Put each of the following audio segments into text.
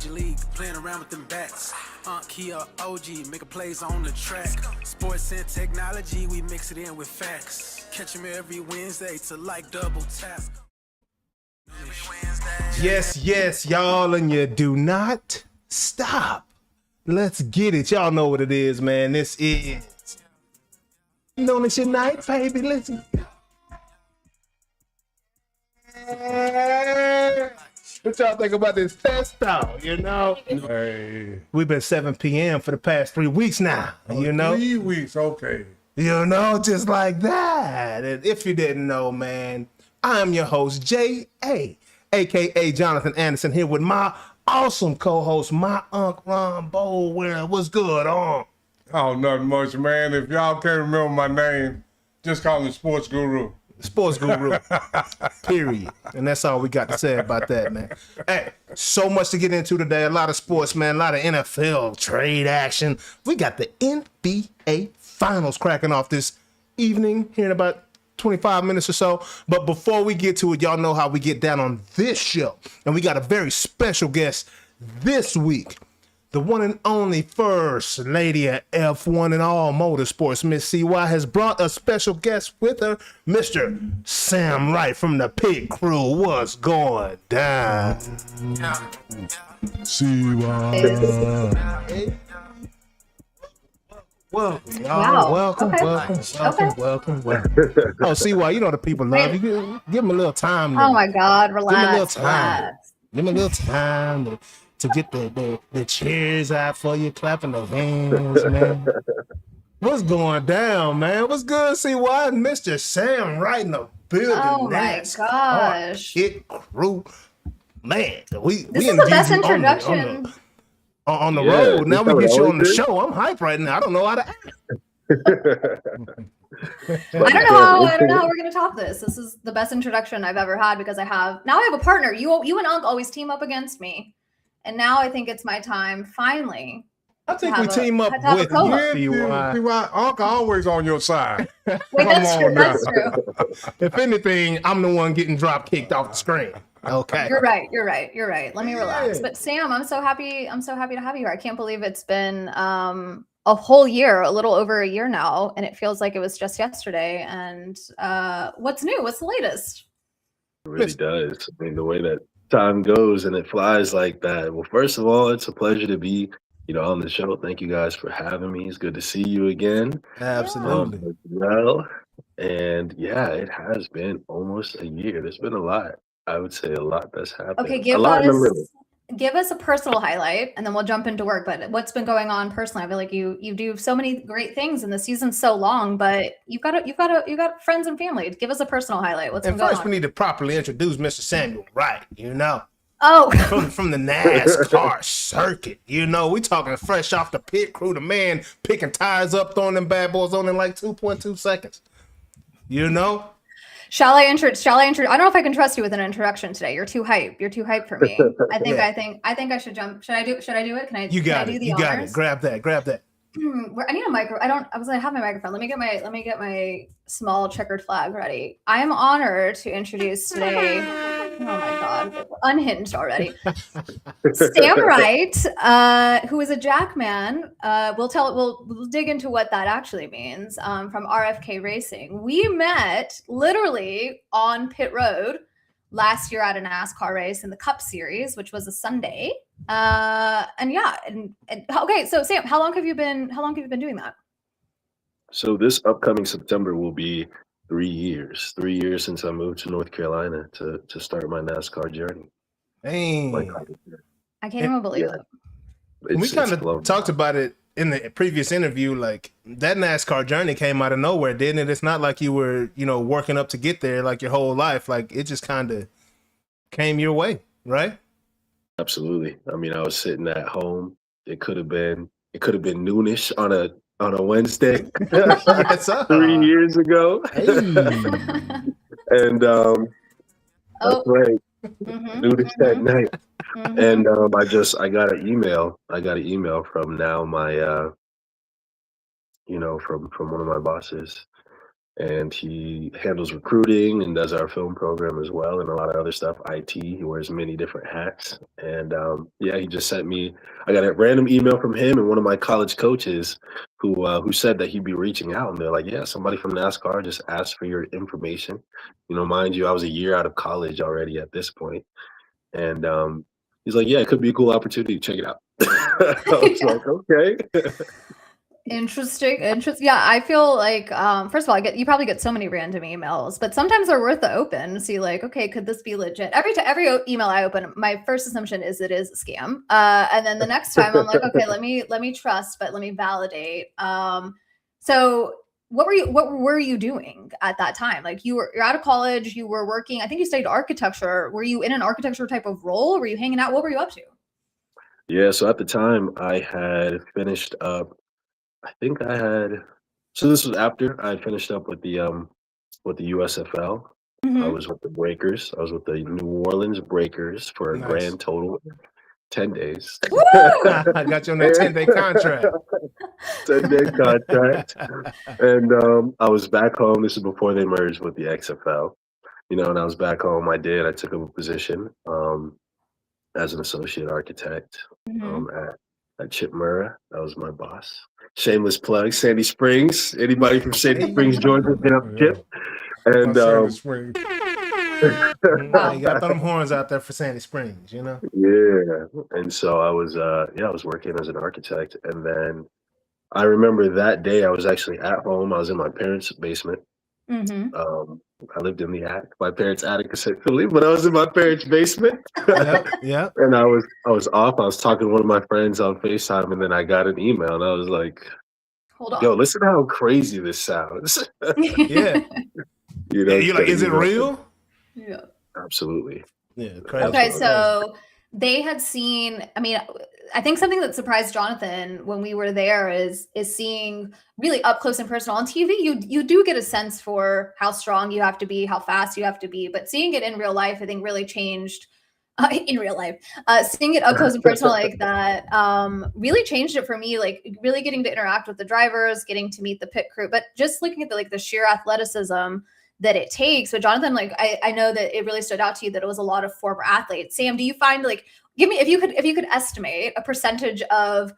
Major League, playing around with them bats. Kia OG, making plays on the track. Sports and technology, we mix it in with facts. Catch them every Wednesday to like double tap. Yes, y'all, and you do not stop. Let's get it. Y'all know what it is, man. This is Noonish night, baby. Listen. What y'all think about this test out, you know? Hey. We've been 7 p.m. for the past 3 weeks now, you know? 3 weeks, okay. You know, just like that. And if you didn't know, man, I'm your host, J.A., a.k.a. Jonathan Anderson, here with my awesome co-host, my Unc Ron Bowell. What's good, on? Oh, nothing much, man. If y'all can't remember my name, just call me Sports Guru. Sports Guru, period. And that's all we got to say about that, man. Hey, so much to get into today. A lot of sports, man. A lot of NFL trade action. We got the NBA Finals cracking off this evening here in about 25 minutes or so. But before we get to it, y'all know how we get down on this show. And we got a very special guest this week. The one and only first lady at F1 and all motorsports, Miss CY, has brought a special guest with her, Mr. Sam Wright from the pit crew. What's going down? CY. Welcome, y'all. Wow. Welcome. Oh, CY, you know the people love you. Give them a little time. Oh my God, relax. Give them a little time. Relax. Give them a little time to get the cheers out for you, clapping the hands, man. What's going down, man? What's good, CY? Mr. Sam Wright in the building. Oh my gosh. Hit crew. Man, This is the best introduction. On the road. Now we get you on the show. I'm hyped right now. I don't know how to act. I don't know how we're gonna top this. This is the best introduction I've ever had because I have a partner. You and Unc always team up against me, and now I think it's my time finally. I think we team up with you. CY, Uncle always on your side. Wait, that's true. That's true. If anything, I'm the one getting drop kicked off the screen. Okay. You're right. Let me relax. But Sam, I'm so happy to have you here. I can't believe it's been a whole year, a little over a year now, and it feels like it was just yesterday. And what's new? What's the latest? It really does. I mean, the way that time goes and it flies like that. Well, first of all, it's a pleasure to be, on the show. Thank you guys for having me. It's good to see you again. Absolutely. As well. And yeah, it has been almost a year. There's been a lot. I would say a lot that's happened. Okay, give us a personal highlight, and then we'll jump into work. But what's been going on personally? I feel like you do so many great things, and the season's so long. But you've got friends and family. Give us a personal highlight. What's been going on? First, we need to properly introduce Mr. Samuel Wright. Oh, from the NASCAR circuit. We talking fresh off the pit crew. The man picking tires up, throwing them bad boys on in like 2.2 seconds. Shall I introduce? I don't know if I can trust you with an introduction today. You're too hype. You're too hype for me. I think I should jump. Should I do it? Can I? You got it. You got it. Grab that. I need a micro. I was gonna have my microphone. Let me get my small checkered flag ready. I am honored to introduce today. Oh my God, unhinged already. Sam Wright, who is a jackman. We'll dig into what that actually means. From RFK Racing, we met literally on pit road last year at a NASCAR race in the Cup Series, which was a Sunday. Okay. So Sam, how long have you been doing that? So this upcoming September will be 3 years. 3 years since I moved to North Carolina to start my NASCAR journey. Dang. I can't even believe it. We kind of talked about it in the previous interview. Like that NASCAR journey came out of nowhere, didn't it? It's not like you were, working up to get there like your whole life. Like it just kind of came your way, right? Absolutely. I mean, I was sitting at home. It could have been noonish on a Wednesday. Yes, 3 years ago. Hey. And that's right. Noonish that night. And I got an email. I got an email from now my from one of my bosses and he handles recruiting and does our film program as well, and a lot of other stuff. IT. He wears many different hats, and yeah, he just sent me. I got a random email from him and one of my college coaches, who said that he'd be reaching out, and they're like, "Yeah, somebody from NASCAR just asked for your information." Mind you, I was a year out of college already at this point, and he's like, "Yeah, it could be a cool opportunity. Check it out." I was like, "Okay." Interesting. Yeah, I feel like first of all, you probably get so many random emails, but sometimes they're worth the open. See, like, okay, could this be legit? Every email I open, my first assumption is it is a scam, and then the next time I'm like, okay, let me trust, but let me validate. So what were you doing at that time? Like, you're out of college, you were working. I think you studied architecture. Were you in an architecture type of role? Were you hanging out? What were you up to? Yeah, so at the time I had finished up. I think I had. So this was after I had finished up with the USFL. I Mhm. was with the Breakers. I was with the New Orleans Breakers for a Nice. grand total of 10 days. Woo! I got you on that 10-day contract. 10-day contract. And I was back home. This is before they merged with the XFL. And I was back home. I took up a position as an associate architect Mhm. at Chip Murrah. That was my boss. Shameless plug, Sandy Springs. Anybody from Sandy Springs, Georgia, hit up Chip. And Sandy Springs. You got to throw them horns out there for Sandy Springs, yeah. And so I was working as an architect. And then I remember that day I was actually at home. I was in my parents' basement. Mhm. I lived in the attic, my parents' attic, essentially, but I was in my parents' basement. Yeah. And I was off. I was talking to one of my friends on FaceTime, and then I got an email, and I was like, Hold on. "Yo, listen to how crazy this sounds." Yeah. You're like, is it real? Yeah. Absolutely. Yeah. Crazy. Okay, so they had seen, I mean, I think something that surprised Jonathan when we were there is seeing really up close and personal on TV. You do get a sense for how strong you have to be, how fast you have to be, but seeing it in real life, I think really changed in real life. Seeing it up close and personal like that really changed it for me. Like, really getting to interact with the drivers, getting to meet the pit crew, but just looking at the sheer athleticism that it takes. But Jonathan, like, I know that it really stood out to you that it was a lot of former athletes. Sam, do you find, like, give me, if you could estimate a percentage of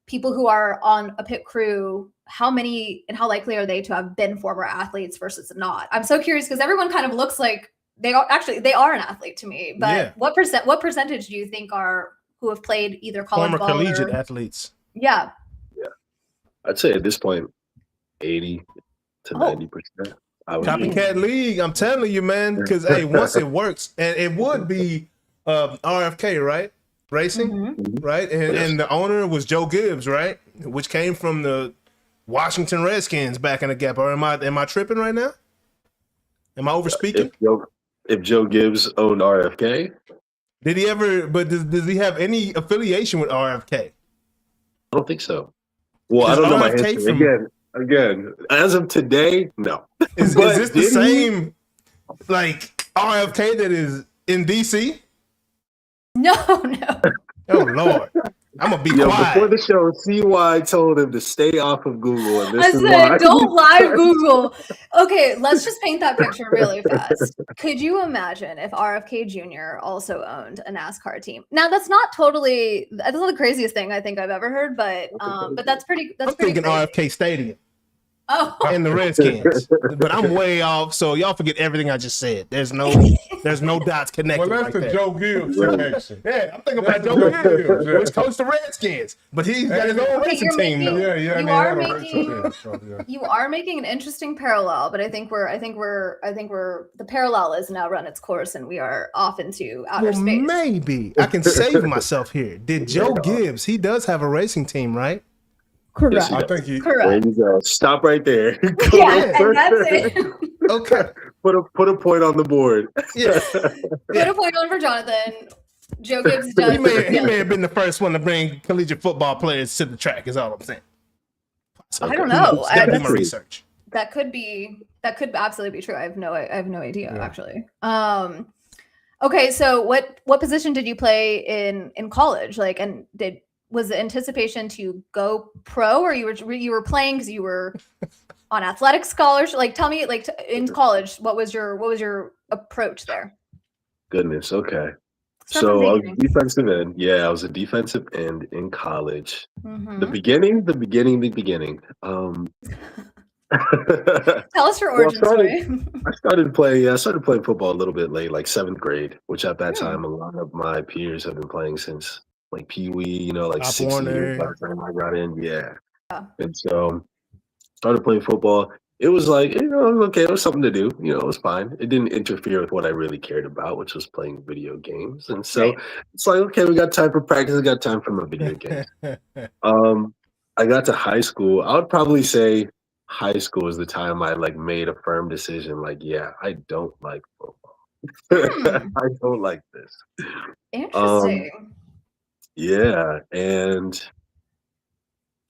people who are on a pit crew, how many and how likely are they to have been former athletes versus not? I'm so curious because everyone kind of looks like they are an athlete to me. But Yeah. what percentage do you think are who have played either college Former ball collegiate or, athletes. yeah. I'd say at this point, 80 to 90%. Copycat league, I'm telling you, man. Because hey, once it works, and it would be RFK, right? Racing, right? And the owner was Joe Gibbs, right? Which came from the Washington Redskins back in the gap. Or am I tripping right now? Am I overspeaking? If Joe Gibbs owned RFK, did he ever? But does he have any affiliation with RFK? I don't think so. Well, I don't know my history. Again, as of today, no. Is this the same like RFK that is in DC? No. Oh Lord, I'm gonna be quiet. Before the show, CY told him to stay off of Google, and this I is said, why. don't live Google. Okay, let's just paint that picture really fast. Could you imagine if RFK Jr. also owned a NASCAR team? Now, that's not the craziest thing I think I've ever heard, but that's pretty. I'm thinking crazy. RFK Stadium. Oh, and the Redskins, but I'm way off. So y'all forget everything I just said. There's no dots connected. Well, that's right the there. Joe Gibbs connection. Yeah, I'm thinking about Joe Gibbs, which coached the Redskins, but he's got his own racing team. You are making an interesting parallel, but I think the parallel is now run its course, and we are off into outer space. Maybe I can save myself here. Did Joe Gibbs? He does have a racing team, right? Correct. I think he. Correct. There you go. Stop right there. Yeah, and that's it. Okay. Put a point on the board. Yeah. Put a point on for Jonathan. Joe Gibbs does. He may have been the first one to bring collegiate football players to the track. Is all I'm saying. I don't know. Gotta do my research. That could absolutely be true. I have no idea actually. Okay, so what position did you play in college? Like, and was the anticipation to go pro, or you were playing because you were on athletic scholarship? Like, tell me, like, in college, what was your approach there? Goodness. Okay. Start from So the I was beginning. defensive end. Yeah, I was a defensive end in college. The Mhm. beginning. Tell us your Well, origin story. I started playing football a little bit late, like 7th grade, which at that Hmm. time, a lot of my peers have been playing since like Pee Wee, you know, like Pop 6 years by Warner. the time I got in. Yeah. Yeah. And so started playing football. It was like, you know, it was okay. It was something to do. You know, it was fine. It didn't interfere with what I really cared about, which was playing video games. And so Right. it's like, okay, we got time for practice. We got time for my video games. I got to high school. I would probably say high school is the time I like made a firm decision. Like, yeah, I don't like football. Hmm. I don't like this. Um, Interesting. yeah, and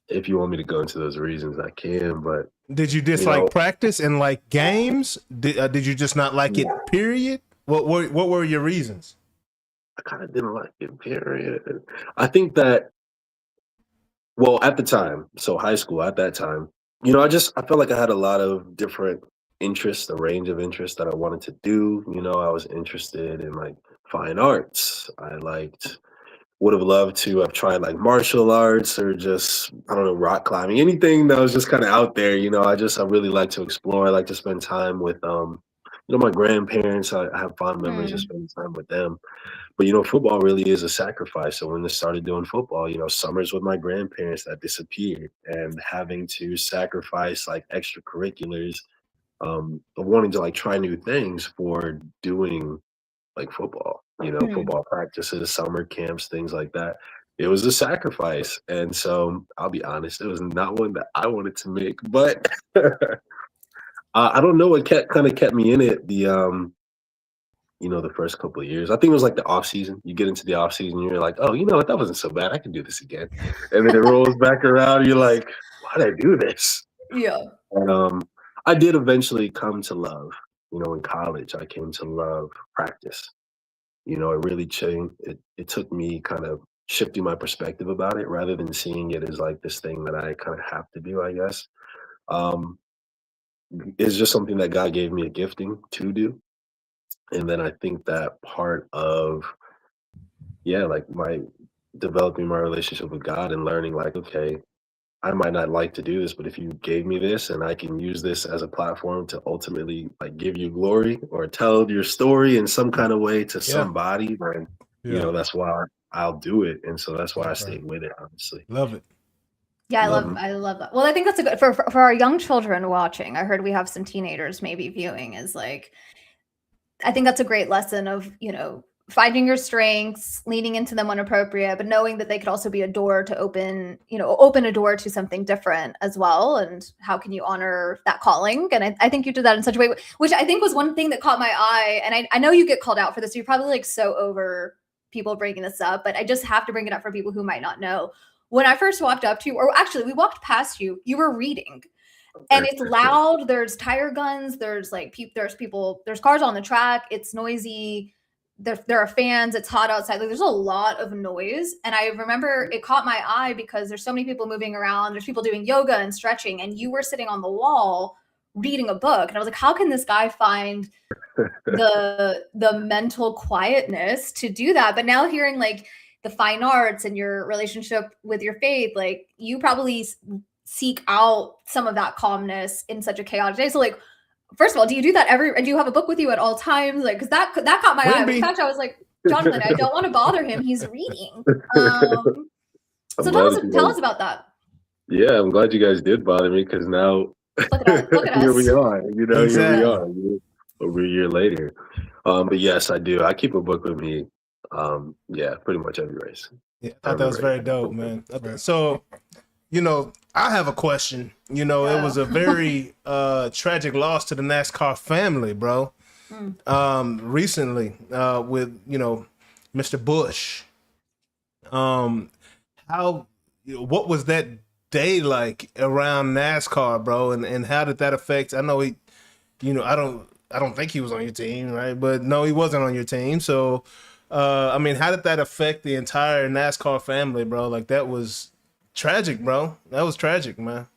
if you want me to go into those reasons, I can. But Did you you know, dislike practice and like games? Did you just not like it? Period. What were your reasons? I kind of didn't like it. Period. I think that well, at the time, so high school at that time, you know, I felt like I had a lot of different interests, a range of interests that I wanted to do. You know, I was interested in like fine arts. I liked would have loved to have tried like martial arts or just I don't know, rock climbing, anything that was just kind of out there. You know, I really like to explore. I like to spend time with you know, my grandparents. I have fond memories of Hmm. spending time with them. But you know, football really is a sacrifice. So when I started doing football, you know, summers with my grandparents that disappeared and having to sacrifice like extracurriculars, of wanting to like try new things for doing like football, you know, Hmm. football practices, summer camps, things like that. It was a sacrifice. And so I'll be honest, it was not one that I wanted to make, but I don't know what kind of kept me in it. You know, the first couple of years. I think it was like the off season. You get into the off season, you're like, oh, you know what, that wasn't so bad. I can do this again. And then it rolls back around. You're like, why did I do this? Yeah. And I did eventually come to love, you know, in college, I came to love practice. You know, it really changed. It took me kind of shifting my perspective about it rather than seeing it as like this thing that I kind of have to do, I guess. Um, it's just something that God gave me a gifting to do. And then I think that part of yeah, like my developing my relationship with God and learning like, okay, I might not like to do this, but if you gave me this and I can use this as a platform to ultimately like give you glory or tell your story in some kind of way to Yeah. somebody, then you Yeah. know, that's why I'll do it. And so that's why I Okay. stayed with it, honestly. Love it. Yeah, Mhm. I love that. Well, I think that's a good for our young children watching. I heard we have some teenagers maybe viewing is like I think that's a great lesson of, you know, finding your strengths, leaning into them when appropriate, but knowing that they could also be a door to open, you know, open a door to something different as well. And how can you honor that calling? And I think you did that in such a way, which I think was one thing that caught my eye. And I know you get called out for this. So you're probably like so over people bringing this up, but I just have to bring it up for people who might not know. When I first walked up to you, or actually we walked past you, you were reading and it's loud. There's tire guns. There's like there's people. There's cars on the track. It's noisy. There are fans. It's hot outside. Like there's a lot of noise. And I remember it caught my eye because there's so many people moving around. There's people doing yoga and stretching, and you were sitting on the wall reading a book. And I was like, how can this guy find the mental quietness to do that? But now hearing like the fine arts and your relationship with your faith, like you probably seek out some of that calmness in such a chaotic day. So like, first of all, do you do that and do you have a book with you at all times? Like, cause that caught my eye. In fact, I was like, Jonathan, I don't want to bother him. He's reading. So tell us about that. Yeah, I'm glad you guys did bother me because now Look at here us. we are. You know, Exactly. here we are over a year later. But yes, I do. I keep a book with me. Yeah, pretty much every race. Yeah, I thought that was very dope, man. So, you know, I have a question. You know, it was a very tragic loss to the NASCAR family, bro. Recently, with, you know, Mr. Bush. What was that day like around NASCAR, bro? And how did that affect? I know he, you know, I don't think he was on your team, right? But no, he wasn't on your team. So, I mean, how did that affect the entire NASCAR family, bro? Like that was tragic, bro. That was tragic, man.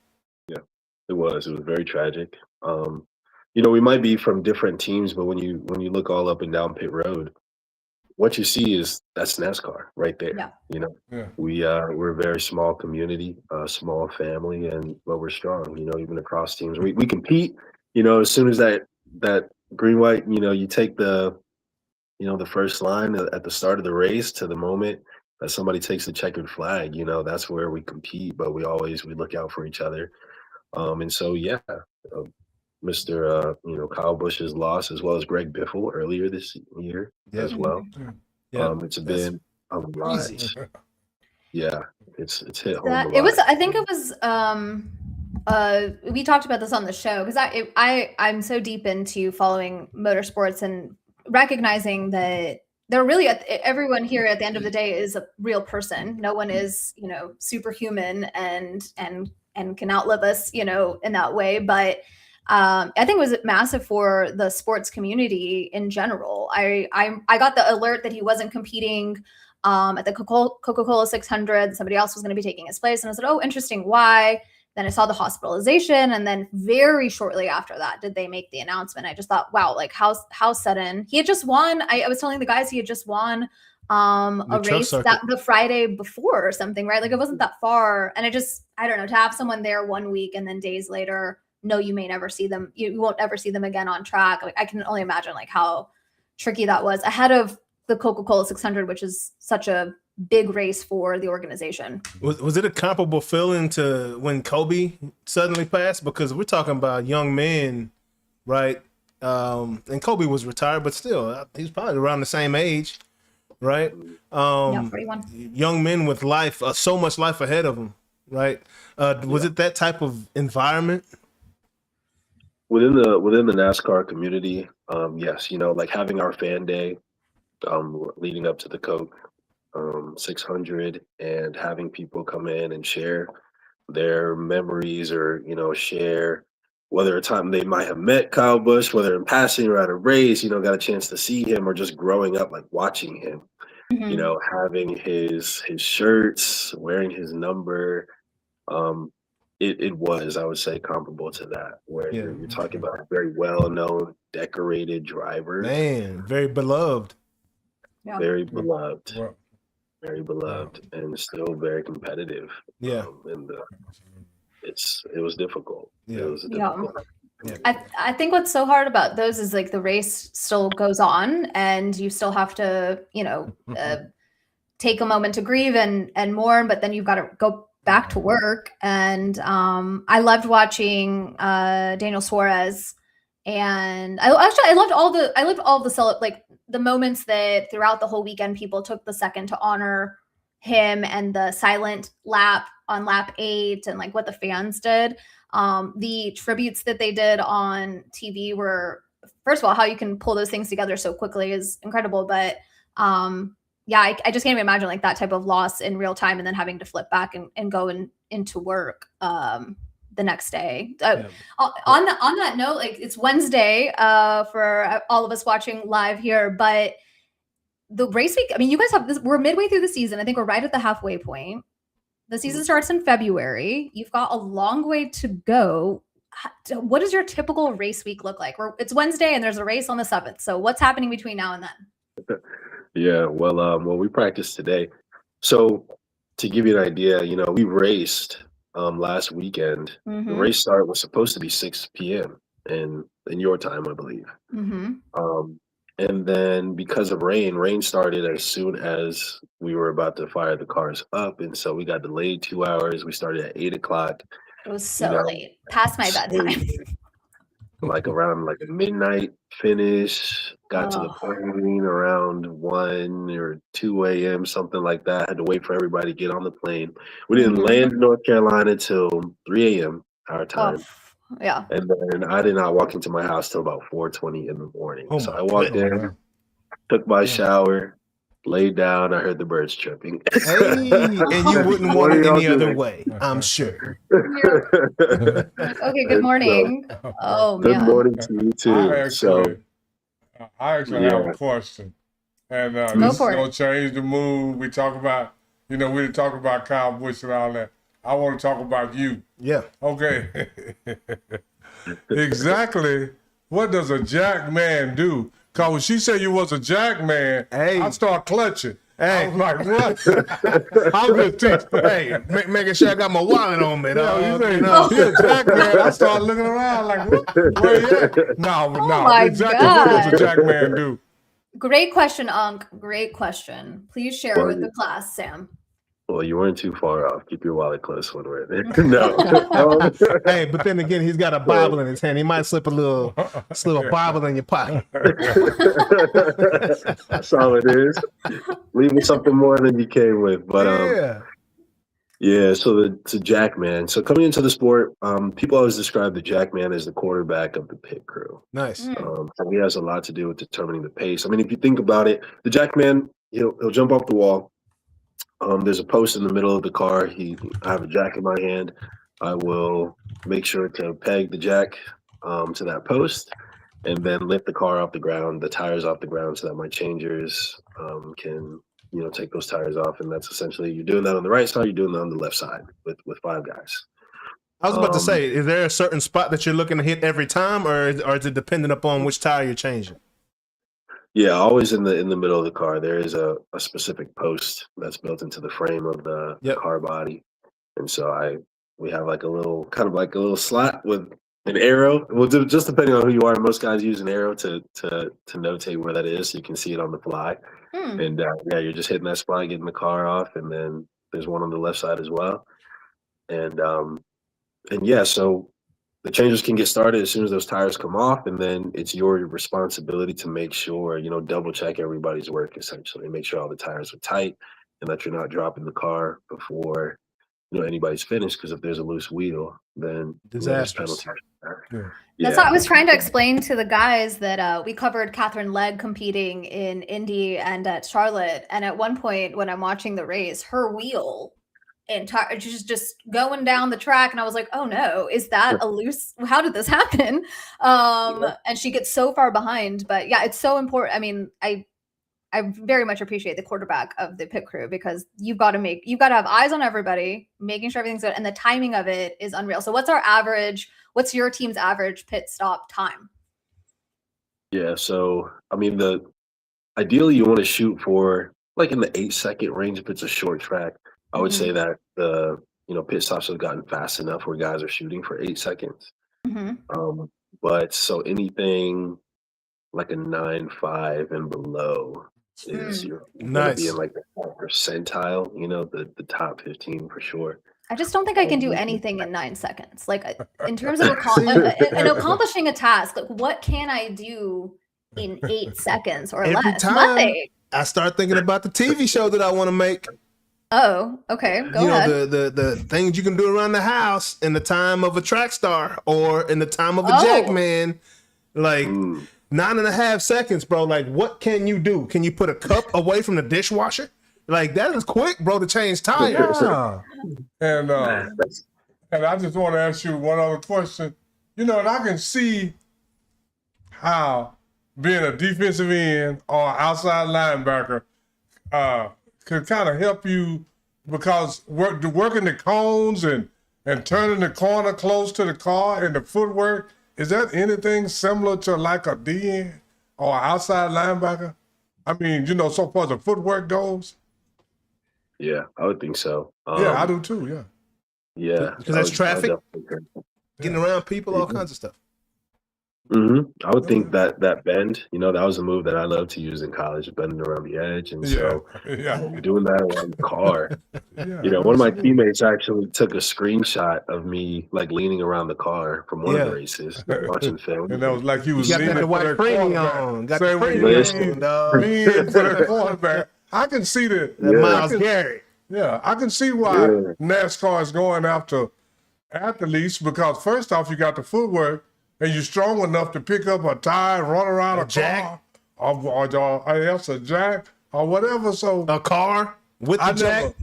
It was. It was very tragic. You know, we might be from different teams, but when you look all up and down pit road, what you see is that's NASCAR right there. Yeah. You know, Yeah. we're a very small community, a small family, and but we're strong. You know, even across teams, we compete. You know, as soon as that green white, you know, you take the the first line at the start of the race to the moment that somebody takes the checkered flag. You know, that's where we compete, but we look out for each other. And so yeah, Mr. Kyle Busch's loss, as well as Greg Biffle earlier this year Yeah. as well. Yeah. It's been a lot. crazy. Yeah, it's hit home That a it was. lot. I think it was. We talked about this on the show because I'm so deep into following motorsports and recognizing that they're really everyone here at the end of the day is a real person. No one is superhuman and can outlive us in that way. But I think it was massive for the sports community in general. I got the alert that he wasn't competing at the Coca-Cola 600. Somebody else was going to be taking his place. And I said, oh, interesting. Why? Then I saw the hospitalization. And then very shortly after that, did they make the announcement. I just thought, wow, like how sudden. He had just won. I was telling the guys he had just won a race that the Friday before or something, right? Like it wasn't that far. And I don't know, to have someone there 1 week and then days later, no, you may never see them. You won't ever see them again on track. Like I can only imagine like how tricky that was ahead of the Coca-Cola 600, which is such a big race for the organization. Was it a comparable feeling to when Kobe suddenly passed? Because we're talking about young men, right? And Kobe was retired, but still, he was probably around the same age, right? Yeah, 41. Young men with life, so much life ahead of them, right? Was it that type of environment? Within the NASCAR community, yes, like having our fan day leading up to the Coke 600 and having people come in and share their memories or share whether a time they might have met Kyle Busch, whether in passing or at a race, got a chance to see him or just growing up like watching him, having his shirts, wearing his number. It was, I would say, comparable to that, where you're talking about a very well-known, decorated driver. Man, very beloved. Yeah. Very beloved. Very beloved, and still very competitive. Yeah. And it was difficult. Yeah. It was difficult. Yeah. I think what's so hard about those is like the race still goes on and you still have to, take a moment to grieve and mourn, but then you've got to go back to work. And I loved watching Daniel Suarez, and I loved all the the moments that throughout the whole weekend people took the second to honor him, and the silent lap on lap 8 and like what the fans did. The tributes that they did on TV were, first of all, how you can pull those things together so quickly is incredible. But I just can't even imagine like that type of loss in real time and then having to flip back and go into work the next day. On that note, like it's Wednesday for all of us watching live here, but the race week, I mean, you guys have this, we're midway through the season. I think we're right at the halfway point. The season starts in February. You've got a long way to go. What does your typical race week look like? It's Wednesday and there's a race on the 7th. So what's happening between now and then? Yeah, well, we practiced today. So to give you an idea, we raced last weekend. The race start was supposed to be 6 p.m. in your time, I believe. And then because of rain started as soon as we were about to fire the cars up. And so we got delayed 2 hours. We started at 8 o'clock. It was so late, past my bedtime. Like around like a midnight finish, got to the plane around 1 or 2 a.m., something like that. Had to wait for everybody to get on the plane. We didn't land in North Carolina till 3 a.m. our time. Yeah. And then I did not walk into my house till about 4:20 in the morning. So I walked in, took my shower, laid down. I heard the birds chirping. Hey, and you wouldn't want it any other way, I'm sure. Okay, good morning. Oh, good man. morning to you too. I actually have a question. And this is going to change the mood. We talk about, we talk about Kyle Busch and all that. I want to talk about you. Yeah. Okay. Exactly. What does a jack man do? Because when she said you was a jack man, Hey. I start clutching. Hey. I was like, what? I'm just teaching. Hey, making sure I got my wallet on me, Yeah, dog. you say, You know? he a jack man. I start looking around like, what? Where you at? No, my exactly. What does a God. jack man do? Great question, Unc. Great question. Please share Well, with the class, Sam. Well, you weren't too far off. Keep your wallet close when we're there. No. Hey, but then again, he's got a Bible in his hand. He might slip a Bible in your pocket. That's all it is. Leaving something more than you came with. But yeah, so the jack man. So coming into the sport, people always describe the jack man as the quarterback of the pit crew. Nice. So he has a lot to do with determining the pace. I mean, if you think about it, the jack man, he'll jump off the wall. There's a post in the middle of the car. I have a jack in my hand. I will make sure to peg the jack to that post and then lift the car off the ground, the tires off the ground, so that my changers can, take those tires off. And that's essentially, you're doing that on the right side, you're doing that on the left side with 5 guys. I was about to say, is there a certain spot that you're looking to hit every time, or is it dependent upon which tire you're changing? Yeah, always in the middle of the car. There is a specific post that's built into the frame of the car body, and so we have like a little slot with an arrow. Well, just depending on who you are, most guys use an arrow to notate where that is, so you can see it on the fly. And you're just hitting that spot, getting the car off, and then there's one on the left side as well. And so the changers can get started as soon as those tires come off, and then it's your responsibility to make sure, double check everybody's work, essentially, make sure all the tires are tight and that you're not dropping the car before, anybody's finished. Because if there's a loose wheel, then disastrous. That's what I was trying to explain to the guys that we covered Catherine Legg competing in Indy and at Charlotte. And at one point when I'm watching the race, her wheel just going down the track, and I was like, oh no, is that a loose, how did this happen? And she gets so far behind. But yeah, it's so important. I mean, I very much appreciate the quarterback of the pit crew, because you've got to have eyes on everybody, making sure everything's good, and the timing of it is unreal. So what's your team's average pit stop time? Yeah, so I mean, ideally you want to shoot for like in the 8-second range if it's a short track. I would say that the pit stops have gotten fast enough where guys are shooting for 8 seconds. But so anything like a 9.5 and below is you're gonna be in like the top percentile, the top 15 for sure. I just don't think I can do anything in 9 seconds. Like in terms of accomplishing a task, like what can I do in 8 seconds or Every less? time Nothing. I start thinking about the TV show that I want to make. Oh, okay. Go ahead. The things you can do around the house in the time of a track star or in the time of a jack man, like 9.5 seconds, bro. Like, what can you do? Can you put a cup away from the dishwasher? Like, that is quick, bro, to change tires. Yeah. And I just want to ask you one other question. And I can see how being a defensive end or outside linebacker could kind of help you, because working the cones and turning the corner close to the car and the footwork, is that anything similar to like a DN or outside linebacker? I mean, so far as the footwork goes? Yeah, I would think so. Yeah, I do too, yeah. Yeah. Because there's traffic, getting around people, all kinds of stuff. I would think that bend, that was a move that I loved to use in college, bending around the edge. And so doing that around the car, one of my teammates actually took a screenshot of me like leaning around the car from one of the races, watching film. And that was like he was got leaning the white framing on. Got the framing on, dog. Leaning for the quarterback. I can see that. Myles Garrett. Yeah, I can see why NASCAR is going after athletes, because first off, you got the footwork, and you're strong enough to pick up a tire, run around a jack, car, or else a jack, or whatever. So a car with the jack.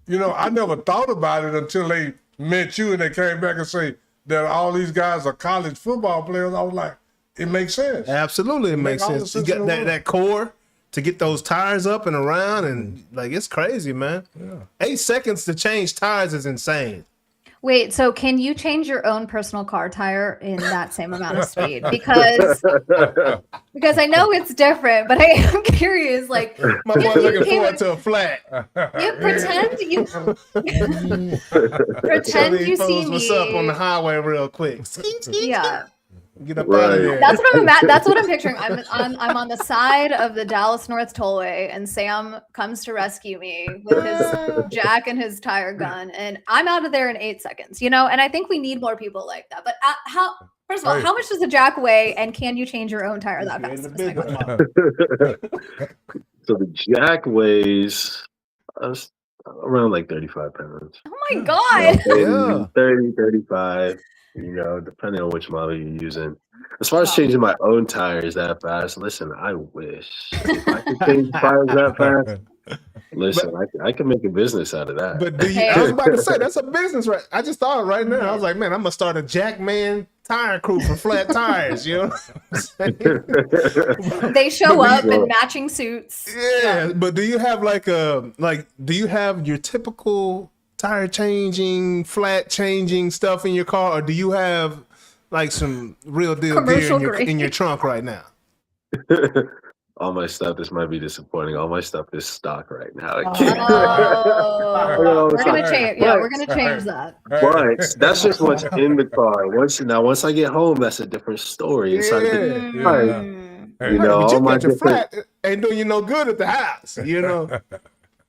I never thought about it until they met you and they came back and say that all these guys are college football players. I was like, it makes sense. Absolutely, it makes sense. You got that core to get those tires up and around, and like, it's crazy, man. 8 seconds to change tires is insane. Wait, so can you change your own personal car tire in that same amount of speed? Because I know it's different, but I am curious. Like, My boy's looking forward to a flat. you pretend you Tell pretend these you fools see what's up on the me. highway real quick. Yeah. Get up out of there. That's what I'm picturing. I'm on the side of the Dallas North Tollway, and Sam comes to rescue me with his jack and his tire gun, and I'm out of there in 8 seconds. And I think we need more people like that. But first of all, how much does a jack weigh, and can you change your own tire that fast? That's my question. So the jack weighs around like 35 pounds. Oh my god! 30, 35. Depending on which model you're using. As far as changing my own tires that fast, listen, I wish if I could change tires that fast. Listen, I can make a business out of that. But I was about to say, that's a business, right? I just thought right now. I was like, man, I'm gonna start a Jackman tire crew for flat tires. They show up in matching suits. Yeah, but do you have do you have your typical tire changing, flat changing stuff in your car, or do you have like some real deal gear in your trunk right now? All my stuff, this might be disappointing. All my stuff is stock right now. We're gonna change. Yeah, we're gonna change that. But that's just what's in the car. Once I get home, that's a different story. Inside of the car, but you got your flat ain't doing you no good at the house.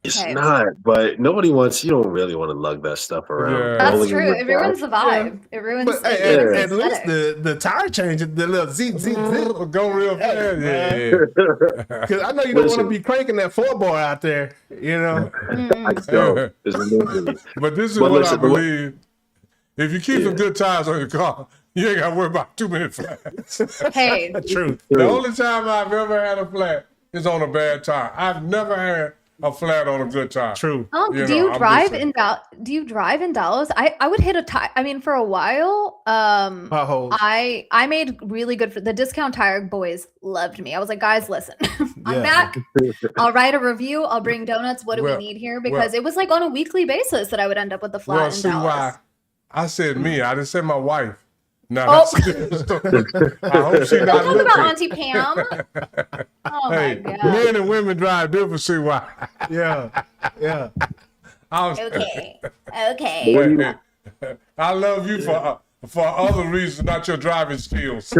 It's not, but nobody wants. You don't really want to lug that stuff around. That's true. It ruins the vibe. It ruins. But at least the tire change, the little zip go real fast. Because I know you don't want to be cranking that 4-bar out there. I don't. But this is what I believe. If you keep some good tires on your car, you ain't got to worry about too many flats. Hey, truth. The only time I've ever had a flat is on a bad tire. I've never had a flat on a good tire. True. Do you drive in Dallas? I would hit a tire. I mean, for a while, I made really good the discount tire boys loved me. I was like, guys, listen, I'm back. I'll write a review. I'll bring donuts. What do we need here? Because it was like on a weekly basis that I would end up with the flat in Dallas. Why I said me. I didn't say my wife. No, that's a different story. I hope she's not looking. About Auntie Pam. Oh my God. Men and women drive different. See why? Yeah. Okay. I love you for other reasons, not your driving skills.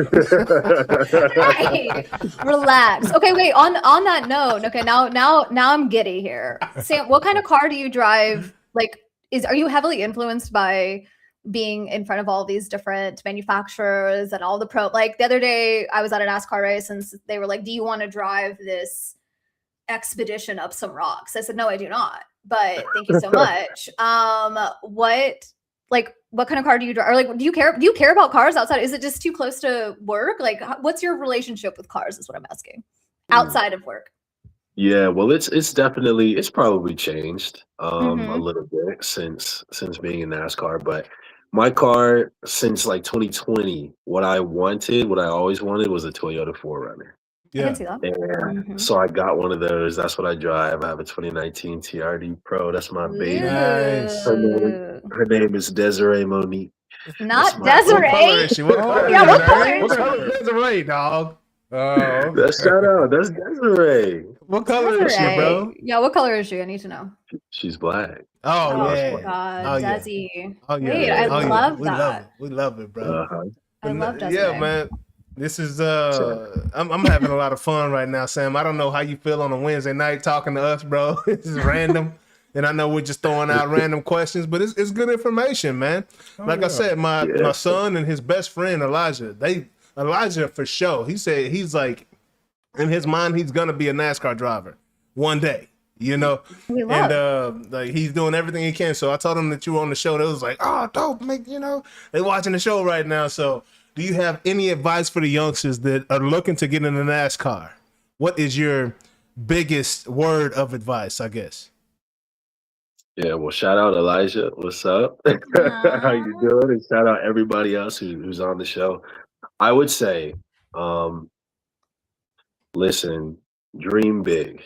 Right. Relax. Okay, wait. On that note, okay, now I'm giddy here. Sam, what kind of car do you drive? Like, are you heavily influenced by being in front of all these different manufacturers and all the like the other day I was at a NASCAR race and they were like, do you want to drive this expedition up some rocks? I said, no, I do not, but thank you so much. What kind of car do you drive? Or like, do you care about cars outside? Is it just too close to work? Like, what's your relationship with cars is what I'm asking outside of work. Yeah, well, it's probably changed a little bit since being in NASCAR, but my car since like 2020, what I always wanted was a Toyota 4Runner. Yeah. I can see that. And so I got one of those. That's what I drive. I have a 2019 TRD Pro. That's my baby. Nice. Her name is Desiree Monique. Not Desiree. What color is Desiree, dog? That's shout out. That's Desiree. What color is she, bro? Yeah, what color is she? I need to know. She's black. Oh yeah. My God, Desi. Oh yeah. Wait, I love that. We love it, bro. I love Desi. Yeah, man. This is I'm having a lot of fun right now, Sam. I don't know how you feel on a Wednesday night talking to us, bro. This is random. And I know we're just throwing out random questions, but it's good information, man. I said, my son and his best friend Elijah for sure. He said he's like, in his mind, he's gonna be a NASCAR driver one day, and like he's doing everything he can. So I told him that you were on the show. They was like, oh, dope, they watching the show right now. So do you have any advice for the youngsters that are looking to get into NASCAR? What is your biggest word of advice, I guess? Yeah, well, shout out Elijah. What's up? How you doing? And shout out everybody else who's on the show. I would say, listen, dream big.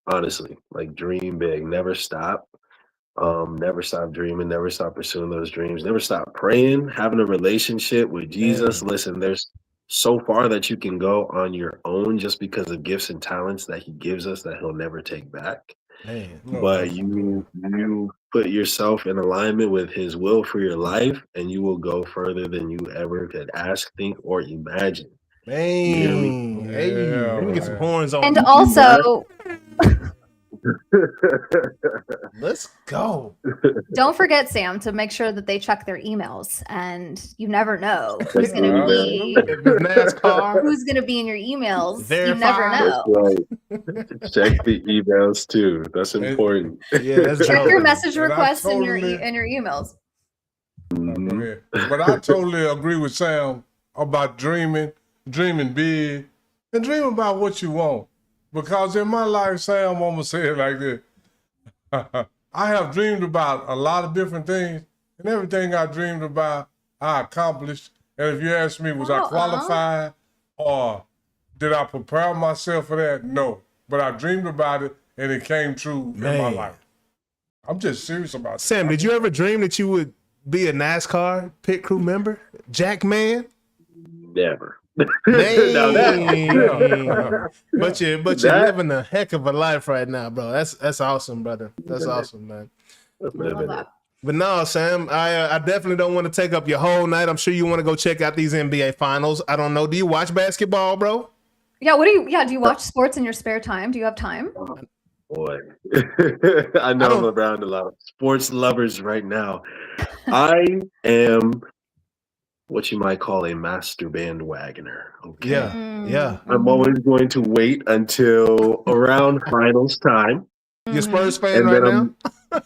Honestly, like dream big. Never stop. Never stop dreaming, never stop pursuing those dreams, never stop praying, having a relationship with Jesus. Listen, there's so far that you can go on your own just because of gifts and talents that he gives us that he'll never take back. Man. But you put yourself in alignment with his will for your life, and you will go further than you ever could ask, think, or imagine. hear me? Man. Hey, Yeah, let me get some man. horns on. And also, Let's go. don't forget, Sam, to make sure that they check their emails. And you never know who's Check going to the be If it's NASCAR, who's going to be in your emails. Verify. You never know. Right. Check the emails too. That's important. yeah, that's Check your dope. message And I requests in your totally- in your emails. Mhm. Go ahead. But I totally agree with Sam about dreaming big, and dream about what you want. Because in my life, Sam, I'm gonna say it like this. I have dreamed about a lot of different things, and everything I dreamed about, I accomplished. And if you ask me, was I qualified or did I prepare myself for that? No. But I dreamed about it, and it came true in my Man. life. I'm just serious about that. Sam, did you ever dream that you would be a NASCAR pit crew member? Jack Man? Never. Man. Now that- But you're living a heck of a life right now, bro. That's awesome, brother. That's awesome, man. Love that. But no, Sam, I definitely don't want to take up your whole night. I'm sure you want to go check out these NBA finals. I don't know. Do you watch basketball, bro? Yeah, do you watch sports in your spare time? Do you have time? Boy, I know I'm around a lot of sports lovers right now. I am what you might call a master bandwagoner. Okay. Yeah. I'm always going to wait until around finals time. You a Spurs fan And right then now?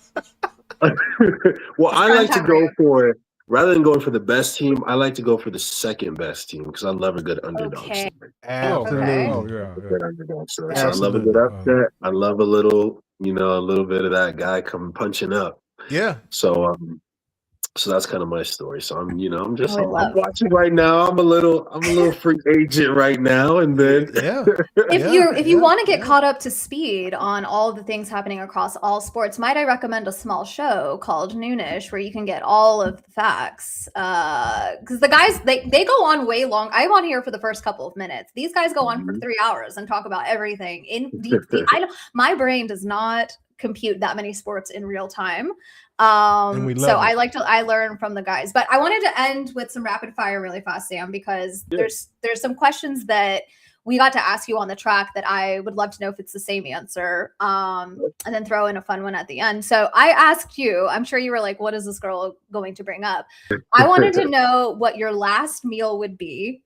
Well, I like to Primetime go right. for, rather than going for the best team, I like to go for the second best team because I love a good underdog Okay. story. Absolutely. Oh, yeah. Good underdog story. So I love a Absolutely. good upset. I love a little bit of that guy coming punching up. Yeah. So so that's kind of my story. So I'm love. watching right now. I'm a little free agent right now, and then Yeah. If you want to get caught up to speed on all the things happening across all sports, might I recommend a small show called Noonish where you can get all of the facts? Because the guys they go on way long. I'm on here for the first couple of minutes. These guys go on for 3 hours and talk about everything in deep. I know my brain does not compute that many sports in real time. And we love So it. I learn from the guys. But I wanted to end with some rapid fire really fast, Sam, because there's some questions that we got to ask you on the track that I would love to know if it's the same answer. And then throw in a fun one at the end. So I asked you, I'm sure you were like, what is this girl going to bring up? I wanted to know what your last meal would be.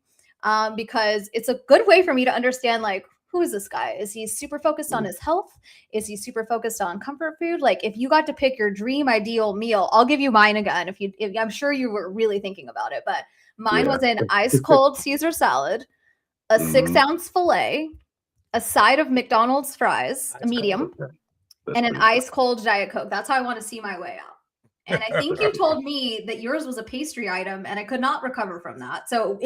Because it's a good way for me to understand, like, who is this guy? Is he super focused on his health? Is he super focused on comfort food? Like, if you got to pick your dream ideal meal, I'll give you mine again. If I'm sure you were really thinking about it, but mine was an ice cold Caesar salad, a 6-ounce filet, a side of McDonald's fries, a medium, and an ice cold Diet Coke. That's how I want to see my way out. And I think you told me that yours was a pastry item, and I could not recover from that. So,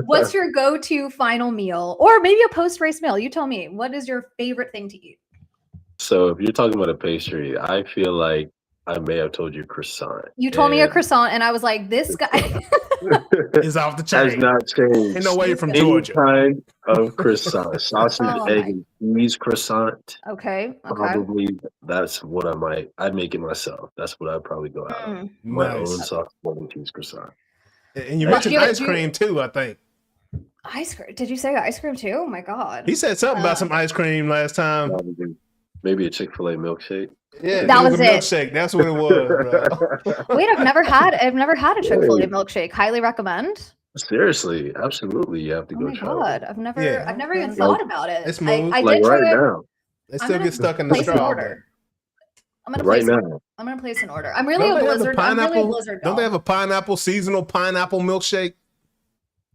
what's your go-to final meal, or maybe a post-race meal? You tell me. What is your favorite thing to eat? So if you're talking about a pastry, I feel like I may have told you croissant. You told me a croissant, and I was like, this guy. Is off the chain. Has not changed. Ain't no way from Any Georgia. kind of croissant, sausage, Oh egg, my- and cheese croissant. Okay. Probably that's what I'd make it myself. That's what I'd probably go out on. My own Nice. sausage, egg, and cheese croissant. And you But mentioned do you- ice cream too, I think. Ice cream? Did you say ice cream too? Oh my god. He said something about some ice cream last time. Probably maybe a Chick-fil-A milkshake. Yeah, That it was a it. milkshake. That's what it was, bro. Wait, I've never had a Chick-fil-A milkshake. Highly recommend. Seriously, absolutely, you have to Oh go my try god, it. I've never Yeah. even thought about it. It's smooth. I Like did right try it. now, They I'm still gonna get stuck in the place an straw. order. I'm gonna right place. now. I'm gonna place an order. I'm really Don't a they have blizzard. I'm really a blizzard. Don't they doll. have a pineapple seasonal pineapple milkshake?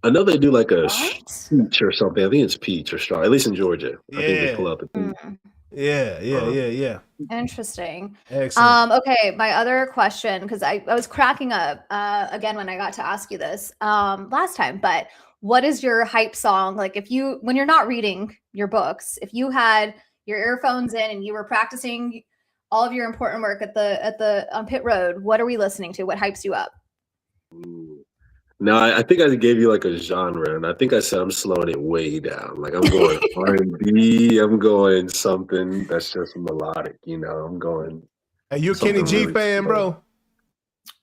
I know they do like a What? peach or something. I think it's peach or straw. At least in Georgia, I think they Yeah. pull out the peach. Yeah. Interesting. Excellent. Okay, my other question, because I was cracking up again when I got to ask you this last time, but what is your hype song? Like, when you're not reading your books, if you had your earphones in and you were practicing all of your important work at the on Pit Road, what are we listening to? What hypes you up? No, I think I gave you like a genre, and I think I said I'm slowing it way down. Like I'm going R&B, I'm going something that's just melodic. I'm going. Are you a Kenny G really fan, slow. bro?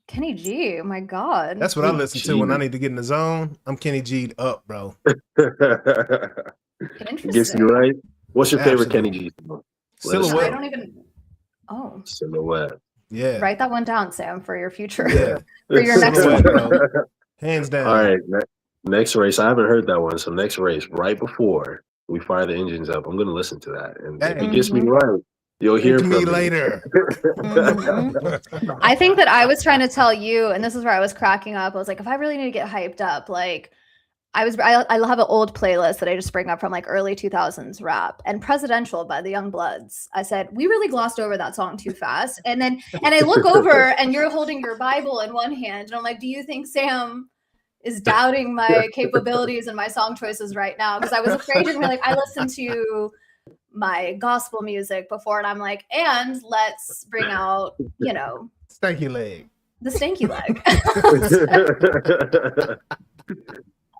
Kenny G, oh my God. That's what I listen to when I need to get in the zone. I'm Kenny G'd up, bro. Gets you right. What's your favorite Absolutely. Kenny G song? Silhouette. I don't even. Oh, Silhouette. Yeah. write that one down, Sam, for your future. Yeah. For your next Silhouette, one. bro. Hands down. All right, next race. I haven't heard that one, so next race, right before we fire the engines up, I'm gonna listen to that, and if it gets me right, you'll hear Speak to from me later. I think that I was trying to tell you, and this is where I was cracking up. I was like, if I really need to get hyped up, like I have an old playlist that I just bring up from like early 2000s rap and Presidential by the Young Bloods. I said, we really glossed over that song too fast. And I look over and you're holding your Bible in one hand. And I'm like, do you think Sam is doubting my capabilities and my song choices right now? Because I was afraid you're gonna be like, I listened to my gospel music before, and I'm like, and let's bring out, Stanky leg. the stanky leg.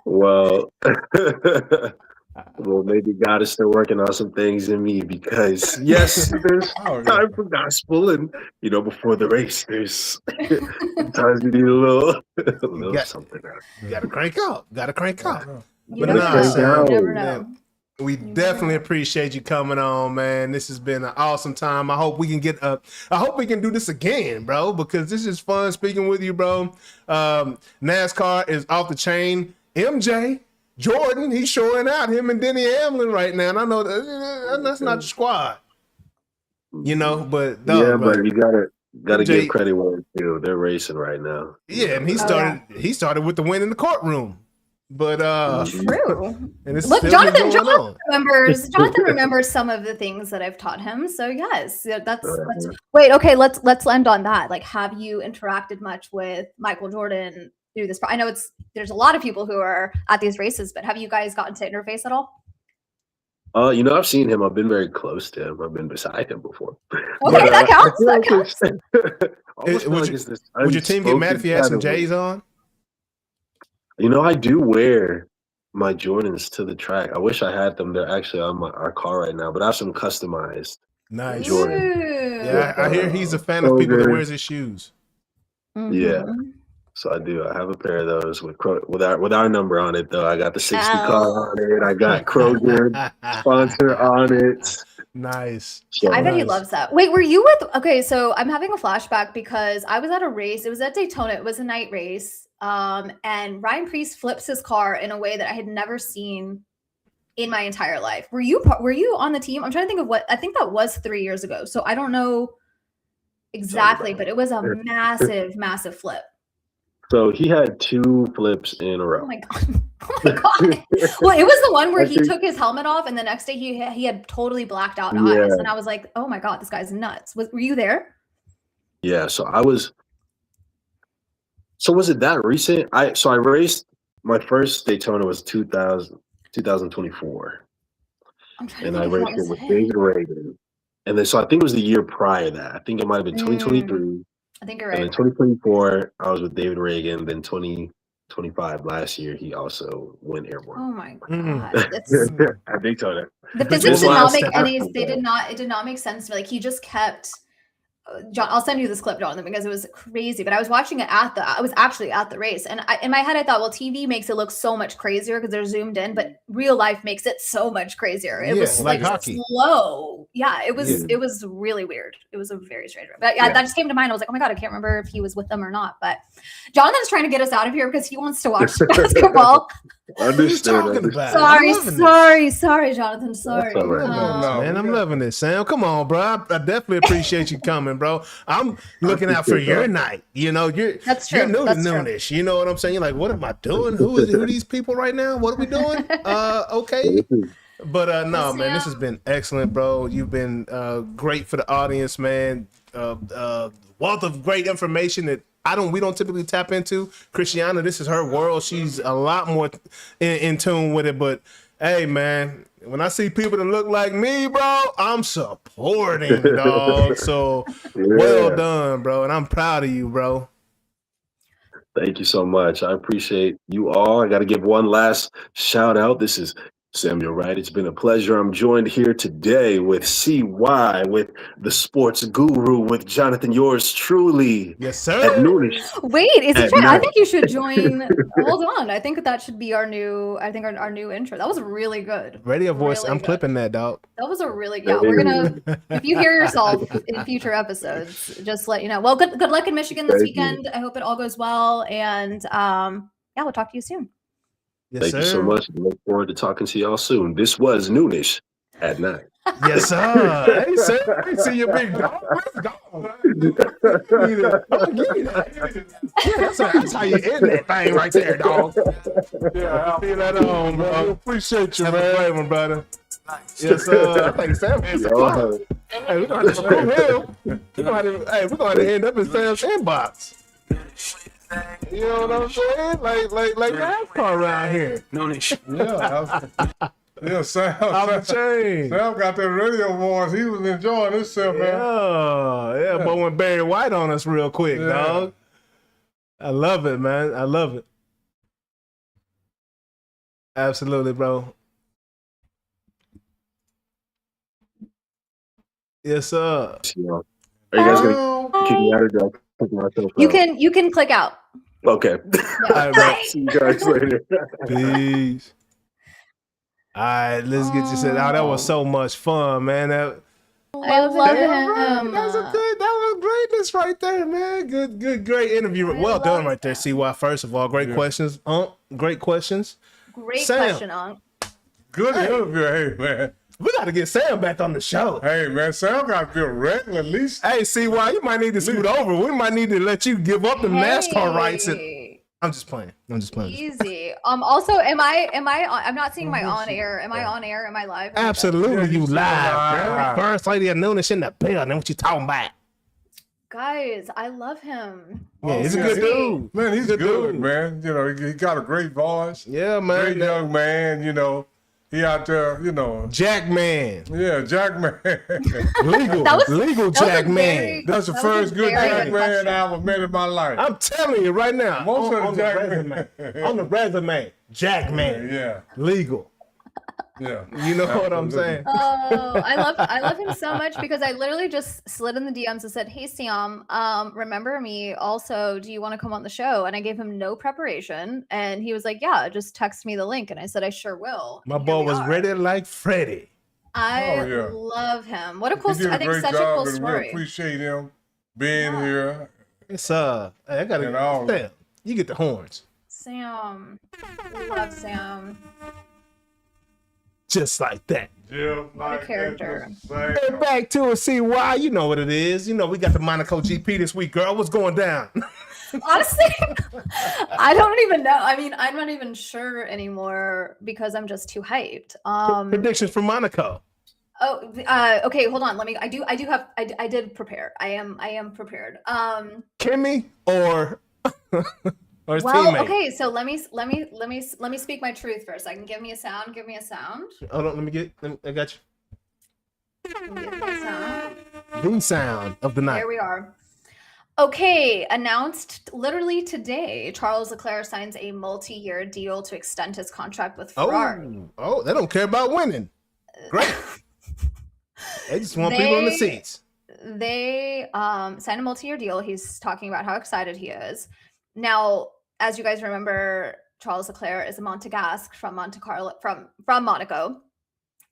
Well, maybe God is still working on some things in me, because yes, there's time for gospel, and before the race, there's sometimes you need a little something. You gotta crank up. You But never nah, know. Sam, You never know. man, we definitely appreciate you coming on, man. This has been an awesome time. I hope we can do this again, bro, because this is fun speaking with you, bro. NASCAR is off the chain. MJ Jordan, he's showing out, him and Denny Hamlin right now. And I know that's not your squad, but Yeah, but you gotta MJ, give credit where it's due. They're racing right now. Yeah, and he started with the win in the courtroom. But True. and it's Look, still Jonathan going on. remembers some of the things that I've taught him. So yes, that's wait, okay, let's end on that. Like, have you interacted much with Michael Jordan through this? I know there's a lot of people who are at these races, but have you guys gotten to interface at all? I've seen him. I've been very close to him. I've been beside him before. Okay, that counts. That counts. Would your team get mad if you had some J's on? I do wear my Jordans to the track. I wish I had them. They're actually on our car right now, but I have some customized. Nice. Jordan. Yeah, I hear he's a fan of people that wears his shoes. Mm-hmm. Yeah. So I do. I have a pair of those with our number on it, though. I got the 60 car on it. I got Kroger sponsor on it. Nice. So, I bet he loves that. Wait, were you with? Okay, so I'm having a flashback because I was at a race. It was at Daytona. It was a night race. And Ryan Preece flips his car in a way that I had never seen in my entire life. Were you on the team? I'm trying to think of what. I think that was 3 years ago. So I don't know exactly, but it was a massive flip. So he had 2 flips in a row. Oh my god! Oh my god! Well, it was the one where he took his helmet off, and the next day he had totally blacked out eyes, and I was like, "Oh my god, this guy's nuts." Were you there? Yeah. So I was. So was it that recent? I raced my first Daytona was 2024, and I raced it with David Reagan, and then so I think it was the year prior to that. I think it might have been 2023. I think you're right. And then 2024, I was with David Reagan. Then 2025, last year, he also went airborne. Oh my god! At Daytona. The physics did not make any. It did not make sense to me. Like he just kept. John, I'll send you this clip, Jonathan, because it was crazy. But I was watching it I was actually at the race, and in my head I thought, well, TV makes it look so much crazier because they're zoomed in, but real life makes it so much crazier. It was like hockey. Slow. Yeah, it was. It was really weird. It was a very strange. But yeah, that just came to mind. I was like, oh my god, I can't remember if he was with them or not. But Jonathan's trying to get us out of here because he wants to watch basketball. Understood. Sorry, Jonathan. Sorry. Man, I'm loving this, Sam. Come on, bro. I definitely appreciate you coming, bro. I'm looking out for your night. That's true. You're new to Noonish. You know what I'm saying? You're like, what am I doing? Who are these people right now? What are we doing? Okay. But no, man, this has been excellent, bro. You've been great for the audience, man. Wealth of great information that we don't typically tap into. Christiana, this is her world. She's a lot more in tune with it, but Hey, man, when I see people that look like me, bro, I'm supporting, dog. So well done, bro. And I'm proud of you, bro. Thank you so much. I appreciate you all. I got to give one last shout out. This is Samuel Wright. It's been a pleasure. I'm joined here today with CY, with the sports guru, with Jonathan, yours truly. Yes, sir. At Noonish. Wait, is he At trying? I night. think you should join. Hold on. I think that should be our new. I think our new intro. That was really good. Radio voice. Really I'm good. clipping that, dog. That was a really We're gonna. If you hear yourself in future episodes, just let you know. Well, good luck in Michigan this Thank you. weekend. I hope it all goes well, and yeah, we'll talk to you soon. Yes, Thank sir. you so much. Look forward to talking to y'all soon. This was Noonish at night. Yes, sir. Hey, sir. I see your big dog. Let's go. Give me that. Yeah, that's how you end that thing right there, dog. Yeah, Feel that on, bro. bro. Appreciate you, Have a man. great one, brother. Yes, sir. I think Sam has a Y'all clock. have- Hey, we're gonna have to screw him. We're gonna have to end up in Sam's inbox. You know what I'm saying? Like NASCAR around here. Noonish. Yeah, Sam Off the chain. got that radio voice. He was enjoying himself, man. Yeah, but when Barry White on us real quick, Yeah. dog. I love it, man. I love it. Absolutely, bro. Yes, sir. Are you guys gonna kick me out or do I kick myself out? You can click out. Okay. All right, bro. See you guys later. Peace. All right, let's get you set. Oh, that was so much fun, man. I love him. That was greatness right there, man. Great interview. Well done right there, CY. First of all, great questions. Great questions. Great Sam. question, Unc. Good interview, hey, man. We got to get Sam back on the show. Hey, man, Sam got to be a regular at least. Hey, CY, you might need to scoot over. We might need to let you give up the NASCAR rights. I'm just playing. Easy. Also, I'm not seeing my on air. Am I on air? Am I live? Absolutely, Yeah, you you live. live. First lady of Noonish in the building. What you talking about? Guys, I love him. Yeah, he's a yeah, good he- dude. Man, he's Good good, dude. man. You know, he got a great voice. Yeah, man. Great young man, you know. He out there, you know. Jack man. Yeah, Jack Man. Legal. Legal Jack man. That's the That was first a good very Jack good Man question. I ever met in my life. I'm telling you right now. Most of the on Jack resume. man. On the resume. Jack man. Yeah, Legal. yeah. You know what I'm Absolutely. saying? Oh, I love him so much because I literally just slid in the DMs and said, "Hey Sam, remember me? Also, do you want to come on the show?" And I gave him no preparation, and he was like, "Yeah, just text me the link." And I said, "I sure will." My And boy here we was are. ready like Freddie. I Oh, yeah. love him. What a cool He did I a think great such a job, cool and we story. appreciate him being Yeah. here. It's hey, I gotta And all- Sam, you get the horns. Sam, we love Sam. Just like that. Yeah, What a character. And back to it, CY. You know what it is. You know, we got the Monaco GP this week, girl. What's going down? Honestly, I don't even know. I mean, I'm not even sure anymore because I'm just too hyped. Predictions for Monaco. Okay, hold on. I did prepare. I am prepared. Kimmy or his Well, teammate? okay, so let me speak my truth for a second. Give me a sound. Hold on, I got you. Let me get my sound. The sound of the night. There we are. Okay, announced literally today, Charles Leclerc signs a multi-year deal to extend his contract with Ferrari. Oh, they don't care about winning. Great. They just want people in the seats. They signed a multi-year deal. He's talking about how excited he is. Now, as you guys remember, Charles Leclerc is a Monegasque from Monte Carlo, from Monaco,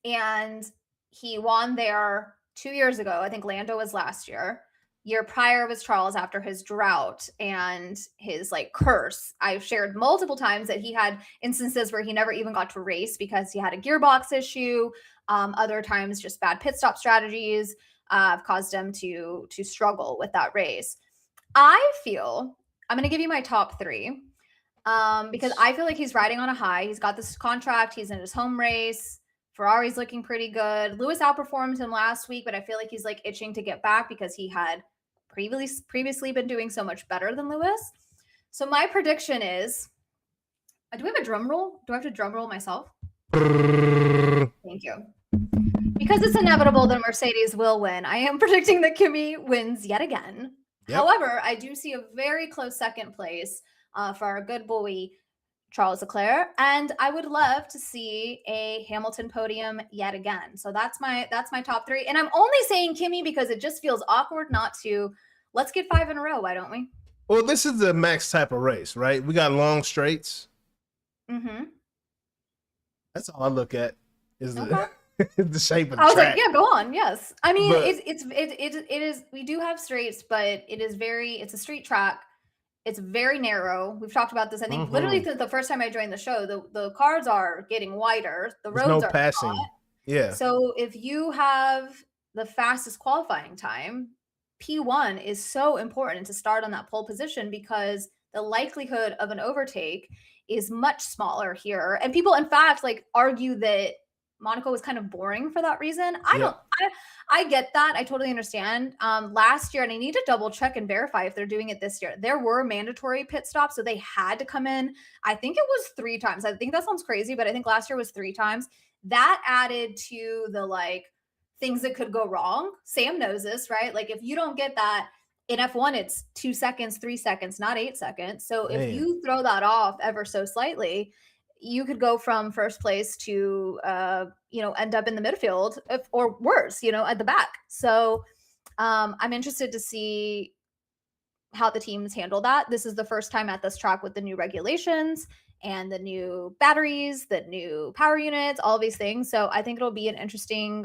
and he won there 2 years ago. I think Lando was last year. Year prior was Charles after his drought and his curse. I've shared multiple times that he had instances where he never even got to race because he had a gearbox issue. Other times, just bad pit stop strategies have caused him to struggle with that race. I feel I'm going to give you my top three because I feel like he's riding on a high. He's got this contract. He's in his home race. Ferrari's looking pretty good. Lewis outperformed him last week, but I feel like he's itching to get back because he had previously been doing so much better than Lewis. So my prediction is, do we have a drum roll? Do I have to drum roll myself? Thank you. Because it's inevitable that Mercedes will win, I am predicting that Kimi wins yet again. Yep. However, I do see a very close second place for our good boy Charles Leclerc, and I would love to see a Hamilton podium yet again. So that's my top three, and I'm only saying Kimi because it just feels awkward not to. Let's get 5 in a row, why don't we? Well, this is the Max type of race, right? We got long straights. Mm-hmm. That's all I look at is the, Okay. the shape of the I was track. like, yeah, go on. Yes. I mean, But- it is, we do have straights, but it's a street track. It's very narrow. We've talked about this. I think literally since the first time I joined the show, the cars are getting wider. The There's roads no are passing. not. Yeah. So if you have the fastest qualifying time, P1 is so important to start on that pole position because the likelihood of an overtake is much smaller here. And people, in fact, like argue that Monaco was kind of boring for that reason. I get that. I totally understand. Last year, and I need to double check and verify if they're doing it this year, there were mandatory pit stops. So they had to come in. I think it was 3 times. I think that sounds crazy, but I think last year was 3 times. That added to the like things that could go wrong. Sam knows this, right? Like if you don't get that in F1, it's 2 seconds, 3 seconds, not 8 seconds. So Man. if you throw that off ever so slightly, you could go from first place to, end up in the midfield or worse, at the back. So I'm interested to see how the teams handle that. This is the first time at this track with the new regulations and the new batteries, the new power units, all of these things. So I think it'll be an interesting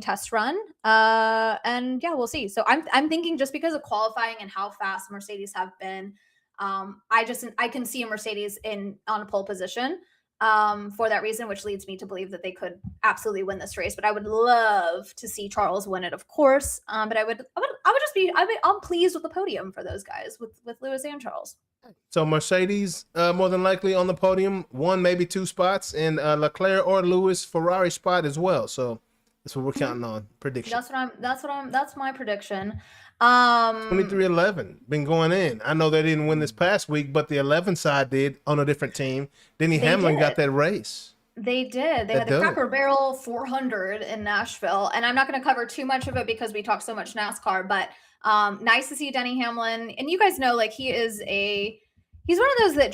test run. And yeah, we'll see. So I'm thinking just because of qualifying and how fast Mercedes have been, I can see a Mercedes on a pole position for that reason, which leads me to believe that they could absolutely win this race. But I would love to see Charles win it, of course. But I'm pleased with the podium for those guys with Lewis and Charles. So Mercedes more than likely on the podium, 1 maybe 2 spots, and Leclerc or Lewis Ferrari spot as well. So that's what we're counting on. Prediction. That's my prediction. 23-11 been going in. I know they didn't win this past week, but the 11 side did on a different team. Denny Hamlin got that race. They did. They had the Cracker Barrel 400 in Nashville, and I'm not going to cover too much of it because we talk so much NASCAR. But nice to see Denny Hamlin, and you guys know, like he's one of those that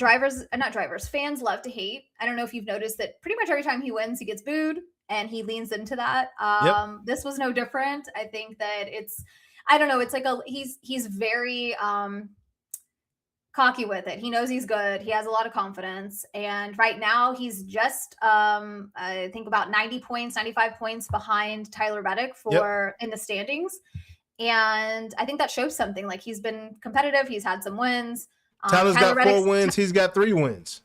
fans love to hate. I don't know if you've noticed that pretty much every time he wins, he gets booed, and he leans into that. This was no different. I think that I don't know. It's like he's very cocky with it. He knows he's good. He has a lot of confidence. And right now he's just, I think about 95 points behind Tyler Reddick in the standings. And I think that shows something. Like he's been competitive. He's had some wins. Tyler's got 4 wins. He's got 3 wins.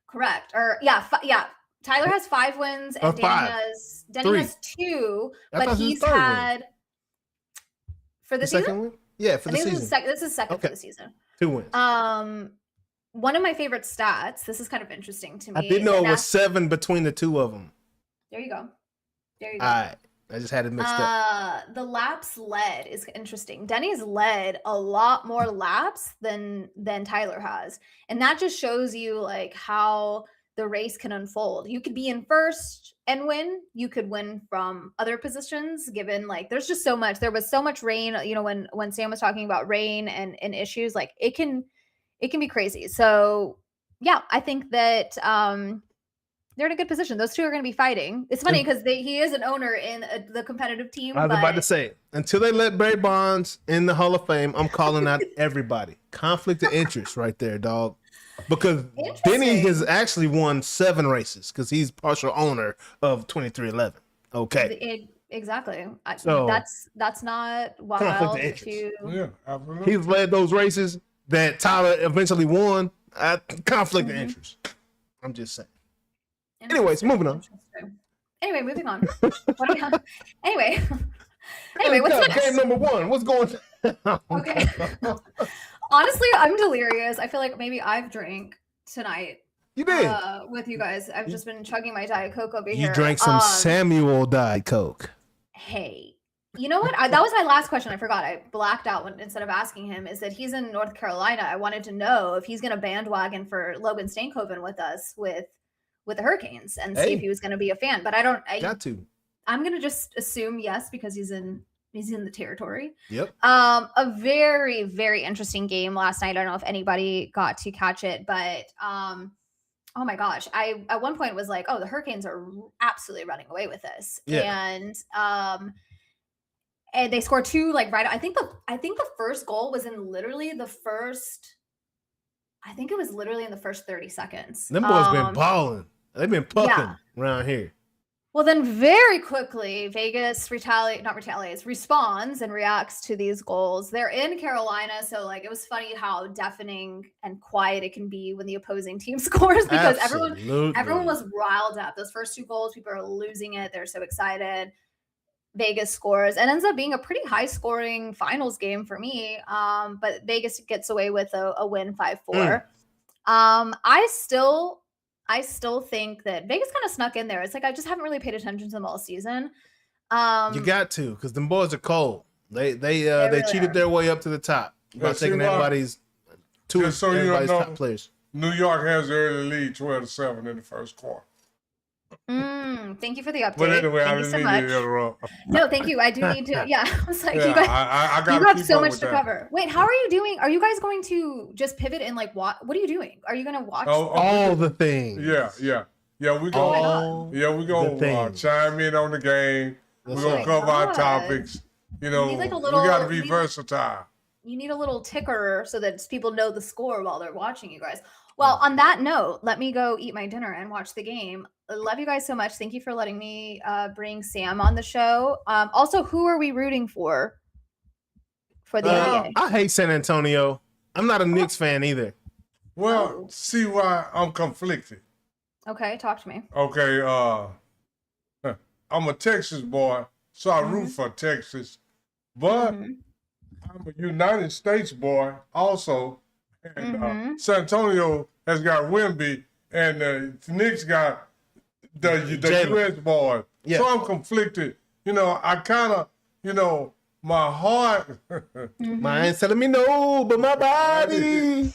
Correct. Or Tyler has 5 wins and Denny has 2, but he's had for the season? Second win? Yeah, for the season. This is second for the season. 2 wins. One of my favorite stats. This is kind of interesting to me. I didn't know it was 7 between the 2 of them. There you go. All right. I just had it mixed up. The laps led is interesting. Denny's led a lot more laps than Tyler has. And that just shows you like how the race can unfold. You could be in first and win. You could win from other positions given like there's just so much. There was so much rain, when Sam was talking about rain and issues, like it can be crazy. So yeah, I think that they're in a good position. Those 2 are going to be fighting. It's funny because he is an owner in the competitive team. I was about to say, until they let Barry Bonds in the Hall of Fame, I'm calling out everybody. Conflict of interest right there, dog. Because Denny has actually won 7 races because he's partial owner of 2311. Okay. Exactly. So that's not wild. Conflict of interest. Yeah, absolutely. He's led those races that Tyler eventually won. Conflict of interest. I'm just saying. Anyways, moving on. Anyway, moving on. What do we have? Anyway, what's next? Game number 1. What's going on? Okay. Honestly, I'm delirious. I feel like maybe I've drank tonight. You did. With you guys. I've just been chugging my Diet Coke over here. You drank some Samuel Diet Coke. Hey, you know what? That was my last question. I forgot. I blacked out instead of asking him. Is that he's in North Carolina. I wanted to know if he's going to bandwagon for Logan Stankoven with us with with the Hurricanes and see if he was going to be a fan. But got to. I'm going to just assume yes, because he's in the territory. Yep. A very, very interesting game last night. I don't know if anybody got to catch it, but oh my gosh. I at one point was like, oh, the Hurricanes are absolutely running away with this. Yeah. And they scored 2 like right. I think the first goal was in literally the first. I think it was literally in the first 30 seconds. Them boys been balling. They've been pucking around here. Well, then very quickly, Vegas responds and reacts to these goals. They're in Carolina, so like it was funny how deafening and quiet it can be when the opposing team scores, because everyone was riled up. Those first 2 goals, people are losing it. They're so excited. Vegas scores and ends up being a pretty high scoring finals game for me. But Vegas gets away with a win 5-4. I still think that Vegas kind of snuck in there. It's like I just haven't really paid attention to them all season. You got to, because them boys are cold. They cheated their way up to the top by taking everybody's top players. New York has the early lead 12-7 in the first quarter. Thank you for the update. But anyway, thank you so much. No, thank you. I do need to. Yeah, I was like, you have so much to cover. Wait, how are you doing? Are you guys going to just pivot and like what are you doing? Are you going to watch all the things? Yeah. We go chime in on the game. We're gonna cover our topics. You know, we got to be versatile. You need a little ticker so that people know the score while they're watching you guys. Well, on that note, let me go eat my dinner and watch the game. I love you guys so much. Thank you for letting me bring Sam on the show. Also, who are we rooting for the NBA? I hate San Antonio. I'm not a Knicks fan either. Well, see why I'm conflicted. Okay, talk to me. Okay, I'm a Texas boy, so I root for Texas. But I'm a United States boy also. And San Antonio has got Wemby, and the Knicks got the U.S. boy. Yeah. So I'm conflicted. You know, I kind of, my heart. Mine's telling me no, but my body's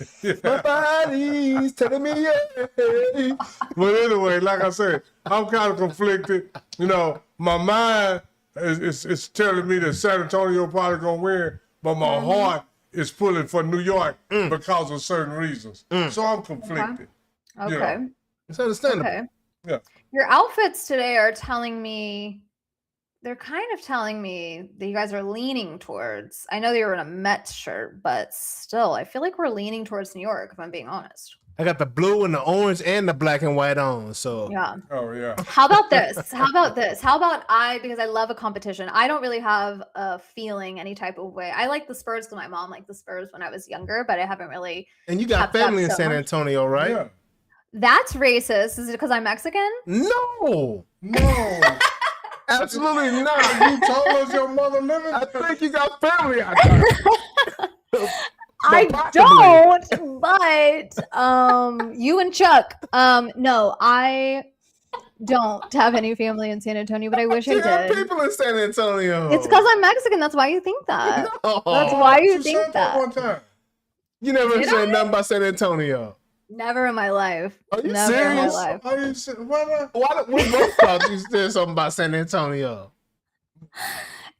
telling me yeah. But anyway, like I said, I'm kind of conflicted. You know, my mind is telling me that San Antonio probably going to win, but my heart is pulling for New York because of certain reasons. So I'm conflicted. Okay. You know? It's understandable. Okay. Yeah. Your outfits today are telling me, they're kind of telling me that you guys are leaning towards, I know you're in a Mets shirt, but still, I feel like we're leaning towards New York, if I'm being honest. I got the blue and the orange and the black and white on, so. Yeah. Oh, yeah. How about this? Because I love a competition, I don't really have a feeling any type of way. I like the Spurs because my mom liked the Spurs when I was younger, but I haven't really. And you got family in San Antonio, right? Yeah. That's racist. Is it because I'm Mexican? No. Absolutely not. You told us your mother living. I think you got family out there. I don't, but you and Chuck. No, I don't have any family in San Antonio, but I wish I did. There are people in San Antonio. It's because I'm Mexican. That's why you think that. No. That's why you think that. One time. You never said nothing about San Antonio. Never in my life. Are you Never serious? in my life. Are you serious? Why we both thought you said something about San Antonio?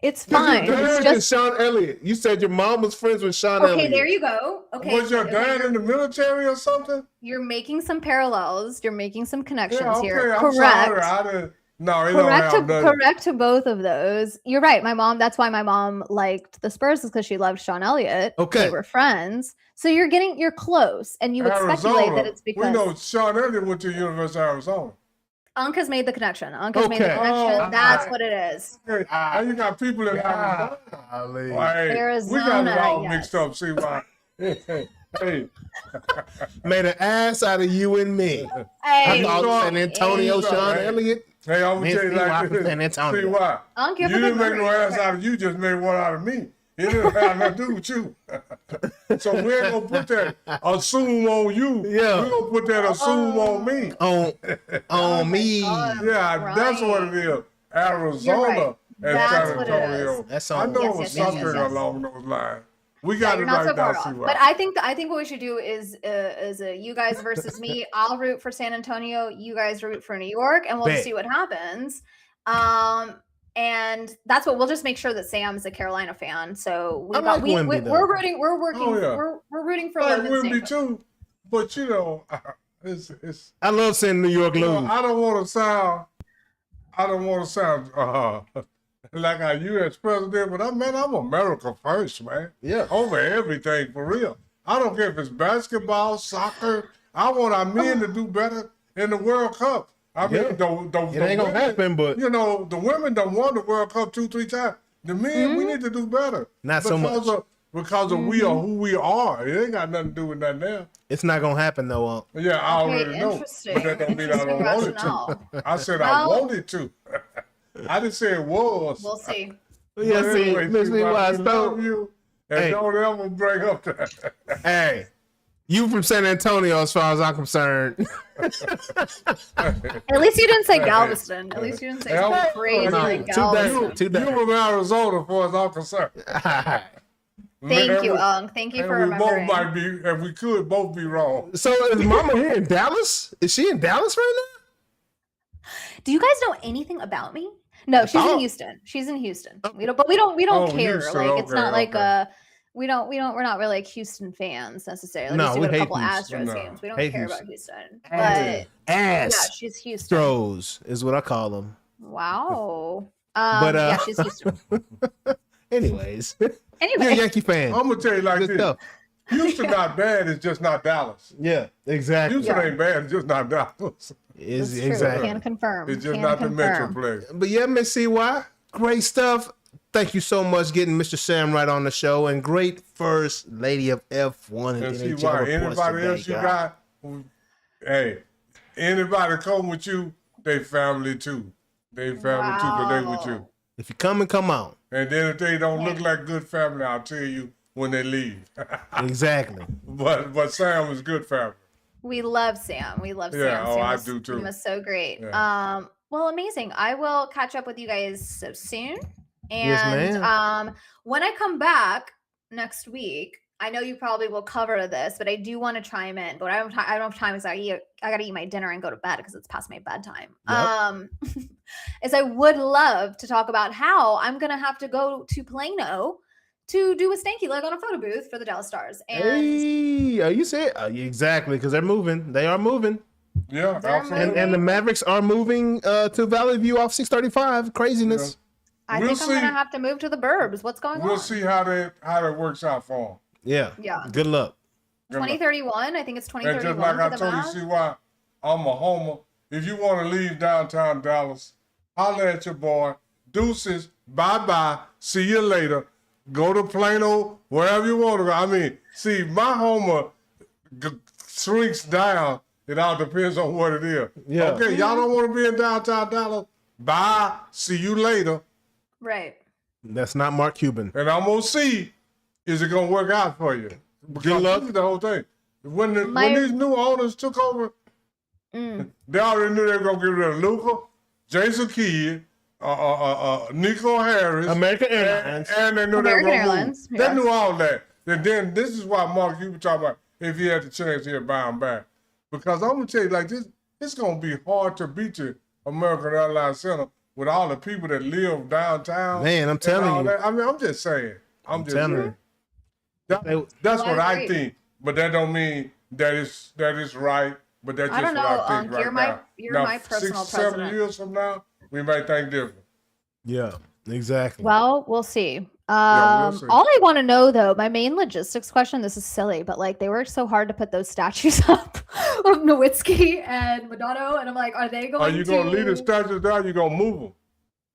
It's fine. It's just Sean Elliott. You said your mom was friends with Sean Elliott. Okay, there you go. Okay. Was your dad in the military or something? You're making some parallels. You're making some connections here. I'm correct. Sorry. Correct to both of those. You're right. My mom. That's why my mom liked the Spurs, is because she loved Sean Elliott. Okay, they were friends. So you're close, and you would speculate that it's because we know Sean Elliott went to University of Arizona. Unc has made the connection. That's what it is. Okay. You got people in Arizona. We got it all mixed up. See why? Hey. Made an ass out of you and me. Hey. I thought San Antonio, Sean Elliott. Hey, I'm gonna tell you like this. San Antonio. See why? Unc, you didn't make no ass out of you. Just made one out of me. It didn't have nothing to do with you. So we ain't gonna put that assume on you. Yeah. We're gonna put that assume on me. On me. Yeah, right. That's what it is. Arizona and San Antonio. That's I on. know it was something along those lines. We got you're it not right so far now. off. See But I think what we should do is a you guys versus me. I'll root for San Antonio. You guys root for New York, and we'll just see what happens. And that's what we'll just make sure that Sam's a Carolina fan. So we're rooting for like London. Wemby too, but you know, it's. I love seeing New York lose. I don't want to sound like our U.S. president, but I'm America first, man. Yeah. Over everything, for real. I don't care if it's basketball, soccer. I want our men to do better in the World Cup. I mean, it ain't gonna happen, but you know, the women don't won the World Cup 2-3 times. The men, we need to do better. Not so much. Because of we are who we are. It ain't got nothing to do with that now. It's not gonna happen though. Yeah, I already know. But that don't mean I don't want it to. I said I wanted to. I didn't say it was. We'll see. Yeah, see, Miss Lee Wise, love you, and don't ever bring up that. Hey, you from San Antonio, as far as I'm concerned. At least you didn't say Galveston. At least you didn't say crazy like Galveston. You from Arizona, as far as I'm concerned. Thank you, Ung. Thank you for remembering. We both might be, and we could both be wrong. So is Mama here in Dallas? Is she in Dallas right now? Do you guys know anything about me? No, she's in Houston. She's in Houston. We don't care. Houston, like it's not like we're not really like Houston fans necessarily. No, We we go to a hate couple Houston. Astros games. We don't Hate care Houston. about Houston. But yeah, she's Houston. Astros is what I call them. Wow. But yeah, she's Houston. Anyways, you're a Anyway, Yankee fan. I'm gonna tell you like Good this: stuff. Houston not bad. It's just not Dallas. Yeah, exactly. Houston ain't bad. It's just not Dallas. Is that's true. exactly. Can confirm. It's just Can not confirm. the Metroplex. But yeah, Miss CY, great stuff. Thank you so much getting Mr. Sam right on the show, and great first lady of F1 and And NHL see why reports anybody today, else you guys. got, hey, anybody come with you, they family too. They family too, but they with you. If you come and come on. And then if they don't look like good family, I'll tell you when they leave. Exactly. But Sam is good family. We love Sam. We love Sam. Yeah, Sam I was- do too. Sam was so great. Yeah. Well, amazing. I will catch up with you guys so soon. And Yes, ma'am. when I come back next week, I know you probably will cover this, but I do want to chime in. But I don't have time because I got to eat my dinner and go to bed because it's past my bedtime. Yep. Is I would love to talk about how I'm gonna have to go to Plano to do a stanky leg on a photo booth for the Dallas Stars. And Hey, are you saying exactly? Because they're moving. They are moving. Yeah, They're absolutely. And the Mavericks are moving to Valley View off 635. Craziness. I We'll think I'm gonna see. have to move to the burbs. What's going We'll on? see how that works out for them. Yeah. Yeah. Good luck. 2031. I think it's And 2031. just like I for the told you, Mavs. see why I'm a homer. If you want to leave downtown Dallas, holler at your boy. Deuces, bye-bye. See you later. Go to Plano, wherever you want to go. I mean, see, my homer shrinks down. It all depends on what it is. Yeah. Okay, y'all don't want to be in downtown Dallas? Bye. See you later. Right. That's not Mark Cuban. And I'm going to see, is it going to work out for you? Because luck. this is the whole thing. When My- these new owners took over, they already knew they were going to get rid of Luka, Jason Kidd, Nico Harris, American Airlines. and they knew American they were going to Airlines, move. yeah. They knew all that. And then this is why Mark, you were talking about if he had the chance, he'd buy him back. Because I'm going to tell you, like this, it's going to be hard to beat the American Airlines Center with all the people that live downtown. Man, I'm and telling all you. that. I mean, I'm just saying. I'm just telling saying. you. That's Well, what I I agree. think, but that don't mean that is right. But that's I just don't what know, I think right now. you're now, my personal 6-7 president. years from now, we might think different. Yeah, exactly. Well, we'll see. we'll see. All I want to know though, my main logistics question, this is silly, but like they worked so hard to put those statues up of Nowitzki and Madonna, and I'm like, are they going Are you going to leave the statues down? You going to move them?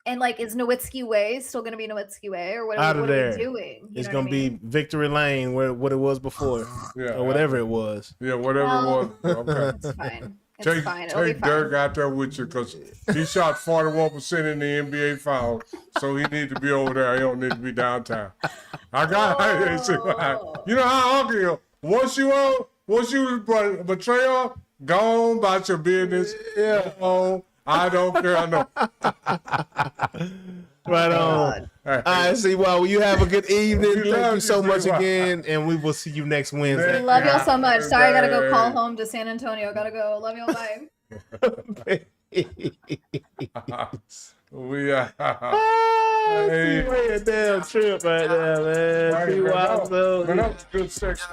And like, is Nowitzki Way still going to be Nowitzki Way, or what, Out of what are there. we doing? It's going to be Victory Lane, what it was before, Yeah. or whatever it was. Yeah, whatever Well, it was. Okay. It's fine. It's fine. It'll be Take fine. Dirk out there with you because he shot 41% in the NBA finals, so he needs to be over there. He don't need to be downtown. I got you know how Uncle is. Once you betray her, go on about your business. Yeah. Go on. I don't care. I know. Right on. All right, see, well, you have a good evening. We Thank love you so you, much C-Y. again, and we will see you next Wednesday. Love y'all so much. Sorry, I gotta go call Hey. home to San Antonio. Gotta go. Love y'all. Bye. We Ah, Hey. C-Y a damn trip right there, man. Hey, C-Y, man, so- that was a good section.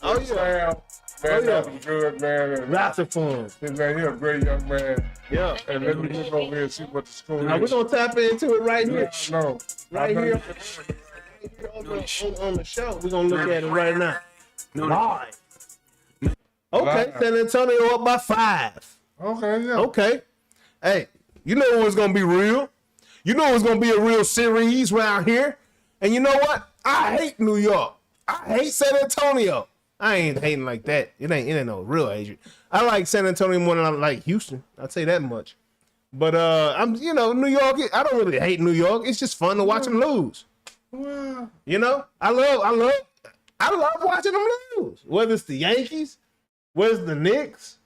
Oh, Good yeah. sound. Man, Oh, yeah. that was good, man. And, Lots of fun. man, you're a great young man. Yeah. And let me look over here and see what the score Now, we're is. going to tap into it right here. No, Right I know here. you- On the show. We're going to look at it right now. Live. Okay, Live. San Antonio up by 5. Okay, yeah. Okay. Hey, you know what's going to be real. You know it's going to be a real series around here. And you know what? I hate New York. I hate San Antonio. I ain't hating like that. It ain't no real hatred. I like San Antonio more than I like Houston. I'll say that much. But I'm, New York. I don't really hate New York. It's just fun to watch them lose. Well, I love watching them lose. Whether it's the Yankees, whether it's the Knicks.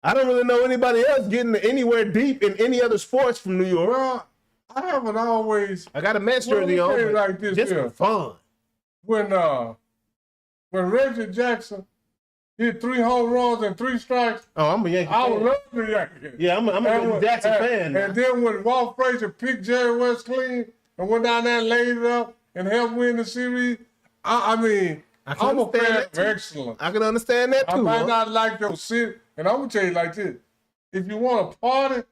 I don't really know anybody else getting anywhere deep in any other sports from New York. well, I haven't always. I got a Mets Well, jersey let me on, tell you but like this just here. for fun. When Reggie Jackson hit 3 home runs and 3 strikes, Oh, I'm a Yankee I fan. love the Yankees. Yeah, I'm a Reggie Jackson fan now. And then when Walt Frazier picked Jerry West clean and went down there and laid it up and helped win the series, I'm can a fan understand of that too. excellence. I can understand that I too. might huh? not like your city, and I'm gonna tell you like this: if you want to party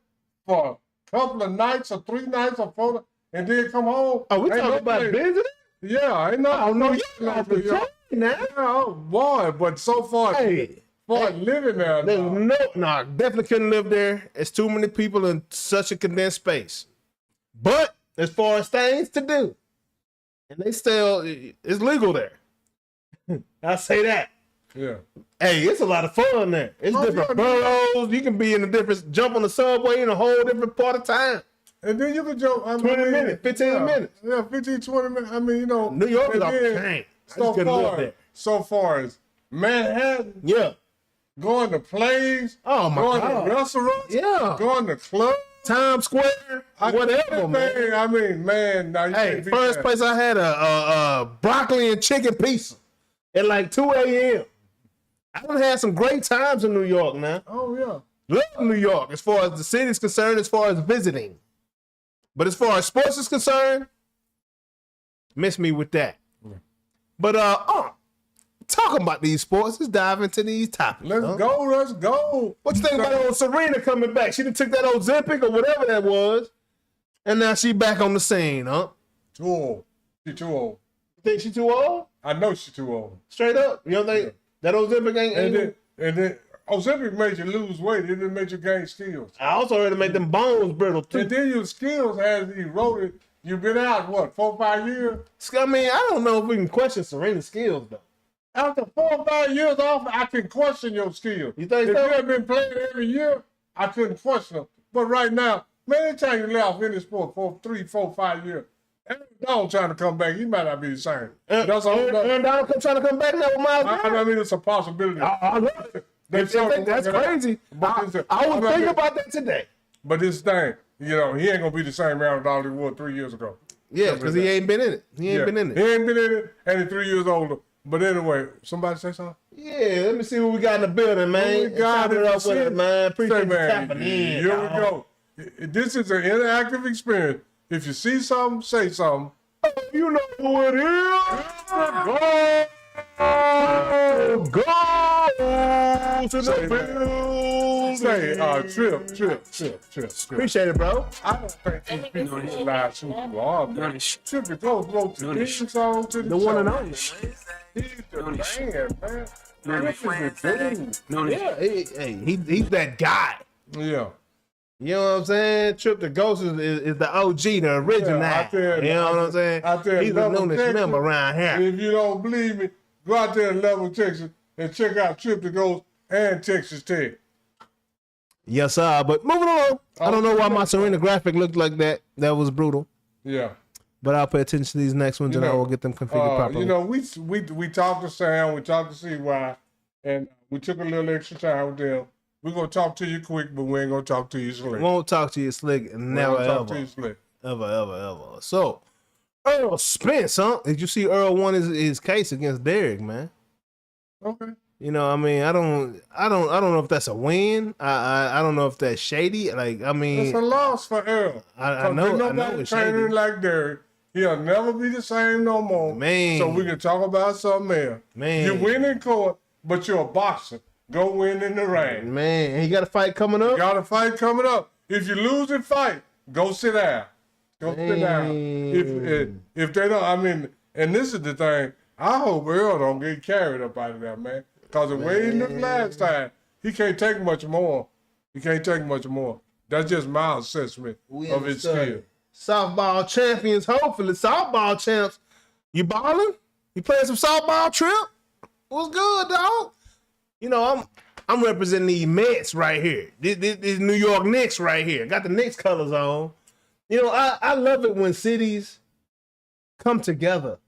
for a couple of nights or 3 nights or 4, and then come home, Oh, we ain't talking no about place- visiting? Yeah, ain't no. Oh, no, place you're like off the New York. chain now. Yeah, oh boy, but so far, Hey, living there, there's no. definitely couldn't live there. It's too many people in such a condensed space. But as far as things to do, and they still, it's legal there. I say that. Yeah. Hey, it's a lot of fun there. It's Oh, different yeah, boroughs. You can be in a different, jump on the subway in a whole different part of town. And then you can jump. 20 minutes, 15 minutes. Yeah, 15, 20 minutes. I mean, New York is and off the then chain. I So just couldn't live far, there. so far as Manhattan, Yeah. going to plays, Oh my going God. to restaurants, Yeah. going to clubs. Times Square, whatever, man. Everything. I mean, man, now you Hey, can't beat first that. place I had a broccoli and chicken pizza at like 2 a.m. I done had some great times in New York, man. Oh yeah. Love New York as far as the city's concerned, as far as visiting. But as far as sports is concerned, miss me with that. But talking about these sports, let's dive into these topics. Let's huh? go. Let's go. What you think about old Serena coming back? She done took that Ozempic or whatever that was, and now she back on the scene, huh? Too old. She too old. Think she too old? I know she too old. Straight up? You don't think that Ozempic ain't And then Ozempic made you lose weight. It didn't make you gain skills. I also heard it make them bones brittle too. And then your skills has eroded. You've been out, what, 4 or 5 years? I mean, I don't know if we can question Serena's skills though. After 4 or 5 years off, I can question your skills. You think if so? you had been playing every year, I couldn't question them. But right now, man, anytime you lay off any sport for 3, 4, 5 years, Aaron Donald trying to come back, he might not be the same. That's all. Aaron Donald trying to come back now with Myles Garrett. I mean, it's a possibility. I love it. That's crazy. I was thinking about that today. But this thing, he ain't gonna be the same Aaron Donald he was 3 years ago. Yeah, because he ain't been in it. He ain't been in it. He ain't been in it, and he's 3 years older. But anyway, somebody say something? Yeah, let me see what we got in the building, man. We got Chop it up with it, man. Appreciate you man, tapping in. here we go. This is an interactive experience. If you see something, say something. Oh, you know who it is. Go to the building. Say, Trip. Appreciate it, bro. I don't think these people realize who you are, man. Noonish. Trip to go wrote the theme song to The one and show. only. He's the Noonish. man, man. Trip is the dude. Yeah, he's that guy. Yeah. You know what I'm saying? Trip the Ghost is the OG, the original. Yeah, I tell you know what I'm saying? I tell He's a Level Noonish Texas, member around And here. if you don't believe me, go out there in Level, Texas, and check out Trip to Ghost and Texas Tech. Yes, sir. But moving on. I don't know why my Serena graphic looked like that. That was brutal. Yeah. But I'll pay attention to these next ones and I will get them configured properly. We talked to Sam, we talked to CY, and we took a little extra time with them. We're going to talk to you quick, but we ain't going to talk to you slick. Won't talk to you slick. Never, talk to you slick. Ever. So, Earl Spence, huh? Did you see Earl won his case against Derek, man? Okay. You know, I mean, I don't know if that's a win. I don't know if that's shady. Like, I mean, it's a loss for Earl. I know it's shady. Like Derek, he'll never be the same no more. Man. So we can talk about something else. Man. You win in court, but you're a boxer. Go win in the ring. Man, he got a fight coming up. You got a fight coming up. If you lose the fight, go sit down. Go sit down. If they don't, I mean, and this is the thing. I hope Earl don't get carried up out of that, man. Because the way he looked last time, he can't take much more. That's just my assessment of his skill. Softball champions, hopefully. Softball champs. You balling? You playing some softball, Trip? What's good, dog? You know, I'm representing the Mets right here. This New York Knicks right here. Got the Knicks colors on. You know, I love it when cities come together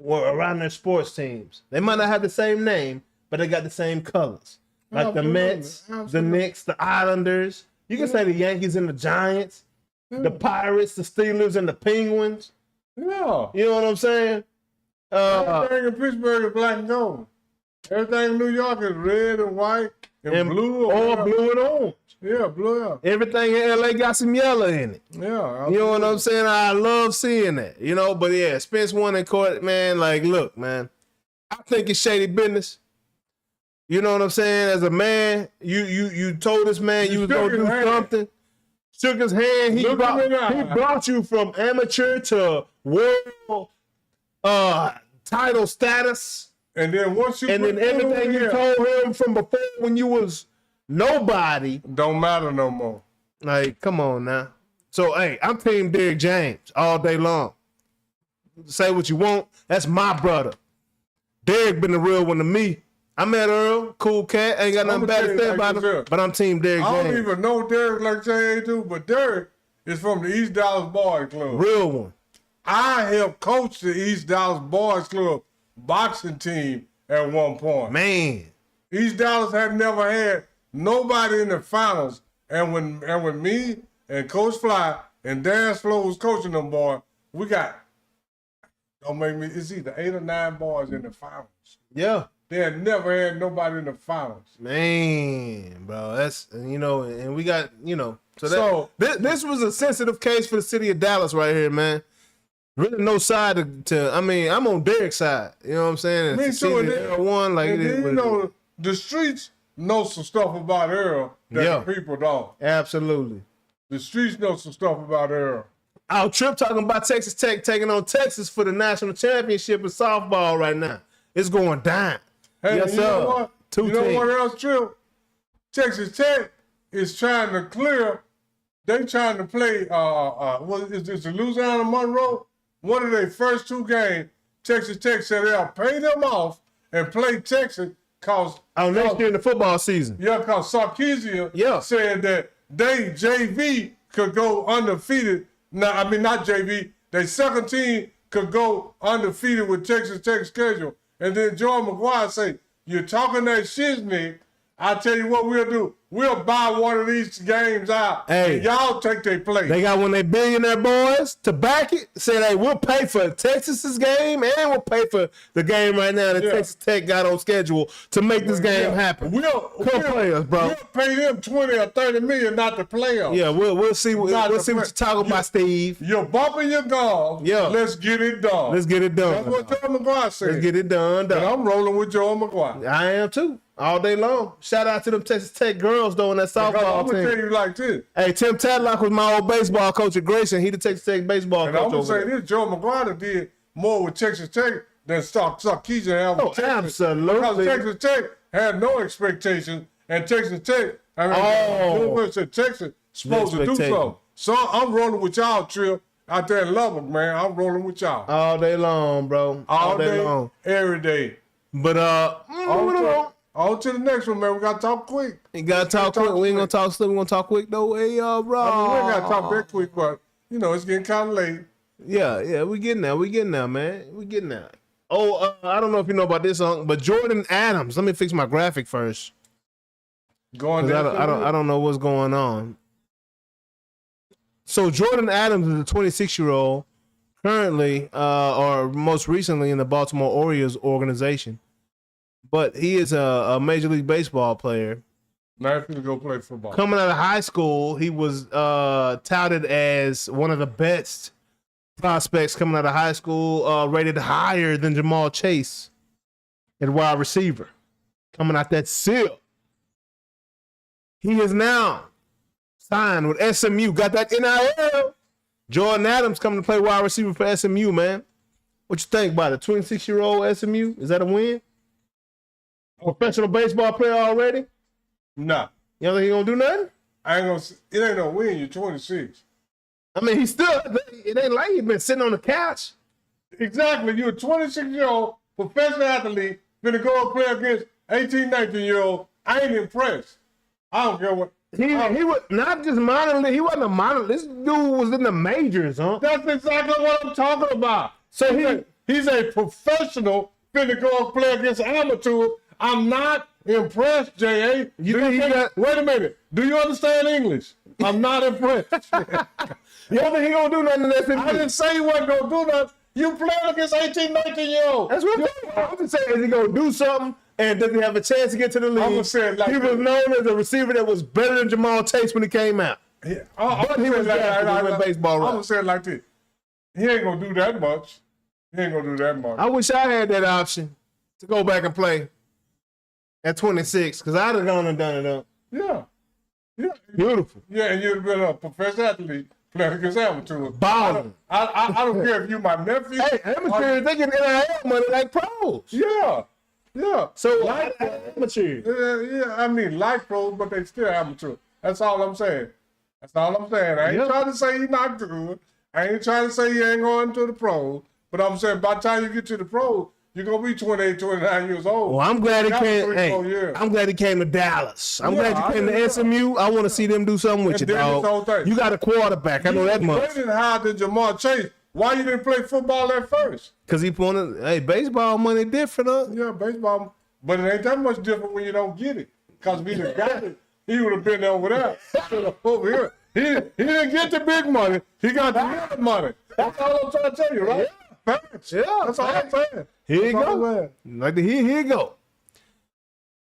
around their sports teams. They might not have the same name, but they got the same colors. Like the Mets, the Knicks, the Islanders. You can say the Yankees and the Giants, the Pirates, the Steelers, and the Penguins. Yeah. You know what I'm saying? Everything in Pittsburgh is black and gold. Everything in New York is red and white and blue. Or blue and orange. Yeah, blue. Yeah. Everything in LA got some yellow in it. Yeah. You know what I'm saying? I love seeing that. You know, but yeah, Spence won in court, man. Like, look, man, I think it's shady business. You know what I'm saying? As a man, you told this man you was gonna do something. Shook his hand. He brought you from amateur to world title status. And then once you everything you told him from before when you was nobody don't matter no more. Like, come on now. So hey, I'm team Derrick James all day long. Say what you want. That's my brother. Derrick been the real one to me. I met Earl, cool cat, ain't got nothing bad to say about him, but I'm team Derrick James. I don't even know Derrick like J.A. do, but Derrick is from the East Dallas Boys Club. Real one. I helped coach the East Dallas Boys Club boxing team at one point. Man. East Dallas had never had nobody in the finals. And when me and Coach Fly and Dan Slow was coaching them boys, we got, it's either 8 or 9 boys in the finals. Yeah. They had never had nobody in the finals. Man, bro, that's, you know, and we got, you know, this was a sensitive case for the city of Dallas right here, man. Really no side to I mean, I'm on Derrick's side. You know what I'm saying? Me too. And the streets know some stuff about Earl that the people don't. Absolutely. The streets know some stuff about Earl. Our Trip talking about Texas Tech taking on Texas for the national championship in softball right now. It's going down. Hey, yes, you know what? What else, Trip? Texas Tech is trying to clear. They trying to play. What is this? Louisiana Monroe. One of their first 2 games, Texas Tech said they'll pay them off and play Texas because next year in the football season. Yeah, because Sarkisian said that they JV could go undefeated. No, I mean not JV. Their second team could go undefeated with Texas Tech schedule. And then Joe McGuire say, "You're talking that shit, Nick. I tell you what we'll do. We'll buy one of these games out. Hey, and y'all take their place." They got one of their billionaire boys to back it. Said, "Hey, we'll pay for Texas's game and we'll pay for the game right now that Texas Tech got on schedule to make this game happen. We'll play us, bro. We'll pay them 20 or 30 million not to play us. Yeah, we'll see. We'll see what you're talking about, Steve. You're bumping your gum. Yeah, let's get it done. Let's get it done. That's what Joe McGuire said. Let's get it done. And I'm rolling with Joe McGuire. I am too. All day long. Shout out to them Texas Tech girls though in that softball team. I'm gonna tell you like this. Hey, Tim Tadlock was my old baseball coach at Grayson. He the Texas Tech baseball coach. And I'm gonna say this: Joe McGuire did more with Texas Tech than Sarkisian had with Texas. Absolutely. Because Texas Tech had no expectations, and Texas Tech, University of Texas, supposed to do so. So I'm rolling with y'all, Trill, out there in Lubbock, man. I'm rolling with y'all all day long, bro. All day long, every day. But on to the next one, man. We gotta talk quick. You gotta talk quick. We ain't gonna talk slow. We gonna talk quick though. Hey, bro. I mean, we ain't gotta talk that quick, but you know it's getting kind of late. Yeah, we getting there. Man. We getting there. Oh, I don't know if you know about this, but Jordan Adams. Let me fix my graphic first. Going 'Cause down. I don't know what's going on. So Jordan Adams is a 26-year-old, currently or most recently in the Baltimore Orioles organization, but he is a Major League Baseball player. Now he's gonna go play football. Coming out of high school, he was touted as one of the best prospects coming out of high school, rated higher than Jamal Chase at wide receiver. Coming out that seal. He is now signed with SMU. Got that NIL. Jordan Adams coming to play wide receiver for SMU, man. What you think about it? 26-year-old SMU? Is that a win? Professional baseball player already? Nah. You don't think he gonna do nothing? I ain't gonna. It ain't no win. You're 26. I mean, he still, it ain't like he been sitting on the couch. Exactly. You're a 26-year-old professional athlete, gonna go and play against 18, 19-year-old. I ain't impressed. I don't care what. He was not just minor league. He wasn't a minor. This dude was in the majors, huh? That's exactly what I'm talking about. So He's a professional, finna go and play against amateur. I'm not impressed, J.A. Wait a minute. Do you understand English? I'm not impressed. You don't think he gonna do nothing in that? I didn't say he wasn't gonna do nothing. You playing against 18, 19-year-olds. That's what I'm just saying. Is he gonna do something? And does he have a chance to get to the league? I'm gonna say it like he was known as a receiver that was better than Jamal Chase when he came out. Yeah, but he was baseball. I'm gonna say it like this. He ain't gonna do that much. He ain't gonna do that much. I wish I had that option to go back and play at 26, because I'd have gone and done it up. Yeah. Beautiful. Yeah, and you'd have been a professional athlete playing against amateur. Balling. I don't care if you my nephew. Hey, amateurs, they get NIL money like pros. Yeah. So like amateurs. Yeah, I mean like pros, but they still amateur. That's all I'm saying. I ain't trying to say he's not good. I ain't trying to say he ain't going to the pros. But I'm saying by the time you get to the pros, you're gonna be 28, 29 years old. Well, I'm glad he came. 3-4 years. I'm glad he came to Dallas. I'm glad you came to SMU. I want to see them do something with you, dog. You got a quarterback. I know that much. You played higher than Jamal Chase. Why you didn't play football at first? Because he wanted, baseball money different, huh? Yeah, baseball. But it ain't that much different when you don't get it. Because if he done got it, he would have been over there. Over here. He didn't get the big money. He got the little money. That's all I'm trying to tell you, right? Facts. Yeah. That's all I'm saying. Here you go. Like to here you go.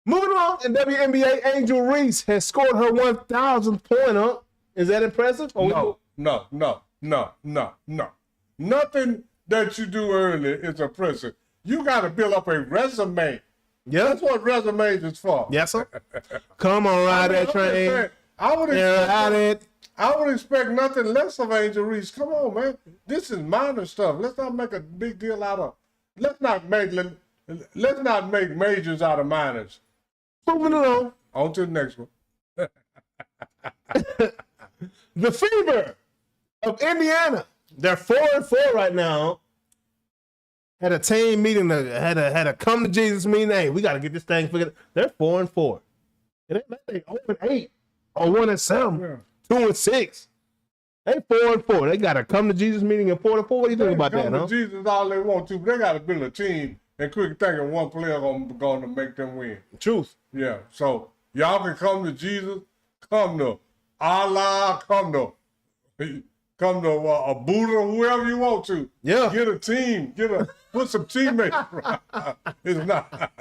Moving on in WNBA, Angel Reese has scored her 1,000th point, huh? Is that impressive? No. Nothing that you do early is impressive. You got to build up a resume. Yeah. That's what resumes is for. Yes, sir. Come on, ride that train. I would expect nothing less of Angel Reese. Come on, man. This is minor stuff. Let's not make a big deal out of. Let's not make majors out of minors. Moving along. On to the next one. The Fever of Indiana. They're 4-4 right now. Had a team meeting, had a come to Jesus meeting. Hey, we got to get this thing figured. They're 4-4. It ain't like they 0-8 or 1-7, 2-6. They 4-4. They got to come to Jesus meeting at 4-4. What do you think about that, huh? Come to Jesus all they want to, but they got to build a team and quit thinking one player going to make them win. Truth. Yeah. So y'all can come to Jesus, come to Allah, come to a Buddha, whoever you want to. Yeah. Get a team. Put some teammates. It's not.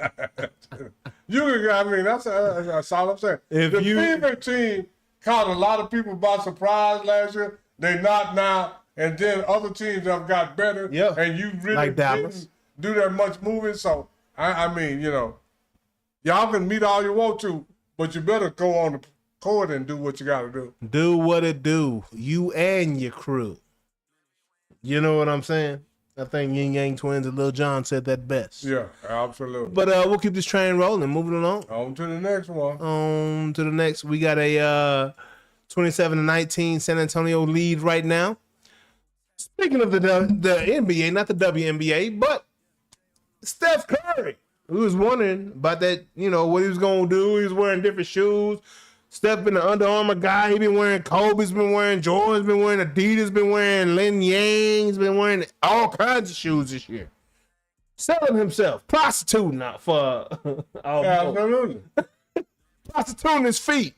That's all I'm saying. The Fever team caught a lot of people by surprise last year. They not now, and then other teams have got better. Yeah. And you really like Dallas. didn't do that much moving. So I mean, y'all can meet all you want to, but you better go on the court and do what you got to do. Do what it do. You and your crew. You know what I'm saying? I think Yin Yang Twins and Lil Jon said that best. Yeah, absolutely. But we'll keep this train rolling, moving along. On to the next one. On to the next. We got a 27-19 San Antonio lead right now. Speaking of the NBA, not the WNBA, but Steph Curry, who was wondering about that, what he was going to do. He was wearing different shoes. Steph been an Under Armour guy. He been wearing Kobe's, been wearing Jordan's, been wearing Adidas, been wearing Lin Yang's, been wearing all kinds of shoes this year. Selling himself, prostituting out for absolutely. prostituting his feet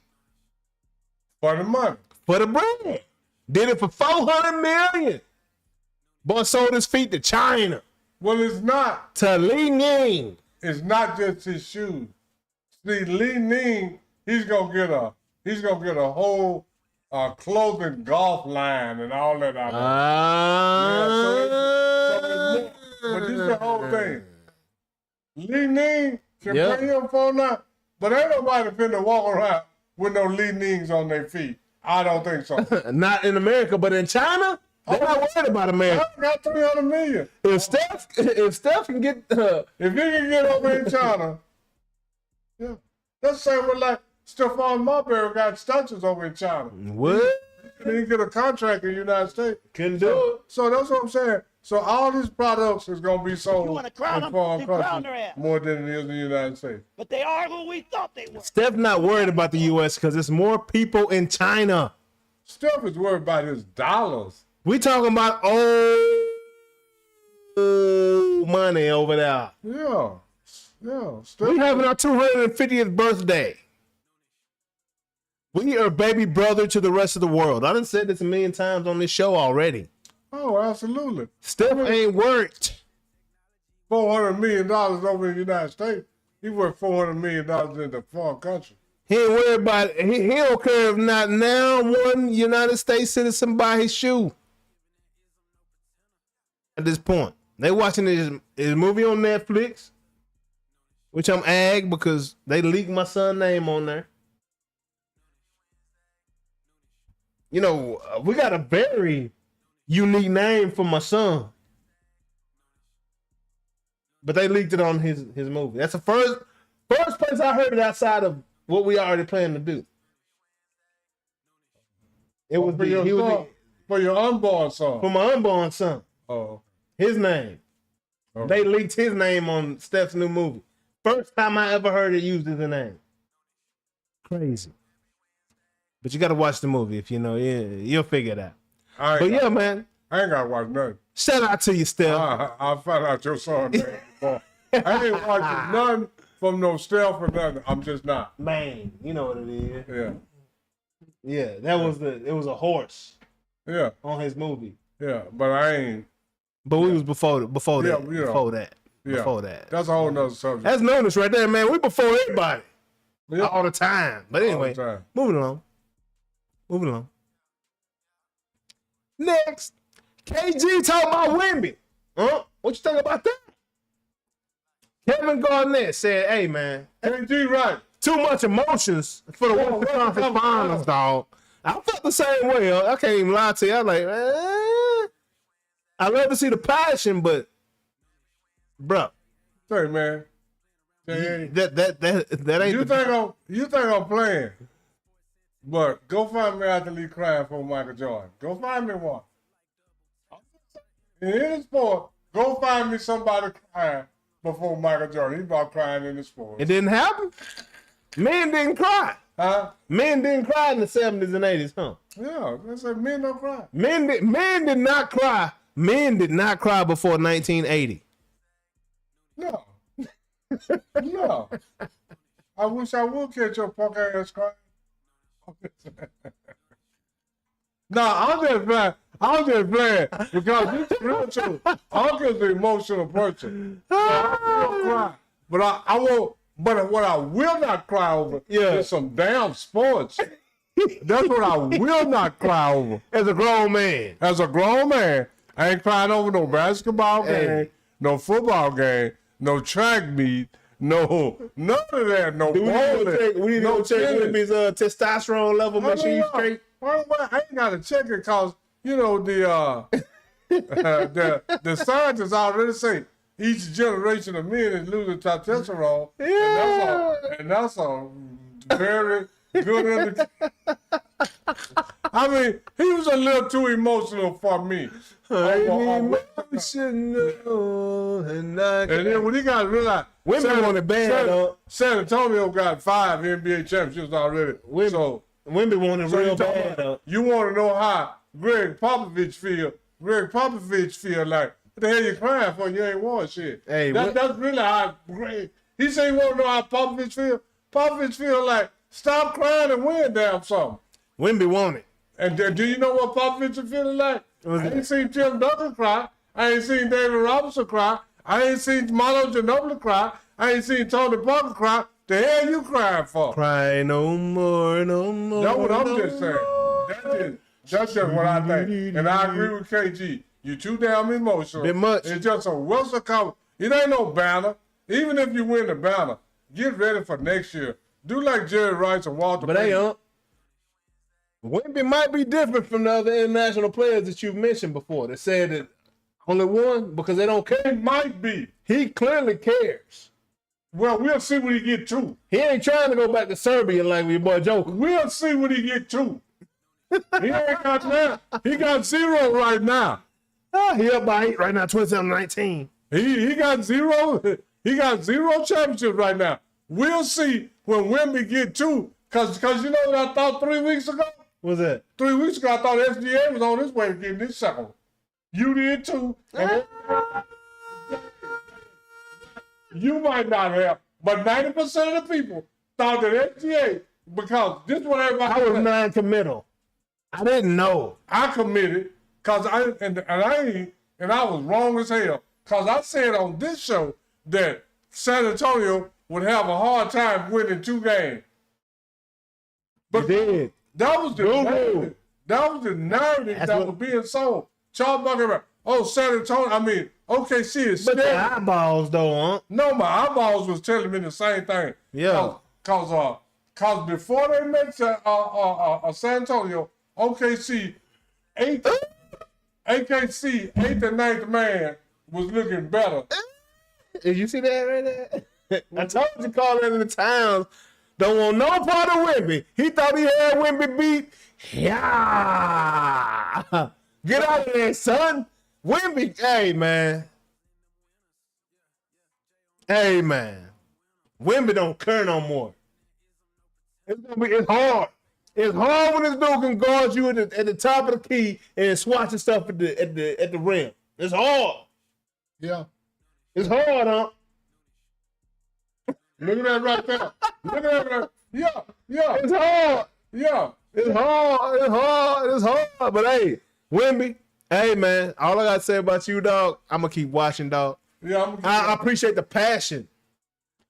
For the money. for the bread. Did it for $400 million. Boy sold his feet to China, Well, it's not. to Li Ning. It's not just his shoes. See, Li Ning, he's gonna get a whole clothing golf line and all that out there. But this is the whole thing. Li Ning can pay him for that, but ain't nobody finna walk around with no Li Nings on their feet. I don't think so. Not in America, but in China, they're not worried about America. I got 300 million. If Steph can get, If he can get over in China, yeah. That's the same with like Stephon Marbury got statues over in China. what? He didn't get a contract in the United States. Couldn't do it. So that's what I'm saying. So all these products is gonna be sold You wanna crown in them? foreign Then crown countries their ass. more than it is in the United States. But they are who we thought they were. Steph not worried about the U.S. because there's more people in China. Steph is worried about his dollars. We talking about old money over there. Yeah. Steph, We having our 250th birthday. We are baby brother to the rest of the world. I done said this a million times on this show already. oh, absolutely. Steph ain't worked. $400 million over in the United States. He worth $400 million in the foreign country. He ain't worried about it. He don't care if not now one United States citizen buy his shoe. At this point, they watching his movie on Netflix, which I'm ag because they leaked my son's name on there. You know, we got a very unique name for my son, but they leaked it on his movie. That's the first place I heard it outside of what we already planned to do. It was For your son, for your unborn son. for my unborn son. Oh. His name. Okay. They leaked his name on Steph's new movie. First time I ever heard it used as a name. Crazy. But you got to watch the movie if you know. Yeah, you'll figure it out. But yeah, man. I ain't got to watch nothing. Shout out to you, Steph. I'll find out your son's name before. I ain't watching nothing from no Steph or nothing. I'm just not. Man, you know what it is. Yeah. Yeah, it was a horse Yeah. on his movie. Yeah. But I ain't. But we was before that. Yeah, Before that. Yeah. Before that. That's a whole nother subject. That's Noonish right there, man. We before everybody. Yeah. All the time. But anyway, All the time. moving along. Next, KG talking about Wemby. Huh? What you think about that? Kevin Garnett said, hey, man, KG right. too much emotions for the Western Conference Finals, dog. I felt the same way. I can't even lie to you. I was like, I love to see the passion, but, bro, Say, man. that ain't You think I'm playing? But go find me athlete crying for Michael Jordan. Go find me one. In any sport, go find me somebody crying before Michael Jordan. He about crying in the sport. It didn't happen. Men didn't cry. Huh? Men didn't cry in the 70s and 80s, huh? Yeah, they said men don't cry. Men did not cry. Men did not cry before 1980. No. No. I wish I would catch your punk ass crying. I'm just playing because you're spiritual. Uncle's an emotional person. So I will cry. But I won't. But what I will not cry over is some damn sports. That's what I will not cry over. As a grown man. As a grown man, I ain't crying over no basketball game, no football game, no track meet, no none of that. No bowling. We need to check Wemby's testosterone level. Make sure you straight. Well, I ain't got to check it because you know the scientists already say each generation of men is losing testosterone, and that's a very good indicator. I mean, he was a little too emotional for me. And then when he got realized, Wemby wanted bad, dog. San Antonio got 5 NBA championships already. So Wemby wanted real bad, dog. you want to know how Greg Popovich feel? Greg Popovich feel like, what the hell you crying for? You ain't won shit. Hey, that's really how Greg. He say you want to know how Popovich feel? Popovich feel like Stop crying and win damn something. Wemby won it. And do you know what Popovich is feeling like? Was I it? ain't seen Tim Duncan cry. I ain't seen David Robinson cry. I ain't seen Manu Ginobili cry. I ain't seen Tony Parker cry. The hell you crying for? Cry no more, no more. That's what I'm no just saying. That's just what I think. And I agree with KG. You too damn emotional. Bit much. It's just a Wilson Cup. It ain't no banner. Even if you win the banner, get ready for next year. Do like Jerry Rice and Walter But hey, Payton. Wemby might be different from the other international players that you've mentioned before that said that only one because they don't care. It might be. He clearly cares. Well, we'll see when he get two. He ain't trying to go back to Serbia like your boy Joker. We'll see when he get two. He ain't got that. He got 0 right now. He up by 8 right now, 27-19. He got 0. He got 0 championships right now. We'll see when Wemby get two. Cause you know what I thought 3 weeks ago? What's that? 3 weeks ago, I thought SGA was on his way to getting this second one. You did too. And you might not have, but 90% of the people thought that SGA, because this is what everybody I was said. non-committal. I didn't know. I committed because I was wrong as hell because I said on this show that San Antonio would have a hard time winning 2 games. You did. That was the narrative. That was the narrative that was being sold. Charles Bucket, San Antonio. OKC is But steady. the eyeballs though, huh? No, my eyeballs was telling me the same thing. Yeah. Cause before they met San Antonio, OKC 8th and 9th man was looking better. Did you see that right there? I told you Carl Anthony Towns don't want no part of Wemby. He thought he had Wemby beat. Yeah. Get out of there, son. Wemby, hey man. Hey man. Wemby don't care no more. It's hard. It's hard when this dude can guard you at the top of the key and swatching stuff at the rim. It's hard. Yeah. It's hard, huh? Look at that right there. Look at that. Yeah. It's hard. Yeah. It's hard. But hey, Wemby, hey man, all I gotta say about you, dog, I'm gonna keep watching, dog. Yeah. I appreciate the passion.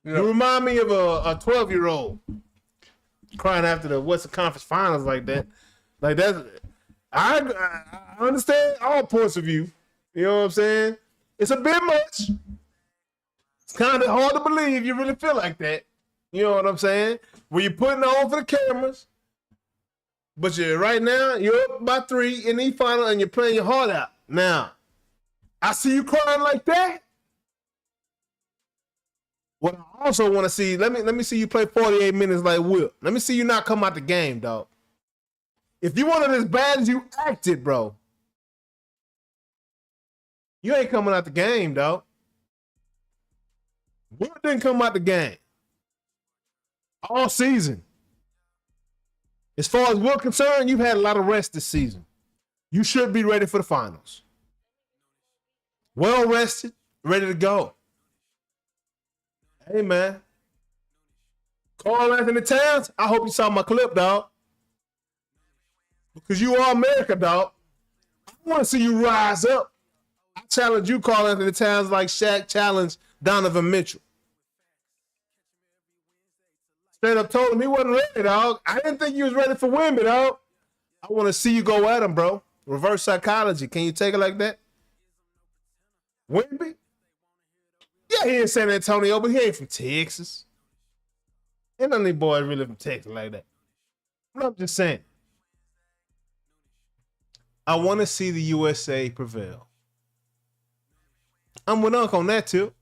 Yeah. You remind me of a 12-year-old crying after the Western Conference Finals like that. Like that. I understand all points of view. You know what I'm saying? It's a bit much. It's kind of hard to believe you really feel like that. You know what I'm saying? When you're putting on for the cameras, but right now you're up by 3 in the final and you're playing your heart out. Now, I see you crying like that. What I also want to see, let me see you play 48 minutes like Will. Let me see you not come out the game, dog. If you want it as bad as you acted, bro, you ain't coming out the game, dog. Will didn't come out the game all season. As far as Will concerned, you've had a lot of rest this season. You should be ready for the finals. Well rested, ready to go. Hey, man. Carl Anthony Towns, I hope you saw my clip, dog. Because you are America, dog. I want to see you rise up. I challenge you, Carl Anthony Towns, like Shaq challenged Donovan Mitchell. Straight up told him he wasn't ready, dog. I didn't think you was ready for Wemby, dog. I want to see you go at him, bro. Reverse psychology. Can you take it like that? Wemby? Yeah, he in San Antonio, but he ain't from Texas. Ain't none of these boys really from Texas like that. But I'm just saying. I want to see the USA prevail. I'm with Unc on that too.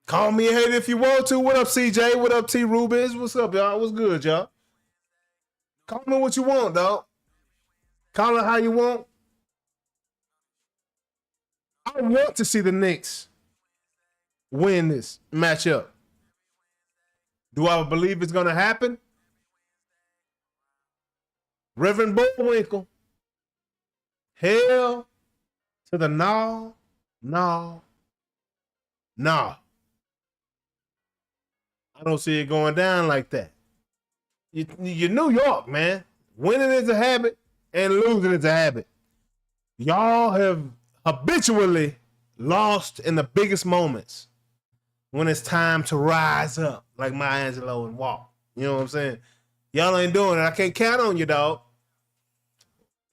Call me a hater if you want to. What up, CJ? What up, T. Rubens? What's up, y'all? What's good, y'all? Call me what you want, dog. Call it how you want. I want to see the Knicks win this matchup. Do I believe it's going to happen? Reverend Bullwinkle. Hell to the no. I don't see it going down like that. You're New York, man. Winning is a habit and losing is a habit. Y'all have habitually lost in the biggest moments when it's time to rise up, like Maya Angelou and walk. You know what I'm saying? Y'all ain't doing it. I can't count on you, dog.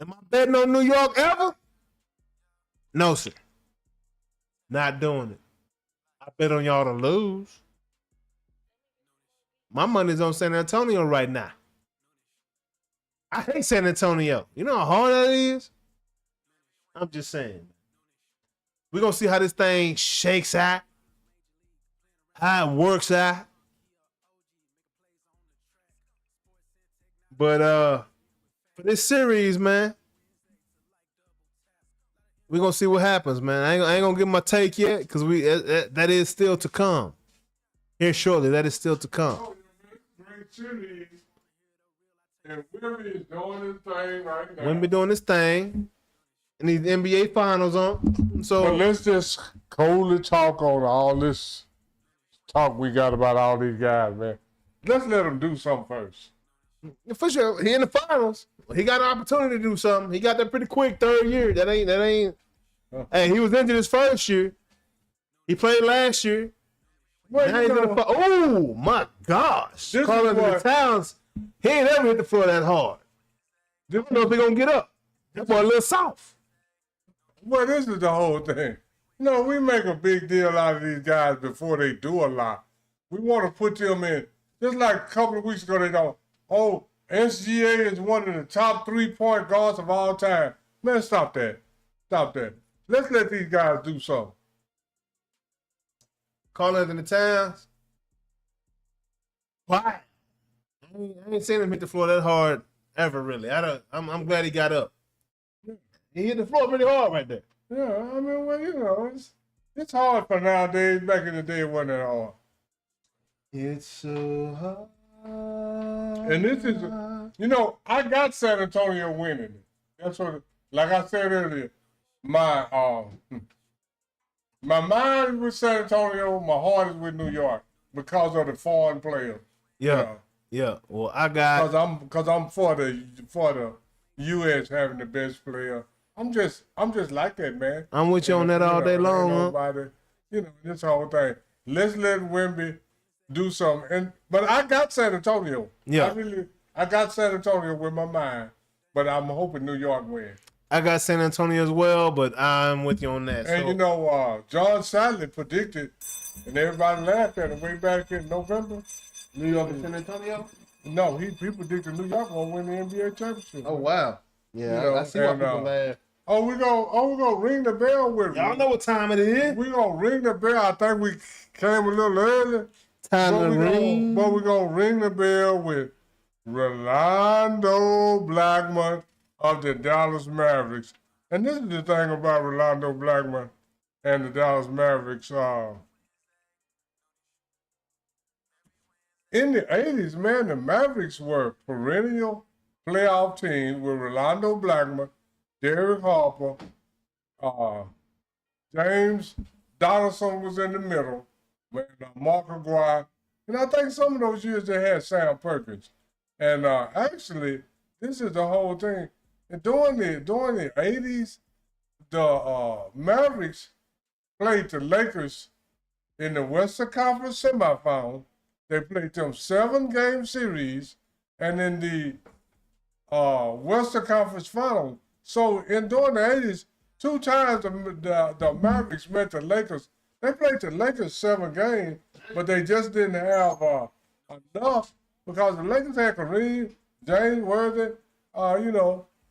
Am I betting on New York ever? No, sir. Not doing it. I bet on y'all to lose. My money's on San Antonio right now. I hate San Antonio. You know how hard that is? I'm just saying. We're going to see how this thing shakes out, how it works out. But for this series, man, we're going to see what happens, man. I ain't going to give my take yet because that is still to come. Here shortly, that is still to come. Great series. And Wimby is doing his thing right now. Wimby doing his thing. And these NBA finals on. So but let's just coldly talk on all this talk we got about all these guys, man. Let's let them do something first. For sure, he in the finals. He got an opportunity to do something. He got that pretty quick third year. That ain't. Hey, he was injured his first year. He played last year. Well, Now he's in the oh my gosh! This Carl is Anthony what- Towns, he ain't ever hit the floor that hard. I don't know if he gonna get up. That boy a little soft. Well, this is the whole thing. You know, we make a big deal out of these guys before they do a lot. We want to put them in. Just like a couple of weeks ago, they don't. Oh, SGA is one of the top 3-point guards of all time. Man, stop that. Stop that. Let's let these guys do something. Carl Anthony Towns. Why? I ain't seen him hit the floor that hard ever, really. I'm glad he got up. He hit the floor pretty hard right there. Yeah, I mean, well, you know, it's hard for nowadays. Back in the day, it wasn't that hard. It's so hard. And this is, you know, I got San Antonio winning. That's what, like I said earlier, my mind is with San Antonio, my heart is with New York because of the foreign players. Yeah, yeah. Well, I got Because I'm for the U.S. having the best player. I'm just like that, man. I'm with you on that all day long, huh? Nobody, you know, this whole thing. Let's let Wemby do something. But I got San Antonio. Yeah. I got San Antonio with my mind, but I'm hoping New York wins. I got San Antonio as well, but I'm with you on that. And so, you know, John Sadley predicted, and everybody laughed at him way back in November. New York and San Antonio? No, he predicted New York will win the NBA championship. Oh wow. Yeah, You know, I see why and, people laugh. Oh, we gonna ring the bell with Y'all know what time it is. We gonna ring the bell. I think we came a little early. Time to ring. But we gonna ring the bell with Rolando Blackman of the Dallas Mavericks. And this is the thing about Rolando Blackman and the Dallas Mavericks. In the 80s, man, the Mavericks were perennial playoff team with Rolando Blackman, Derek Harper, James Donaldson was in the middle, with Mark Aguirre, and I think some of those years they had Sam Perkins. And actually, this is the whole thing. And during the 80s, the Mavericks played the Lakers in the Western Conference semifinal. They played them 7-game series, and in the Western Conference final. So during the 80s, 2 times the Mavericks met the Lakers. They played the Lakers 7 games, but they just didn't have enough because the Lakers had Kareem, James Worthy,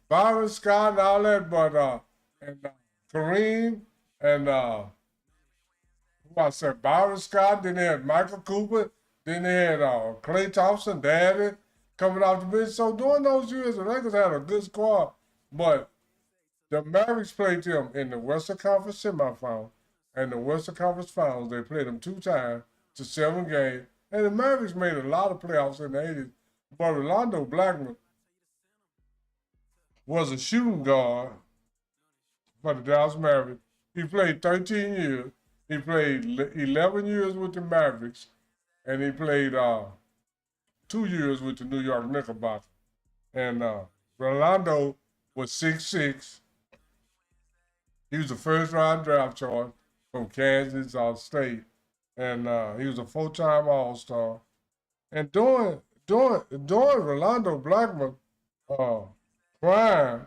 Byron Scott and all that, but Kareem and Byron Scott. Then they had Michael Cooper. Then they had Klay Thompson, Daddy, coming off the bench. So during those years, the Lakers had a good squad, but the Mavericks played them in the Western Conference semifinal and the Western Conference finals. They played them 2 times to 7 games. And the Mavericks made a lot of playoffs in the 80s. But Rolando Blackman was a shooting guard for the Dallas Mavericks. He played 13 years. He played 11 years with the Mavericks. and he played 2 years with the New York Knicks. And Rolando was 6'6". He was a first-round draft choice from Kansas State, and he was a 4-time All-Star. And during Rolando Blackman prime,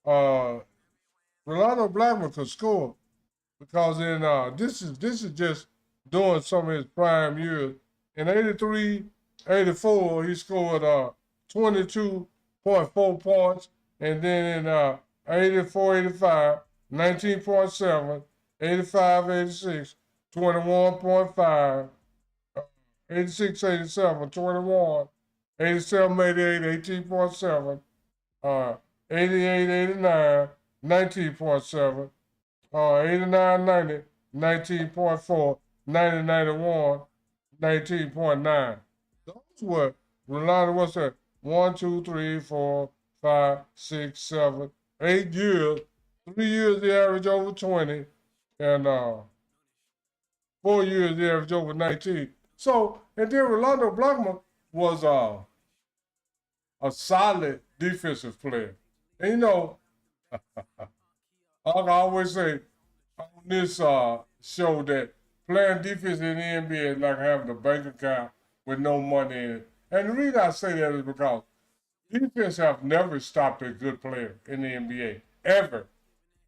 Rolando Blackman could score because in this is just during some of his prime years. In 83, 84, he scored 22.4 points, and then in 84, 85, 19.7, 85, 86, 21.5, 86, 87, 21, 87, 88, 18.7, 88, 89, 19.7, 89, 90, 19.4, 90, 91, 19.9. Those were Rolando, what's that? 1, 2, 3, 4, 5, 6, 7, 8 years. 3 years he averaged over 20, and 4 years he averaged over 19. So, and then Rolando Blackman was a solid defensive player. And you know, I always say on this show that playing defense in the NBA is like having a bank account with no money in it. And the reason I say that is because defense have never stopped a good player in the NBA, ever.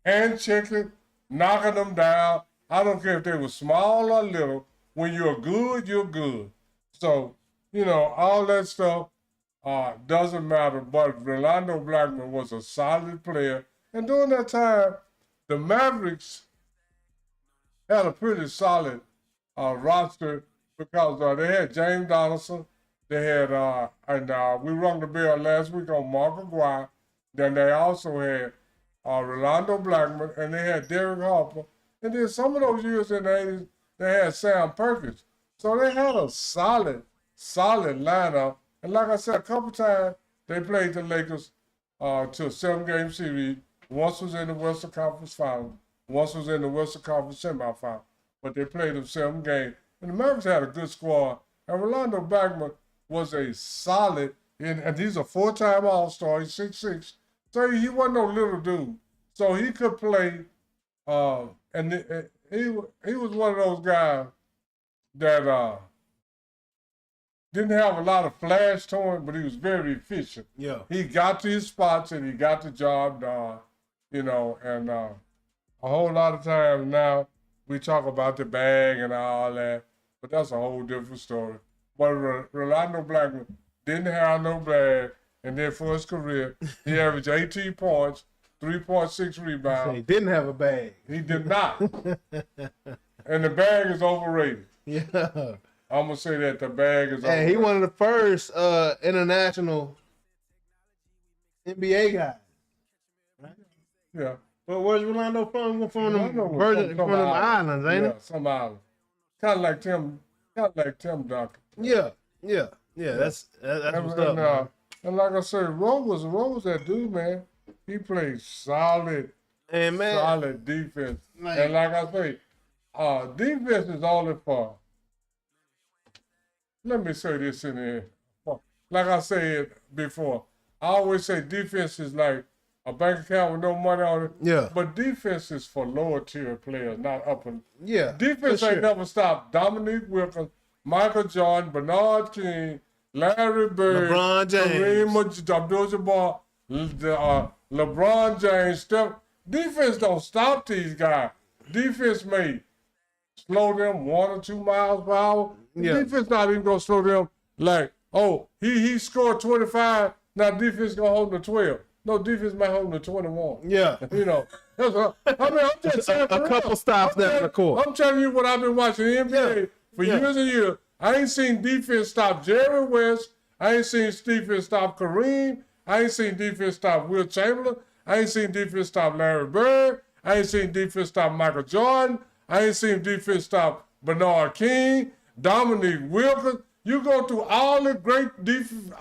Hand checking, knocking them down. I don't care if they were small or little. When you're good, you're good. So, you know, all that stuff doesn't matter. But Rolando Blackman was a solid player. And during that time, the Mavericks had a pretty solid roster because they had James Donaldson. They had, we rung the bell last week on Mark Aguirre. Then they also had Rolando Blackman, and they had Derek Harper. And then some of those years in the 80s, they had Sam Perkins. So they had a solid lineup. And like I said, a couple times they played the Lakers to a 7-game series. Once was in the Western Conference Final. Once was in the Western Conference semifinal. But they played them 7 games. And the Mavericks had a good squad. And Rolando Blackman was a solid, and he's a 4-time All-Star. He's 6'6". So he wasn't no little dude. So he could play, and he was one of those guys that didn't have a lot of flash to him, but he was very efficient. Yeah. He got to his spots and he got the job done, you know, and a whole lot of times now we talk about the bag and all that, but that's a whole different story. But Rolando Blackman didn't have no bag, and then for his career, he averaged 18 points, 3.6 rebounds. He didn't have a bag. He did not. And the bag is overrated. Yeah. I'm going to say that the bag is overrated. Hey, he one of the first international NBA guys. Right? Yeah. But where's Rolando from? From the Rolando from the islands, ain't it? Some islands. Kind of like Tim Duncan. Yeah. That's what's up. Man. And like I said, Ro was that dude, man. He played solid, solid defense. And like I say, defense is only for. Let me say this in there. Like I said before, I always say defense is like a bank account with no money on it. Yeah. But defense is for lower tier players, not upper. Yeah. Defense ain't never stopped. Dominique Wilkins, Michael Jordan, Bernard King, Larry Bird, LeBron James, Kareem Abdul-Jabbar, LeBron James. Steph. Defense don't stop these guys. Defense may slow them 1 or 2 miles per hour. Yeah. Defense not even gonna slow them like, oh, he scored 25. Now defense gonna hold him to 12. No, defense might hold him to 21. Yeah. You know, I'm just saying a couple stops down the court. I'm telling you what I've been watching the NBA for years and years. I ain't seen defense stop Jerry West. I ain't seen defense stop Kareem. I ain't seen defense stop Will Chamberlain. I ain't seen defense stop Larry Bird. I ain't seen defense stop Michael Jordan. I ain't seen defense stop Bernard King, Dominique Wilkins. You go through all the great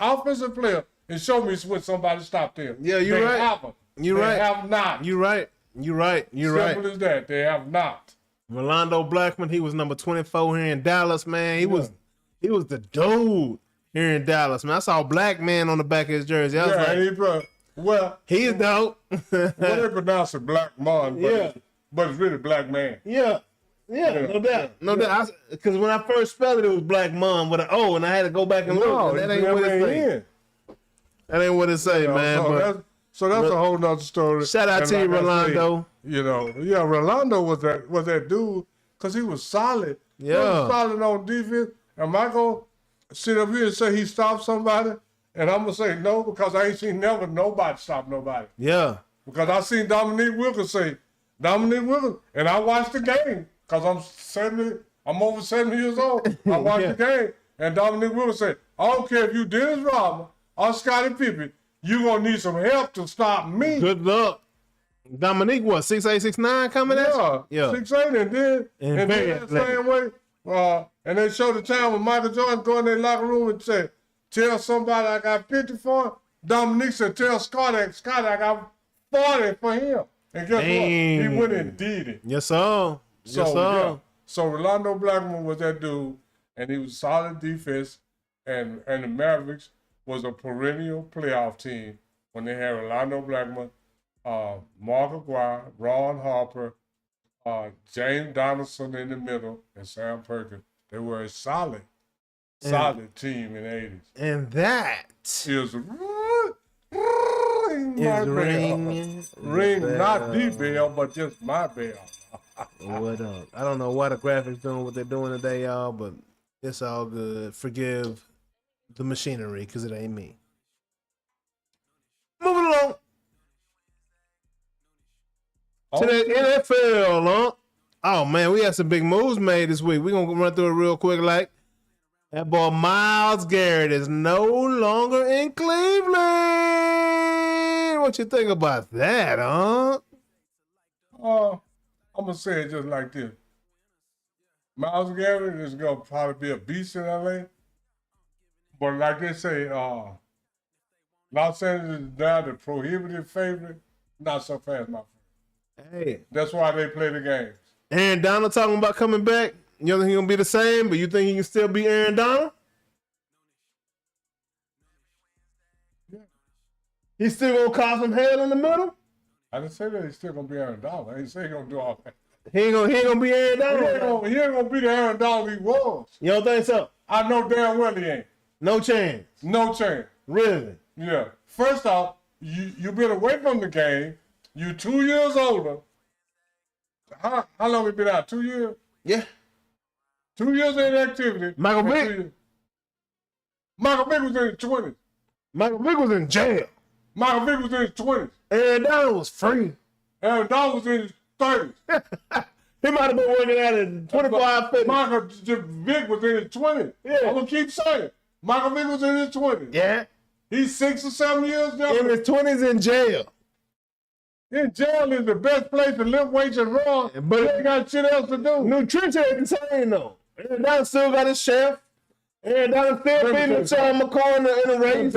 offensive players and show me when somebody stopped them. Yeah, you're right. Haven't. You're they right. have not. You're right. Simple as that. They have not. Rolando Blackman, he was number 24 here in Dallas, man. He He was the dude here in Dallas, man. I saw a black man on the back of his jersey. I was like, he's dope. Well, they pronounce it black man, but it's really black man. Yeah, no doubt. Because when I first spelled it, it was black mom with an O, and I had to go back and look. And that ain't what it say. That ain't what it say, man. So that's a whole nother story. Shout out to you, Rolando. Rolando was that dude because he was solid. Yeah. He was solid on defense. Am I going to sit up here and say he stopped somebody? And I'm going to say no because I ain't seen nobody stop nobody. Yeah. Because I seen Dominique Wilkins and I watched the game because I'm over 70 years old. I watched the game, and Dominique Wilkins said, I don't care if you Dennis Rodman or Scottie Pippen, you're going to need some help to stop me. Good luck. Dominique, what, 6'8", 6'9" coming at you? Yeah, 6'8", and then that same way, and they showed the time when Michael Jordan go in their locker room and say, tell somebody I got 50 for him. Dominique said, tell Scotty I got 40 for him. And guess what? He went and did it. Yes, sir. So Rolando Blackman was that dude, and he was solid defense, and the Mavericks was a perennial playoff team when they had Rolando Blackman, Mark Aguirre, Ron Harper, James Donaldson in the middle, and Sam Perkins. They were a solid team in the 80s. And that is ring not the bell, but just my bell. What up? I don't know why the graphics doing what they're doing today, y'all, but it's all good. Forgive the machinery because it ain't me. Moving along to the NFL, huh? Oh man, we had some big moves made this week. We're gonna run through it real quick. Like that boy Myles Garrett is no longer in Cleveland. What you think about that, huh? I'm gonna say it just like this. Myles Garrett is gonna probably be a beast in LA. But like they say, Los Angeles is now the prohibitive favorite. Not so fast, my friend. Hey. That's why they play the games. Aaron Donald talking about coming back. You don't think he's gonna be the same, but you think he can still be Aaron Donald? Yeah. He's still gonna cause some hell in the middle? I didn't say that he's still gonna be Aaron Donald. I didn't say he's gonna do all that. He ain't gonna be Aaron Donald. He ain't gonna be the Aaron Donald he was. You don't think so? I know damn well he ain't. No chance. No chance. Really? Yeah. First off, you've been away from the game. You 2 years older. How long we been out? 2 years? Yeah. 2 years in activity. Michael Vick was in his 20s. Michael Vick was in jail. Michael Vick was in his 20s. Aaron Donald was free. Aaron Donald was in his 30s. He might have been working out at 25 50. Michael Vick was in his 20s. Yeah. I'm going to keep saying. Michael Vick was in his 20s. Yeah. He's 6 or 7 years now. In his 20s in jail. In jail is the best place to lift weights and run, but he ain't got shit else to do. Nutrition ain't the same though. Aaron Donald still got his chef. Aaron Donald still beating Sean McCoy in the race.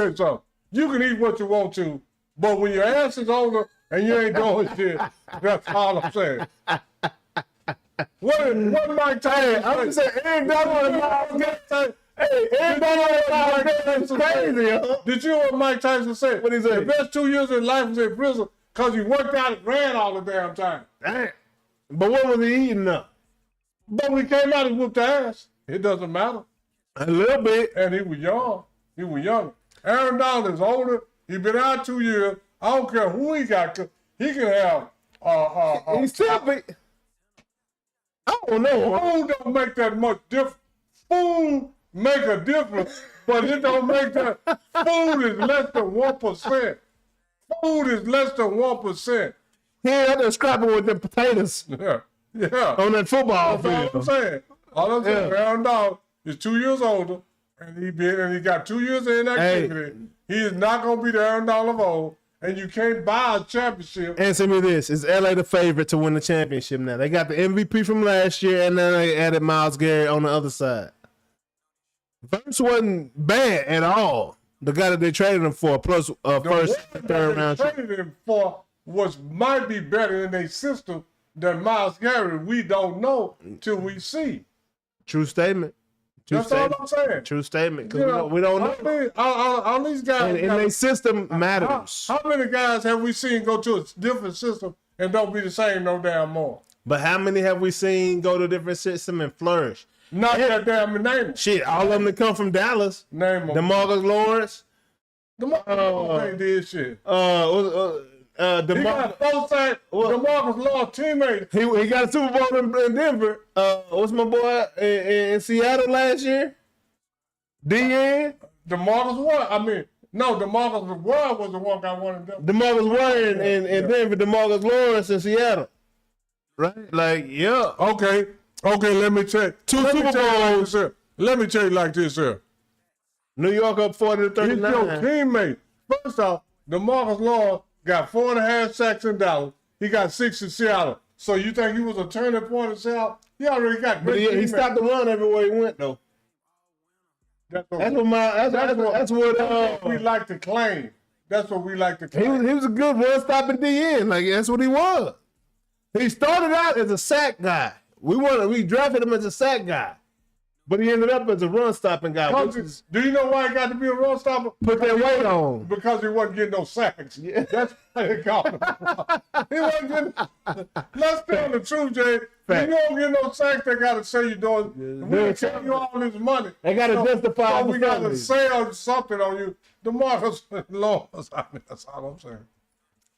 You can eat what you want to, but when your ass is older and you ain't doing shit, that's all I'm saying. What Mike Tyson? I'm just saying, Aaron Donald and Myles Garrett. Hey, Aaron Donald and Myles Garrett is crazy, huh? Did you know what Mike Tyson said? What he said? The best 2 years of his life was in prison because he worked out and ran all the damn time. Damn. But what was he eating up? But when he came out, he whooped the ass. It doesn't matter. A little bit. And he was young. He was young. Aaron Donald is older. He been out 2 years. I don't care who he got. He can have. He's still big. I don't know. Food don't make that much difference. Food make a difference, but it don't make that. Food is less than 1%. Food is less than 1%. He ain't out there scrapping with the potatoes. Yeah. On that football field. All I'm saying. Aaron Donald is 2 years older, and he got 2 years in activity. He is not gonna be the Aaron Donald of old, and you can't buy a championship. Answer me this: is LA the favorite to win the championship now? They got the MVP from last year, and then they added Myles Garrett on the other side. Verse wasn't bad at all. The guy that they traded him for, plus first, third round. Traded him for might be better in their system than Myles Garrett. We don't know till we see. True statement. That's all I'm saying. True statement. You Because know, we don't know. All these guys. And their system matters. How many guys have we seen go to a different system and don't be the same no damn more? But how many have we seen go to a different system and flourish? Not that damn name. 'Em. Shit, all of them that come from Dallas. Name them. DeMarcus Lawrence. DeMarcus ain't did shit. He DeMarcus. got both sides. DeMarcus Lawrence teammate. He got a Super Bowl in Denver. What's my boy in Seattle last year? DN. DeMarcus what? I mean, no, DeMarcus Ward was the one got one in Denver. DeMarcus Ward in Denver. DeMarcus Lawrence in Seattle. Right? Like, yeah. Okay, let me tell you. Super Bowls. Let me tell you like this here. New York up 40-39. He's your teammate. First off, DeMarcus Lawrence got 4.5 sacks in Dallas. He got 6 in Seattle. So you think he was a turning point in Seattle? He already got But great he stopped the run everywhere he went, though. That's what we like to claim. That's what we like to claim. He was a good run-stopping DN. Like, that's what he was. He started out as a sack guy. We drafted him as a sack guy. But he ended up as a run-stopping guy. Do you know why he got to be a run stopper? Put that weight on. Because he wasn't getting no sacks. Yeah. That's why they called him. He wasn't getting. Let's tell the truth, Jay. If you don't get no sacks, they got to say you're doing. We pay you all this money. They got to justify. So we got to say something on you. DeMarcus Lawrence. I mean, that's all I'm saying.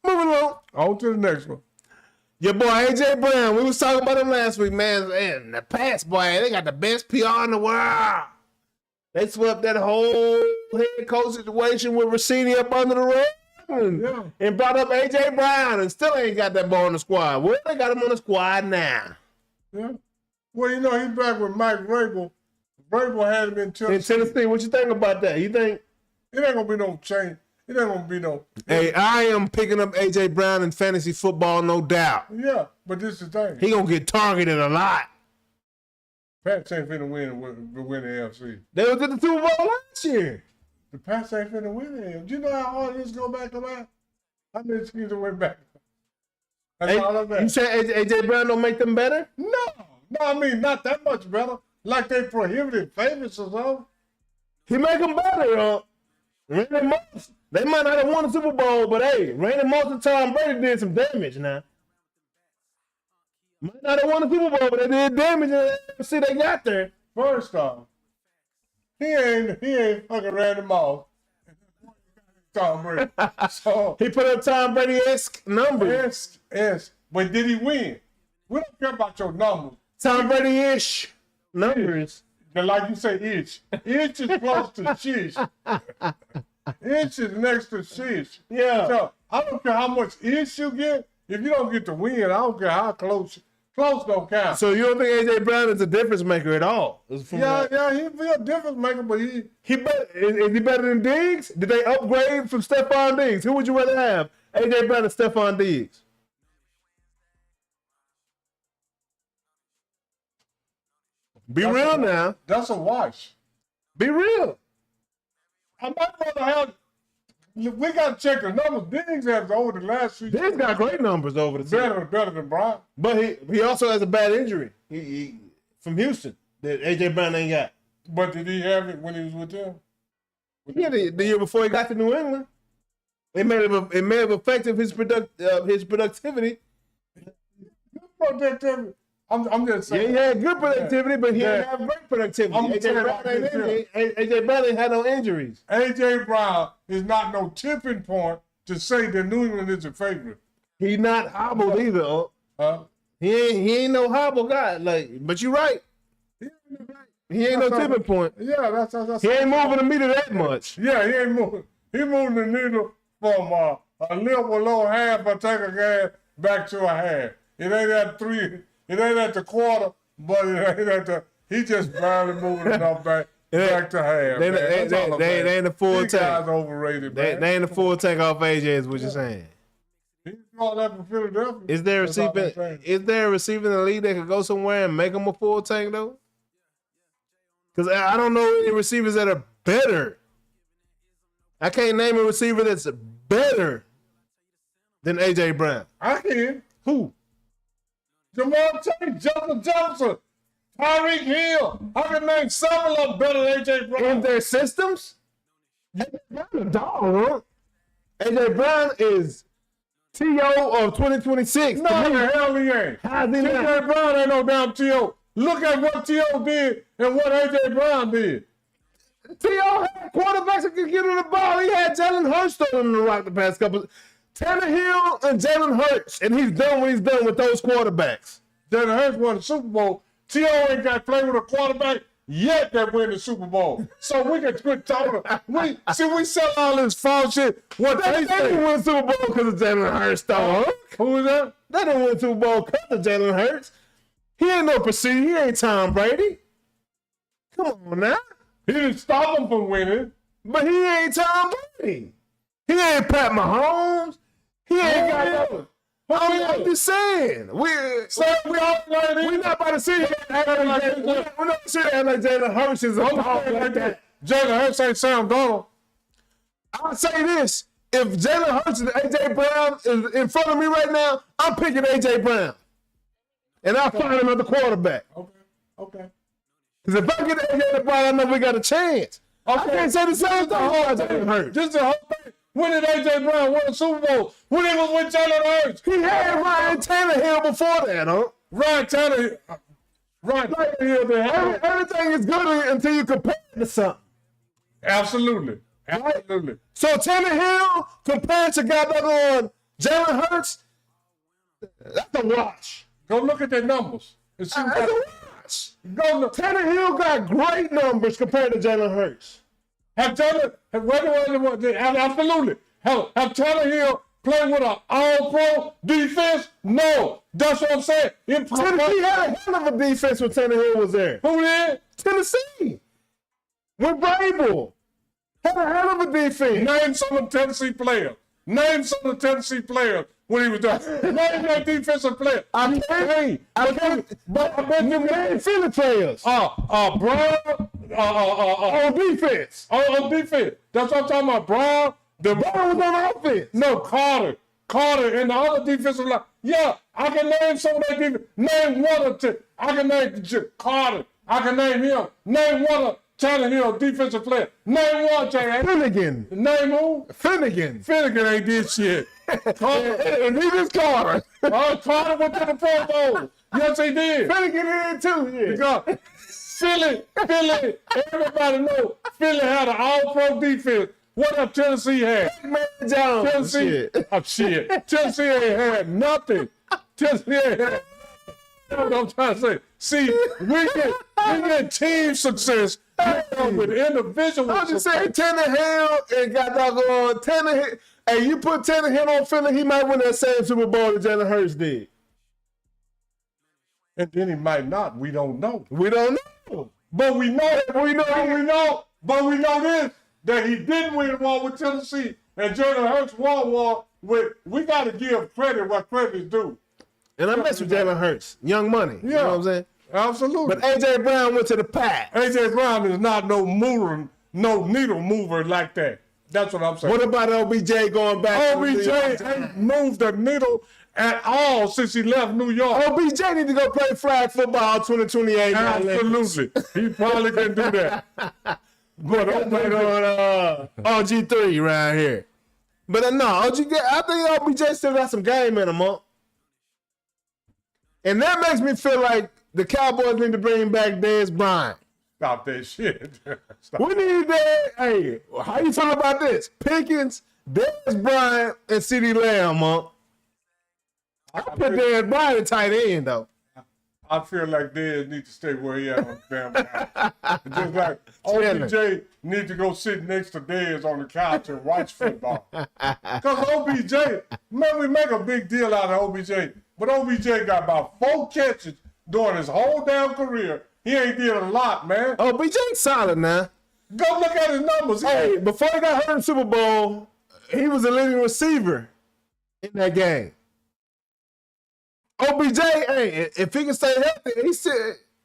Moving along. On to the next one. Your boy AJ Brown, we was talking about him last week, man. And the Pats, boy, they got the best PR in the world. They swept that whole head coach situation with Rossini up under the rug and brought up AJ Brown and still ain't got that boy on the squad. Well, they got him on the squad now. Yeah. Well, you know, he's back with Mike Vrabel. Vrabel had him in Tennessee. In Tennessee, what you think about that? You think? It ain't going to be no change. It ain't going to be no. Hey, I am picking up AJ Brown in fantasy football, no doubt. Yeah, but this is the thing. He going to get targeted a lot. Pats ain't finna win the NFC. They was at the Super Bowl last year. The Pats ain't finna win it. Do you know how hard it is to go back to that? How many teams went back? That's all I'm saying. You say AJ Brown don't make them better? No, I mean, not that much better. Like they prohibited favorites or something. He make them better, Randy Moss. They might not have won the Super Bowl, but hey, Randy Moss and Tom Brady did some damage now. Might not have won the Super Bowl, but they did damage in the NFC they got there. First off, he ain't fucking Randy Moss. Tom Brady. So he put up Tom Brady-esque numbers. But did he win? We don't care about your numbers. Tom Brady-ish numbers. Like you say, ish. Ish is close to shish. Ish is next to shish. Yeah. So I don't care how much ish you get. If you don't get the win, I don't care how close. Close don't count. So you don't think AJ Brown is a difference maker at all? Yeah, he'd be a difference maker, but is he better than Diggs? Did they upgrade from Stephon Diggs? Who would you rather have, AJ Brown or Stephon Diggs? Be real now. That's a wash. Be real. I might rather have. We got to check the numbers. Diggs has over the last few. Diggs got great numbers over the season. Better than Brown. But he also has a bad injury he from Houston that AJ Brown ain't got. But did he have it when he was with them? Yeah, the year before he got to New England. It may have affected his productivity. Productivity. I'm just saying. Yeah, he had good productivity, but he didn't have great productivity. AJ Brown ain't had no injuries. AJ Brown is not no tipping point to say that New England is a favorite. He not hobbled either. Huh? He ain't no hobble guy. Like, but you're right. He ain't no tipping point. Yeah, that's he ain't moving the meter that much. Yeah, he ain't moving. He moving the needle from a little below half, but take a gas back to a half. It ain't at 3. It ain't at the quarter, but it ain't at the. He just barely moving enough back to half. They ain't the full These tank. guys overrated, man. They ain't the full tank off AJ, is what you're saying. He's all that for Philadelphia. Is there a receiver in the league that could go somewhere and make him a full tank though? Because I don't know any receivers that are better. I can't name a receiver that's better than AJ Brown. I can. Who? Jamal Chase, Justin Jefferson, Tyreek Hill. I can name several of them better than A.J. Brown. In their systems? A.J. Brown a dog, huh? A.J. Brown is T.O. of 2026. No, the hell he ain't. How's he A.J. not? Brown ain't no damn T.O. Look at what T.O. did and what A.J. Brown did. T.O. had quarterbacks that could get him the ball. He had Jalen Hurts on him to rock the past couple. Tannehill and Jalen Hurts, and he's done what he's done with those quarterbacks. Jalen Hurts won the Super Bowl. T.O. ain't got to play with a quarterback yet that win the Super Bowl. So we can quit talking. We sell all this false shit. What They didn't win Super Bowl because of Jalen Hurts, though. Huh? Who is that? They didn't win Super Bowl because of Jalen Hurts. He ain't no procedure. He ain't Tom Brady. Come on now. He didn't stop him from winning. But he ain't Tom Brady. He ain't Pat Mahomes. He ain't got no. I'm just saying. We're not about to sit here and act like that. We're not sitting here like Jalen Hurts is a dog like that. Jalen Hurts ain't Sam Donald. I'll say this. If Jalen Hurts and A.J. Brown is in front of me right now, I'm picking A.J. Brown. And I'll find another quarterback. Okay. Because if I get A.J. Brown, I know we got a chance. I can't say the same thing about Jalen Hurts. Just the whole thing. When did A.J. Brown win the Super Bowl? When he was with Jalen Hurts? He had Ryan Tannehill before that, huh? Ryan Tannehill. Everything is good until you compare it to something. Absolutely. So Tannehill compared to on Jalen Hurts, that's a watch. Go look at their numbers. And see That's a watch. Go look. Tannehill got great numbers compared to Jalen Hurts. Absolutely. Have Tannehill played with an all-pro defense? No. That's what I'm saying. Tennessee had a hell of a defense when Tannehill was there. Who did? Tennessee. With Vrabel. Had a hell of a defense. Name some of the Tennessee players. When he was there. Name that defensive player. I can't. But I bet you name Philly players. Brown. On defense. On defense. That's what I'm talking about. Brown. Brown was on offense. No, Carter and the other defensive line. Yeah, I can name some of that defense. Name one of them. I can name Carter. I can name him. Name one of Tannehill defensive player. Name one, Jay. Finnegan. Name who? Finnegan. Finnegan ain't did shit. And he was Carter. Carter went to the Pro Bowl. Yes, he did. Finnegan did too. Yeah. Because Philly, everybody know Philly had an all-pro defense. What up Tennessee had? Jones. Tennessee, shit. Tennessee ain't had nothing. Tennessee ain't had. That's what I'm trying to say. See, we get team success with individual. I'm just saying, Tannehill and got doggone Tannehill. Hey, you put Tannehill on Philly, he might win that same Super Bowl that Jalen Hurts did. And then he might not. We don't know. We don't know. But we know this. That he didn't win one with Tennessee and Jalen Hurts won one with. We got to give credit where credit is due. And I mess with Jalen Hurts, young money. You know what I'm saying? Absolutely. But A.J. Brown went to the pack. A.J. Brown is not no needle mover like that. That's what I'm saying. What about OBJ going back? OBJ ain't moved the needle at all since he left New York. OBJ need to go play flag football 2028. Absolutely. He probably can do that. But I'm playing on OG3 right here. But no, I think OBJ still got some game in him, huh? And that makes me feel like the Cowboys need to bring back Dez Bryant. Stop that shit. We need that. Hey, how you feel about this? Pickens, Dez Bryant, and CeeDee Lamb, huh? I put Dez Bryant at tight end, though. I feel like Dez needs to stay where he at on the damn couch. Just like OBJ need to go sit next to Dez on the couch and watch football. Because OBJ, man, we make a big deal out of OBJ, but OBJ got about 4 catches during his whole damn career. He ain't did a lot, man. OBJ's solid now. Go look at his numbers. Hey, before he got hurt in the Super Bowl, he was a leading receiver in that game. OBJ, hey, if he can stay healthy,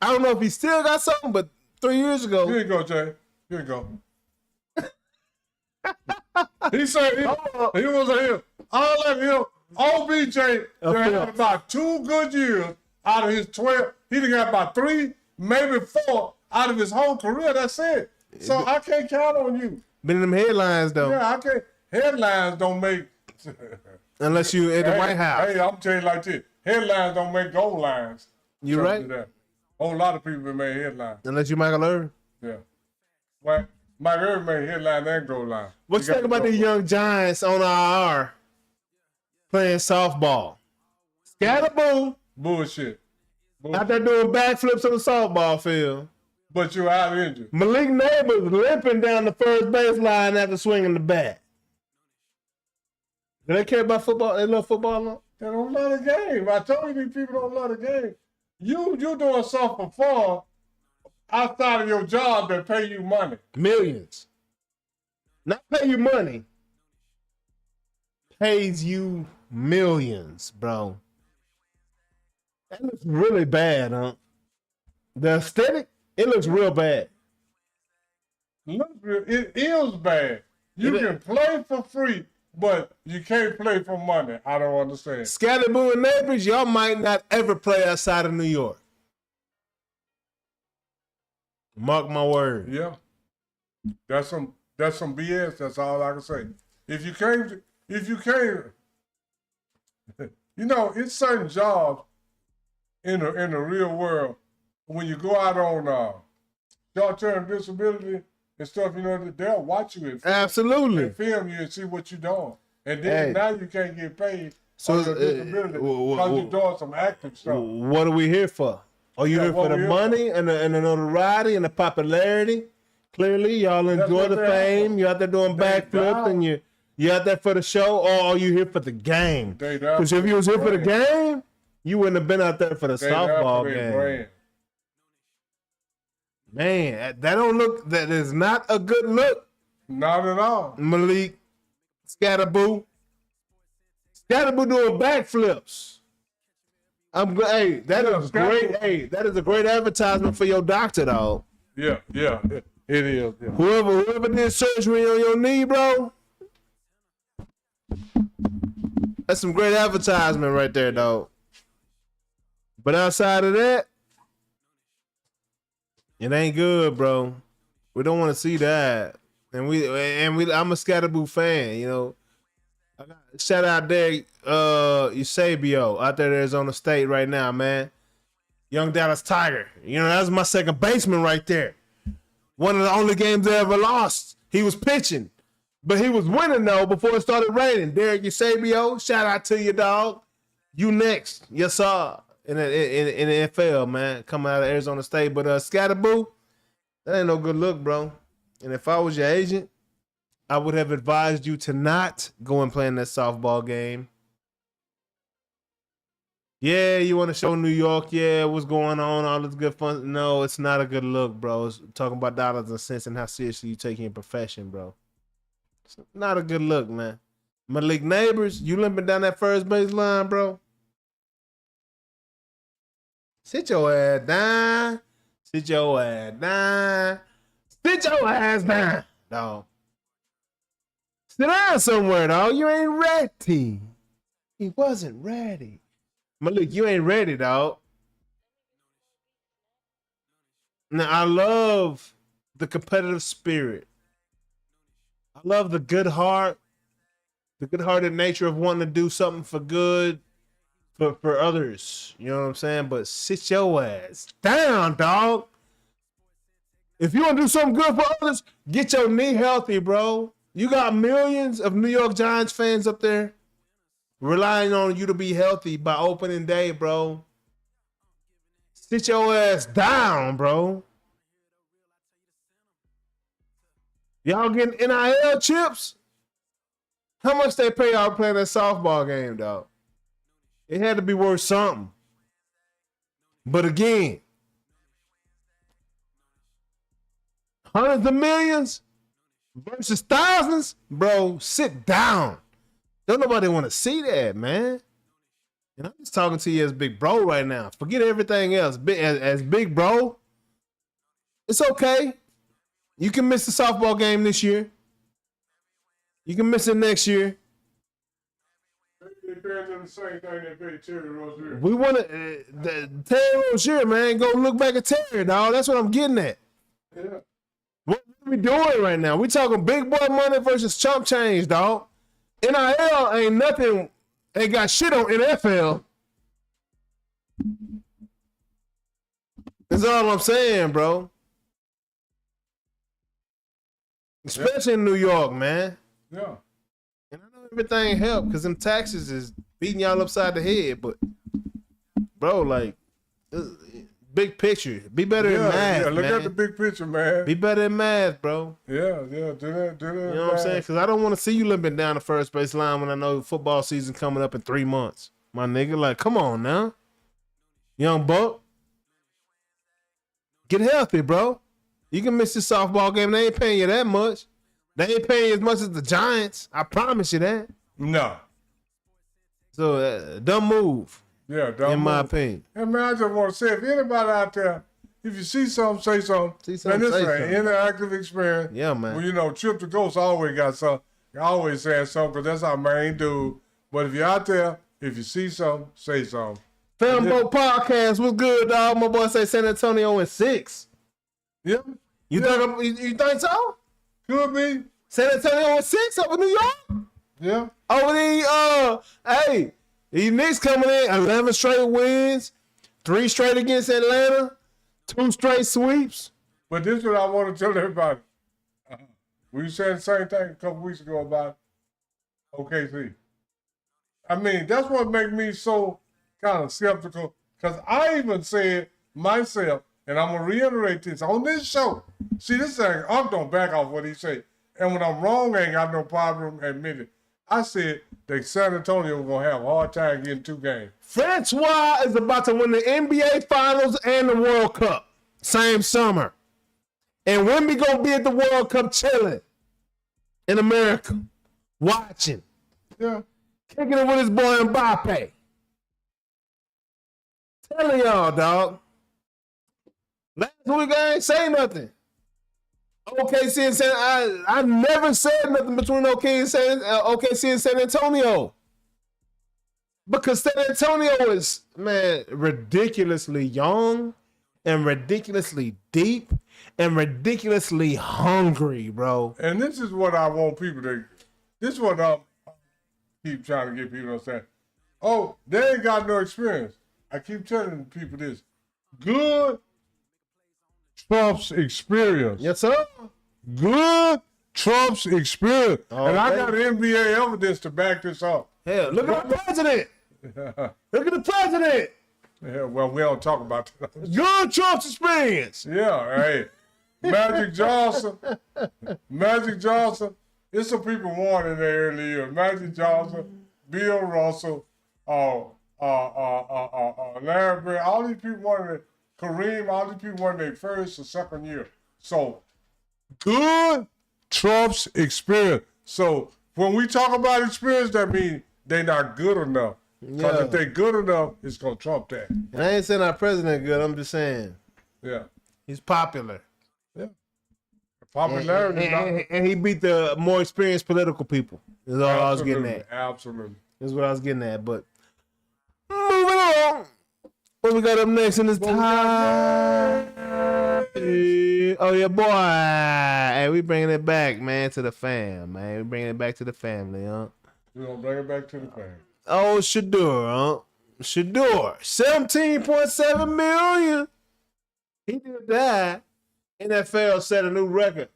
I don't know if he still got something, but 3 years ago. Here you go, Jay. Here you go. He said he was here. All of him, OBJ had about 2 good years out of his 12. He done got about 3 maybe 4 out of his whole career. That's it. So I can't count on you. Been in them headlines though. Yeah, I can't. Headlines don't make. Unless you at the White House. Hey, I'm telling you like this. Headlines don't make goal lines. You right. A whole lot of people have made headlines. Unless you Michael Irvin. Yeah. Well, Mike Irvin made headline and goal line. What you think about the young Giants on IR playing softball? Scatterboo. Bullshit. Out there doing backflips on the softball field. But you're out injured. Malik Neighbors limping down the first baseline after swinging the bat. Do they care about football? They love football? They don't love the game. I told you these people don't love the game. You doing something for fun outside of your job that pay you money. Millions. Not pay you money. Pays you millions, bro. That looks really bad, huh? The aesthetic, it looks real bad. It is bad. You can play for free, but you can't play for money. I don't understand. Scatterboo and Neighbors, y'all might not ever play outside of New York. Mark my word. Yeah. That's some BS. That's all I can say. If you can't, you know, it's certain jobs in the real world when you go out on short-term disability and stuff, you know, they'll watch you Absolutely. and film you and see what you're doing. And then now you can't get paid so, on your disability because you're doing some active stuff. What are we here for? Are you here for the money and the notoriety and the popularity? Clearly, y'all enjoy the fame. You're out there doing backflips and you're out there for the show, or are you here for the game? Because if you was here for the game, you wouldn't have been out there for the softball game. Man, that is not a good look. Not at all. Malik, Scatterboo doing backflips. Hey, that is great. Hey, that is a great advertisement for your doctor, dog. Yeah, it is. Yeah. Whoever did surgery on your knee, bro. That's some great advertisement right there, dog. But outside of that, it ain't good, bro. We don't want to see that. I'm a Scatterboo fan, you know. Shout out there, Eusebio out there in Arizona State right now, man. Young Dallas Tiger. You know, that's my second baseman right there. One of the only games they ever lost. He was pitching, but he was winning, though, before it started raining. Derek Eusebio, shout out to you, dog. You next. Yes, sir. In the NFL, man. Coming out of Arizona State. But Scatterboo, that ain't no good look, bro. And if I was your agent, I would have advised you to not go and play in that softball game. Yeah, you want to show New York, what's going on, all this good fun. No, it's not a good look, bro. It's talking about dollars and cents and how seriously you take your profession, bro. It's not a good look, man. Malik Neighbors, you limping down that first base line, bro. Sit your ass down. Sit your ass down. Sit your ass down, dog. Sit down somewhere, dog. You ain't ready. He wasn't ready. Malik, you ain't ready, dog. Now, I love the competitive spirit. I love the good heart, the good-hearted nature of wanting to do something for good for others. You know what I'm saying? But sit your ass down, dog. If you want to do something good for others, get your knee healthy, bro. You got millions of New York Giants fans up there relying on you to be healthy by opening day, bro. Sit your ass down, bro. Y'all getting NIL chips? How much they pay y'all playing that softball game, dog? It had to be worth something. But again, hundreds of millions versus thousands, bro, sit down. Don't nobody want to see that, man. And I'm just talking to you as big bro right now. Forget everything else. As big bro, it's okay. You can miss the softball game this year. You can miss it next year. compared to the same thing they paid Terry Rozier. We want to Terry Rozier, man. Go look back at Terry, dog. That's what I'm getting at. Yeah. What are we doing right now? We talking big boy money versus chump change, dog. NIL ain't nothing. Ain't got shit on NFL. That's all I'm saying, bro. Especially in New York, man. Yeah. And I know everything helped because them taxes is beating y'all upside the head, but bro, like, big picture. Be better than math, yeah. Look man. at the big picture, man. Be better than math, bro. Yeah. Do that. You know what I'm saying? Because I don't want to see you limping down the first base line when I know football season coming up in 3 months. My nigga, like, come on now. Young buck. Get healthy, bro. You can miss this softball game. They ain't paying you that much. They ain't paying you as much as the Giants. I promise you that. No. So, dumb move. Yeah, in my opinion. And man, I just want to say, if anybody out there, if you see something, say something. See something, man, this is say an something. interactive experience. Yeah, man. Well, you know, Trip the Ghost always got something. Always saying something because that's our main dude. But if you're out there, if you see something, say something. Film Boat Podcast, what's good, dog? My boy say San Antonio in 6. Yeah. You think so? Could be. San Antonio in 6 over New York? Yeah. Over the these Knicks coming in 11 straight wins, 3 straight against Atlanta, 2 straight sweeps. But this is what I want to tell everybody. We said the same thing a couple weeks ago about OKC. I mean, that's what makes me so kind of skeptical. Because I even said myself, and I'm going to reiterate this on this show. See, this thing, I'm going to back off what he said. And when I'm wrong, I ain't got no problem admitting. I said that San Antonio was going to have a hard time getting 2 games. Francois is about to win the NBA Finals and the World Cup same summer. And Wemby going to be at the World Cup chilling in America, watching. Yeah. Kicking it with his boy Mbappe. Telling y'all, dog. Last week I ain't say nothing. OKC and I never said nothing between OKC and San Antonio. Because San Antonio is, man, ridiculously young and ridiculously deep and ridiculously hungry, bro. And this is what I want people to, this is what I keep trying to get people to understand. Oh, they ain't got no experience. I keep telling people this. Good trumps experience. Yes, sir. Good trumps experience. Oh, and I okay. got NBA evidence to back this up. Hell, look at the president. Look at the president. Yeah, well, we don't talk about that. Good Trump's experience. Yeah, hey. Magic Johnson. There's some people won in the early years. Magic Johnson, Bill Russell, Larry Bird, all these people won Kareem, all these people won their first or second year. So good trumps experience. So when we talk about experience, that means they're not good enough. Because if they're good enough, it's going to trump that. And I ain't saying our president good. I'm just saying. Yeah. He's popular. Yeah. Popularity. And he beat the more experienced political people. Is all I was getting at. Absolutely. Is what I was getting at. But moving on. What we got up next in this time? Oh, yeah, boy. Hey, we bringing it back, man, to the fam, man. We bringing it back to the family, huh? We're going to bring it back to the family. Oh, Shador, huh? Shador, 17.7 million. He did that. NFL set a new record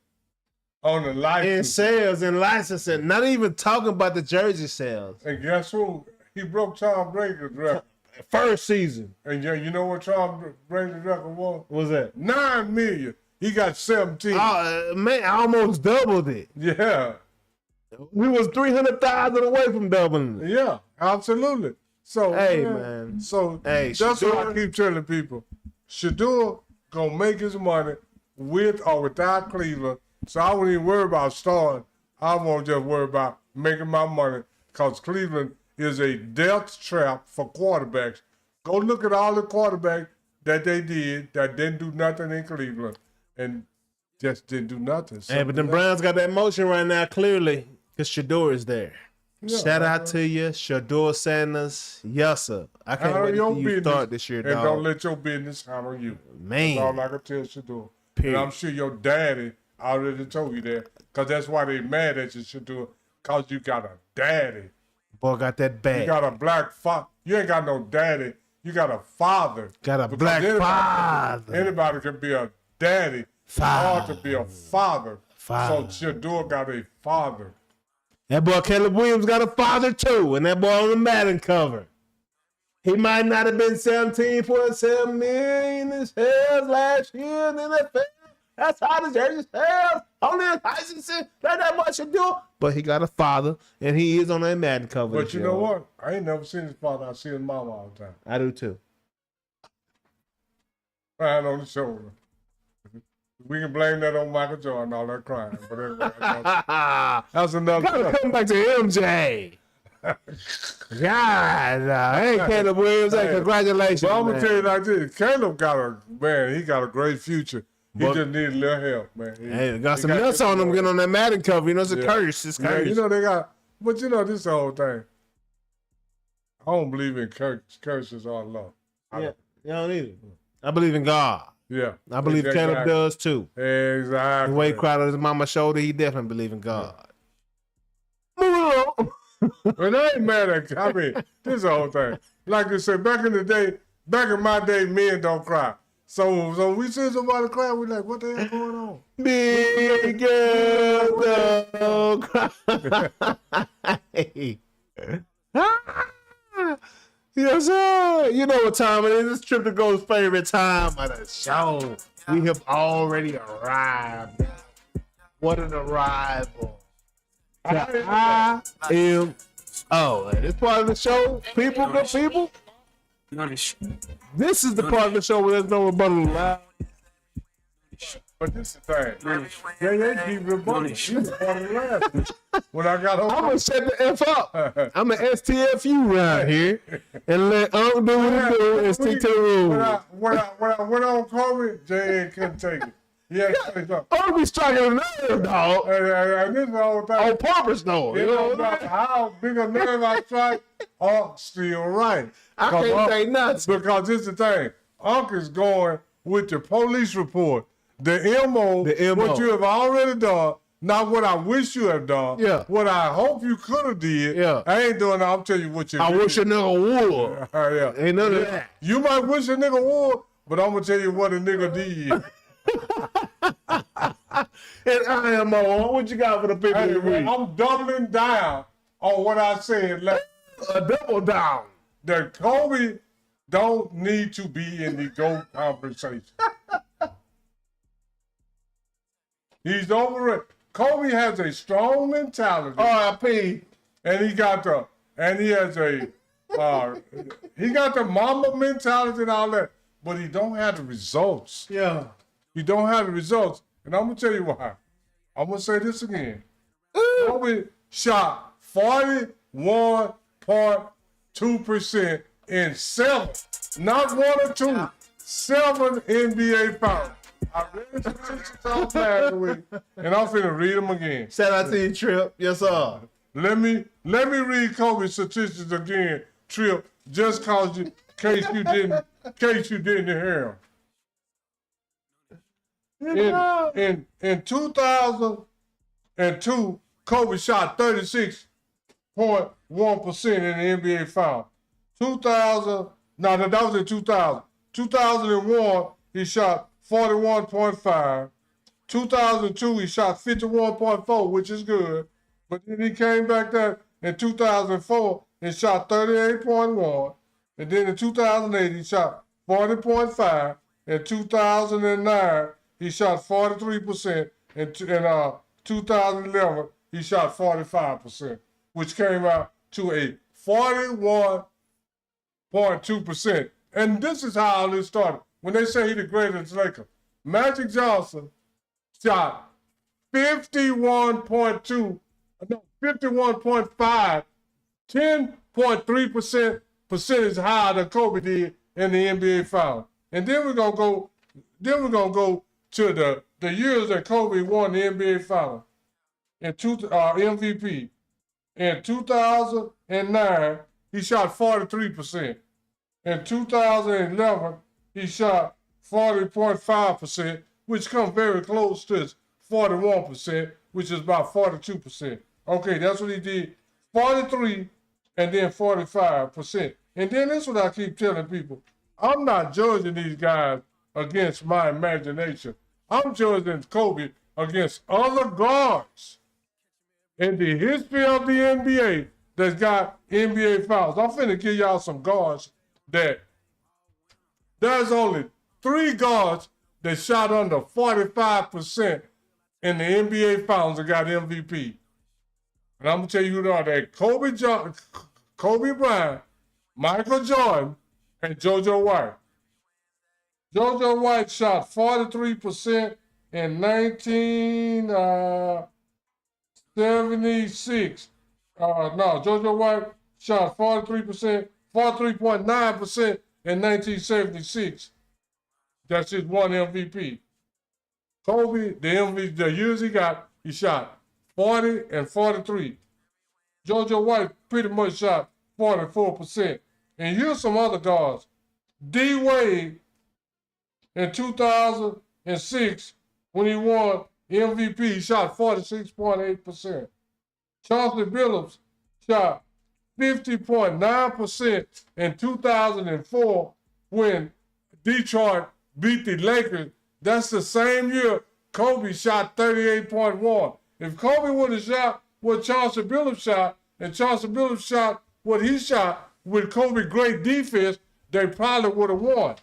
on the license in sales and licensing. Not even talking about the jersey sales. And guess who? He broke Tom Brady's record. First season. And you know what Tom Brady's record was? What was that? 9 million. He got 17. Man, I almost doubled it. Yeah. We was 300,000 away from doubling it. Yeah, absolutely. So hey, man. So hey, that's what I keep telling people. Shador gonna make his money with or without Cleveland. So I wouldn't even worry about starting. I won't just worry about making my money because Cleveland is a death trap for quarterbacks. Go look at all the quarterbacks that they did that didn't do nothing in Cleveland and just didn't do nothing. Hey, but the Browns got that motion right now clearly because Shador is there. Shout out to you, Shador Sanders. Yes, sir. I can't wait to see you start this year, dog. And don't let your business handle you. Man. That's all I can tell Shador. Period. And I'm sure your daddy already told you that. Because that's why they mad at you, Shador. Because you got a daddy. Boy, got that bag. You got a black father. You ain't got no daddy. You got a father. Got a black father. Anybody can be a daddy. It's hard to be a father. So Shador got a father. That boy Caleb Williams got a father too, and that boy on the Madden cover. He might not have been 17.7 million in sales last year in the NFL. That's how the jersey sales. Only a licensing, not that much to do. But he got a father, and he is on that Madden cover. But you know what? I ain't never seen his father. I see his mama all the time. I do too. Crying on the shoulder. We can blame that on Michael Jordan, all that crying. But anyway, that's another. Gotta come back to MJ. God, hey Caleb Williams, hey, congratulations. But I'm gonna tell you like this: Caleb got a great future. He just needs a little help, man. Hey, got some nuts on him getting on that Madden cover. You know, it's a curse. It's curse. Yeah, you know they got, but you know this the whole thing. I don't believe in curses or law. Yeah, you don't either. I believe in God. Yeah, I believe Caleb does too. Exactly. The way he cried on his mama's shoulder, he definitely believe in God. Moving on. But I ain't mad at. I mean, this is the whole thing. Like I said, back in my day, men don't cry. So when we see somebody cry, we like, what the hell going on? Big girl don't cry. Yes, sir. You know what time it is. It's Trip to Go's favorite time of the show. We have already arrived. What an arrival. I am. Oh, this part of the show, people, good people. Noonish. This is the part of the show where there's no rebuttal allowed. But this is the thing. They keep rebutting. You was part of the last when I got home. I'm gonna shut the F up. I'm an STFU right here and let Unc do what he do and stick to the rules. When I went on COVID, J.A. couldn't take it. Yeah, Unc be striking a nerve, dog. And this is the whole thing. On purpose, though. You know how big a nerve I strike, Unc still right. I can't say nothing. Because this is the thing. Unc is going with the police report. The MO, what you have already done, not what I wish you have done. Yeah. What I hope you could have did. Yeah. I ain't doing that. I'll tell you what you I wish a nigga would. Yeah. Ain't none of that. You might wish a nigga would, but I'm going to tell you what a nigga did. And I am on. What you got for the people to read? I'm doubling down on what I said. Like, A double down. that Kobe don't need to be in the GOAT conversation. He's overrated. Kobe has a strong mentality. R.I.P. And he got the Mamba mentality and all that, but he don't have the results. Yeah. He don't have the results, and I'm gonna tell you why. I'm gonna say this again. Kobe shot 41.2% in 7, not 1 or 2, 7 NBA finals. I read the statistics off last week, and I'm finna read them again. Shout out to you, Trip. Yes, sir. Let me read Kobe's statistics again, Trip, just in case you didn't hear them. In 2002, Kobe shot 36.1% in the NBA final. That was in 2000. 2001, he shot 41.5. 2002, he shot 51.4, which is good. But then he came back there in 2004 and shot 38.1. And then in 2008, he shot 40.5. In 2009, he shot 43%. In 2011, he shot 45%, which came out to a 41.2%. And this is how all this started. When they say he the greatest Laker, Magic Johnson shot 51.5, 10.3% percentage higher than Kobe did in the NBA Finals. And then we're gonna go to the years that Kobe won the NBA Finals and MVP. In 2009, he shot 43%. In 2011, he shot 40.5%, which comes very close to his 41%, which is about 42%. Okay, that's what he did. 43 and then 45%. And then this is what I keep telling people. I'm not judging these guys against my imagination. I'm judging Kobe against other guards in the history of the NBA that's got NBA fouls. I'm finna give y'all some guards that there's only 3 guards that shot under 45% in the NBA finals that got MVP. And I'm gonna tell you who they are. They're Kobe Bryant, Michael Jordan, and JoJo White. JoJo White shot 43% in 1976. JoJo White shot 43%, 43.9% in 1976. That's his one MVP. Kobe, the MVP, the years he got, he shot 40 and 43. JoJo White pretty much shot 44%. And here's some other guards. D. Wade in 2006, when he won MVP, he shot 46.8%. Chauncey Billups shot 50.9% in 2004 when Detroit beat the Lakers. That's the same year Kobe shot 38.1. If Kobe would have shot what Chauncey Billups shot, and Chauncey Billups shot what he shot with Kobe's great defense, they probably would have won.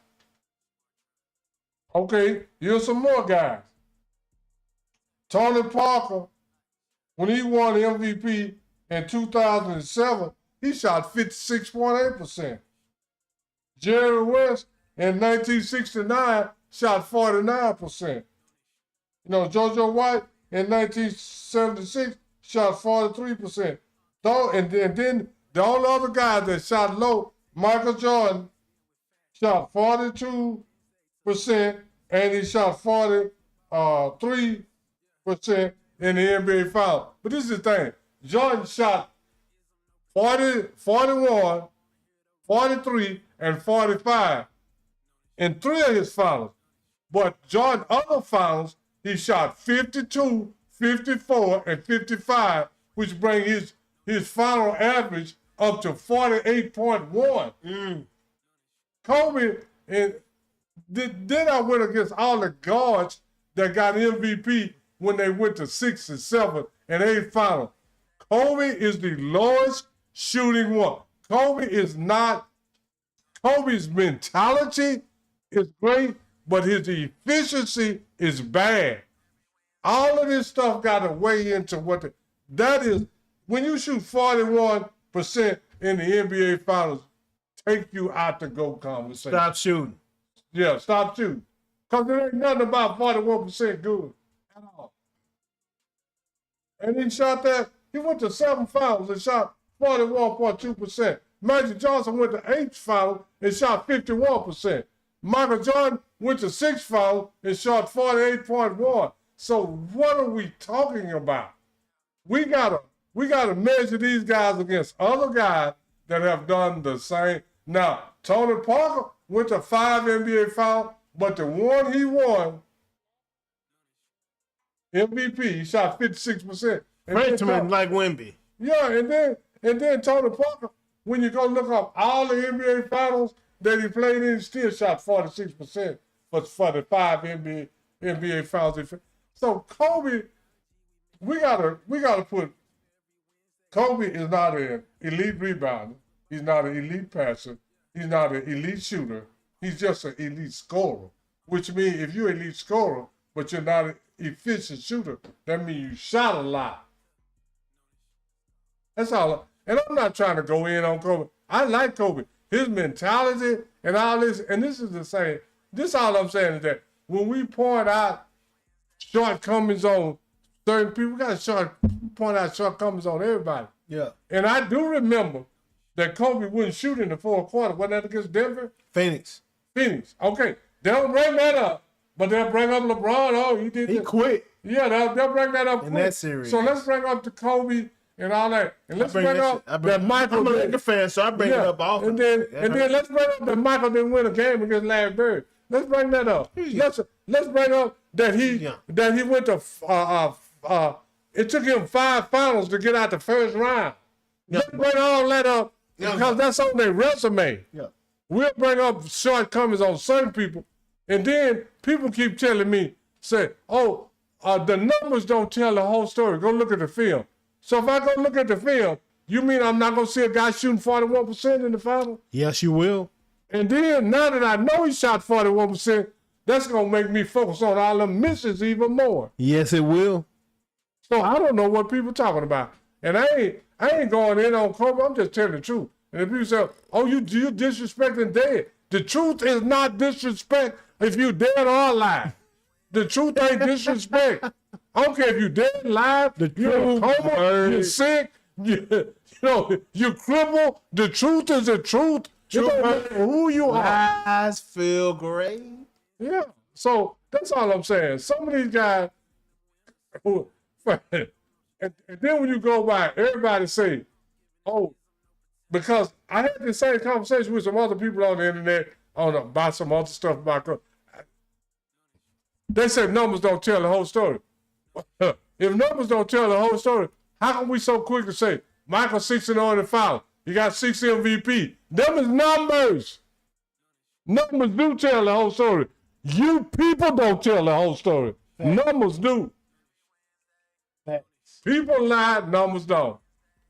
Okay, here's some more guys. Tony Parker, when he won the MVP in 2007, he shot 56.8%. Jerry West in 1969 shot 49%. JoJo White in 1976 shot 43%. And then the only other guy that shot low, Michael Jordan, shot 42%, and he shot 43% in the NBA Finals. But this is the thing. Jordan shot 40, 41, 43, and 45 in 3 of his finals. But Jordan other finals, he shot 52, 54, and 55, which bring his final average up to 48.1. Kobe, and then I went against all the guards that got MVP when they went to 6 and 7 and 8 finals. Kobe is the lowest shooting one. Kobe's mentality is great, but his efficiency is bad. All of this stuff got to weigh into that is, when you shoot 41% in the NBA Finals, take you out the GOAT conversation. Stop shooting. Yeah, stop shooting. Because there ain't nothing about 41% good at all. And he shot that, he went to 7 finals and shot 41.2%. Magic Johnson went to 8 finals and shot 51%. Michael Jordan went to 6 finals and shot 48.1%. So what are we talking about? We gotta measure these guys against other guys that have done the same. Now, Tony Parker went to 5 NBA finals, but the one he won, MVP, he shot 56%. Frenchman like Wemby. Yeah, and then Tony Parker, when you go look up all the NBA finals that he played in, he still shot 46% for the 5 NBA finals. So Kobe, we gotta put, Kobe is not an elite rebounder. He's not an elite passer. He's not an elite shooter. He's just an elite scorer, which means if you're an elite scorer, but you're not an efficient shooter, that means you shot a lot. That's all. And I'm not trying to go in on Kobe. I like Kobe. His mentality and all this, and this is the same. This all I'm saying is that when we point out shortcomings on certain people, we got to point out shortcomings on everybody. Yeah. And I do remember that Kobe wouldn't shoot in the fourth quarter. Wasn't that against Denver? Phoenix. Okay. They'll bring that up, but they'll bring up LeBron. Oh, he did He this. quit. Yeah, they'll bring that up in quick. that series. So let's bring up to Kobe and all that. And let's bring bring that up shit- that Michael. I'm a Laker fan, so I bring it up often. And then let's bring up that Michael didn't win a game against Larry Bird. Let's bring that up. Let's bring up that he went to it took him 5 finals to get out the first round. Let's bring all that up because that's on their resume. Yeah. We'll bring up shortcomings on certain people, and then people keep telling me, say, "Oh, the numbers don't tell the whole story. Go look at the film." So if I go look at the film, you mean I'm not gonna see a guy shooting 41% in the final? Yes, you will. And then now that I know he shot 41%, that's gonna make me focus on all the misses even more. Yes, it will. So I don't know what people talking about, and I ain't going in on Kobe. I'm just telling the truth. And if you say, "Oh, you disrespecting dead," the truth is not disrespect if you dead or alive. The truth ain't disrespect. I don't care if you dead, alive, you're in a coma, you're sick, you crippled. The truth is the truth. It don't matter who you are. Lies feel great. Yeah. So that's all I'm saying. Some of these guys, and then when you go by, everybody say, "Oh," because I had the same conversation with some other people on the internet about some other stuff about. They said numbers don't tell the whole story. If numbers don't tell the whole story, how come we so quick to say Michael 6-0 in the final? He got 6 MVP. Them is numbers. Numbers do tell the whole story. You people don't tell the whole story. Numbers do. People lie, numbers don't.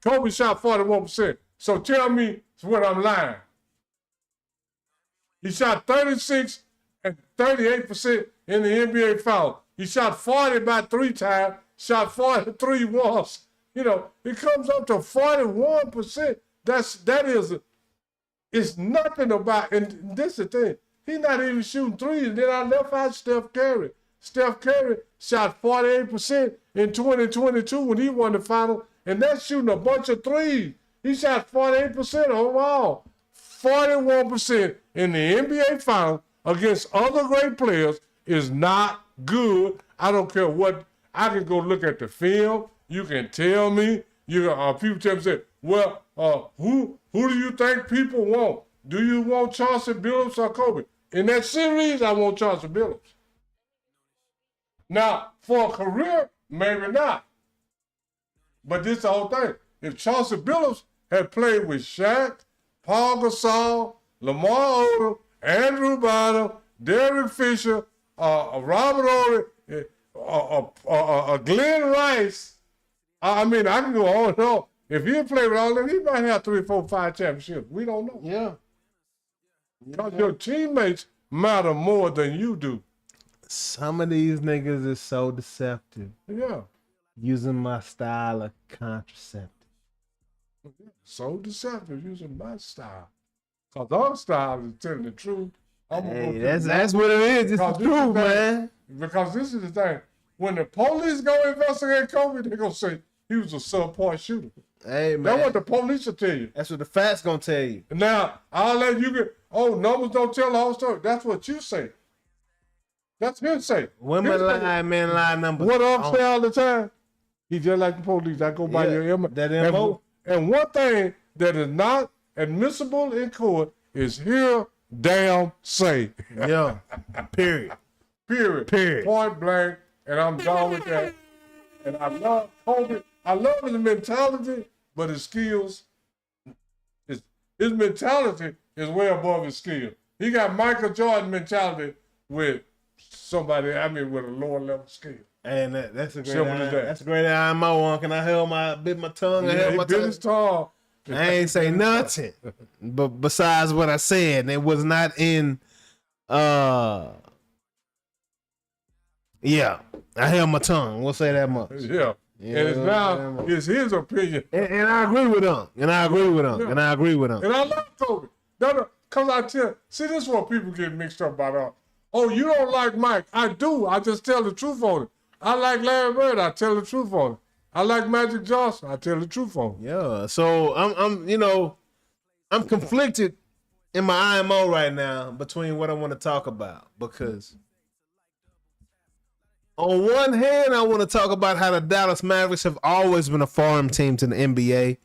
Kobe shot 41%. So tell me when I'm lying. He shot 36 and 38% in the NBA final. He shot 40 about 3 times, shot 43 once. It comes up to 41%. It's nothing about, and this is the thing. He's not even shooting threes. And then I left out Steph Curry. Steph Curry shot 48% in 2022 when he won the final, and that's shooting a bunch of threes. He shot 48% overall, 41% in the NBA final against other great players is not good. I don't care what. I can go look at the film. You can tell me. People tell me, say, "Well, who do you think people want? Do you want Chauncey Billups or Kobe?" In that series, I want Chauncey Billups. Now, for a career, maybe not. But this is the whole thing. If Chauncey Billups had played with Shaq, Paul Gasol, Lamar Odom, Andrew Bynum, Derek Fisher, Robert Ory, Glenn Rice, I can go on and on. If he had played with all of them, he might have 3, 4, 5 championships. We don't know. Yeah. Because your teammates matter more than you do. Some of these niggas is so deceptive. Yeah. Using my style of contraceptive. So deceptive using my style. Because our style is telling the truth. Hey, that's what it is. It's the truth, man. Because this is the thing. When the police go investigate Kobe, they're going to say he was a subpar shooter. Hey, man. That's what the police will tell you. That's what the facts going to tell you. Now, I'll let you get, numbers don't tell the whole story. That's what you say. That's his say. Women lie, men lie, numbers. What I'm saying all the time, he just like the police. I go by your MO. That MO. And one thing that is not admissible in court is hear, damn, say. Yeah. Period. Period. Point blank. And I'm done with that. And I love Kobe. I love his mentality, but his skills, his mentality is way above his skill. He got Michael Jordan mentality with somebody, with a lower level skill. And that's a great That's a great IMO. Can I bit my tongue? Yeah, he bit his tongue. I ain't say nothing. But besides what I said, it was not in yeah, I held my tongue. We'll say that much. Yeah. And it's his opinion. And I agree with him. And I agree with him. And I love Kobe. Because see, this is what people get mixed up about. Oh, you don't like Mike. I do. I just tell the truth on it. I like Larry Bird. I tell the truth on it. I like Magic Johnson. I tell the truth on it. Yeah. So I'm conflicted in my IMO right now between what I want to talk about because On one hand, I want to talk about how the Dallas Mavericks have always been a farm team to the NBA.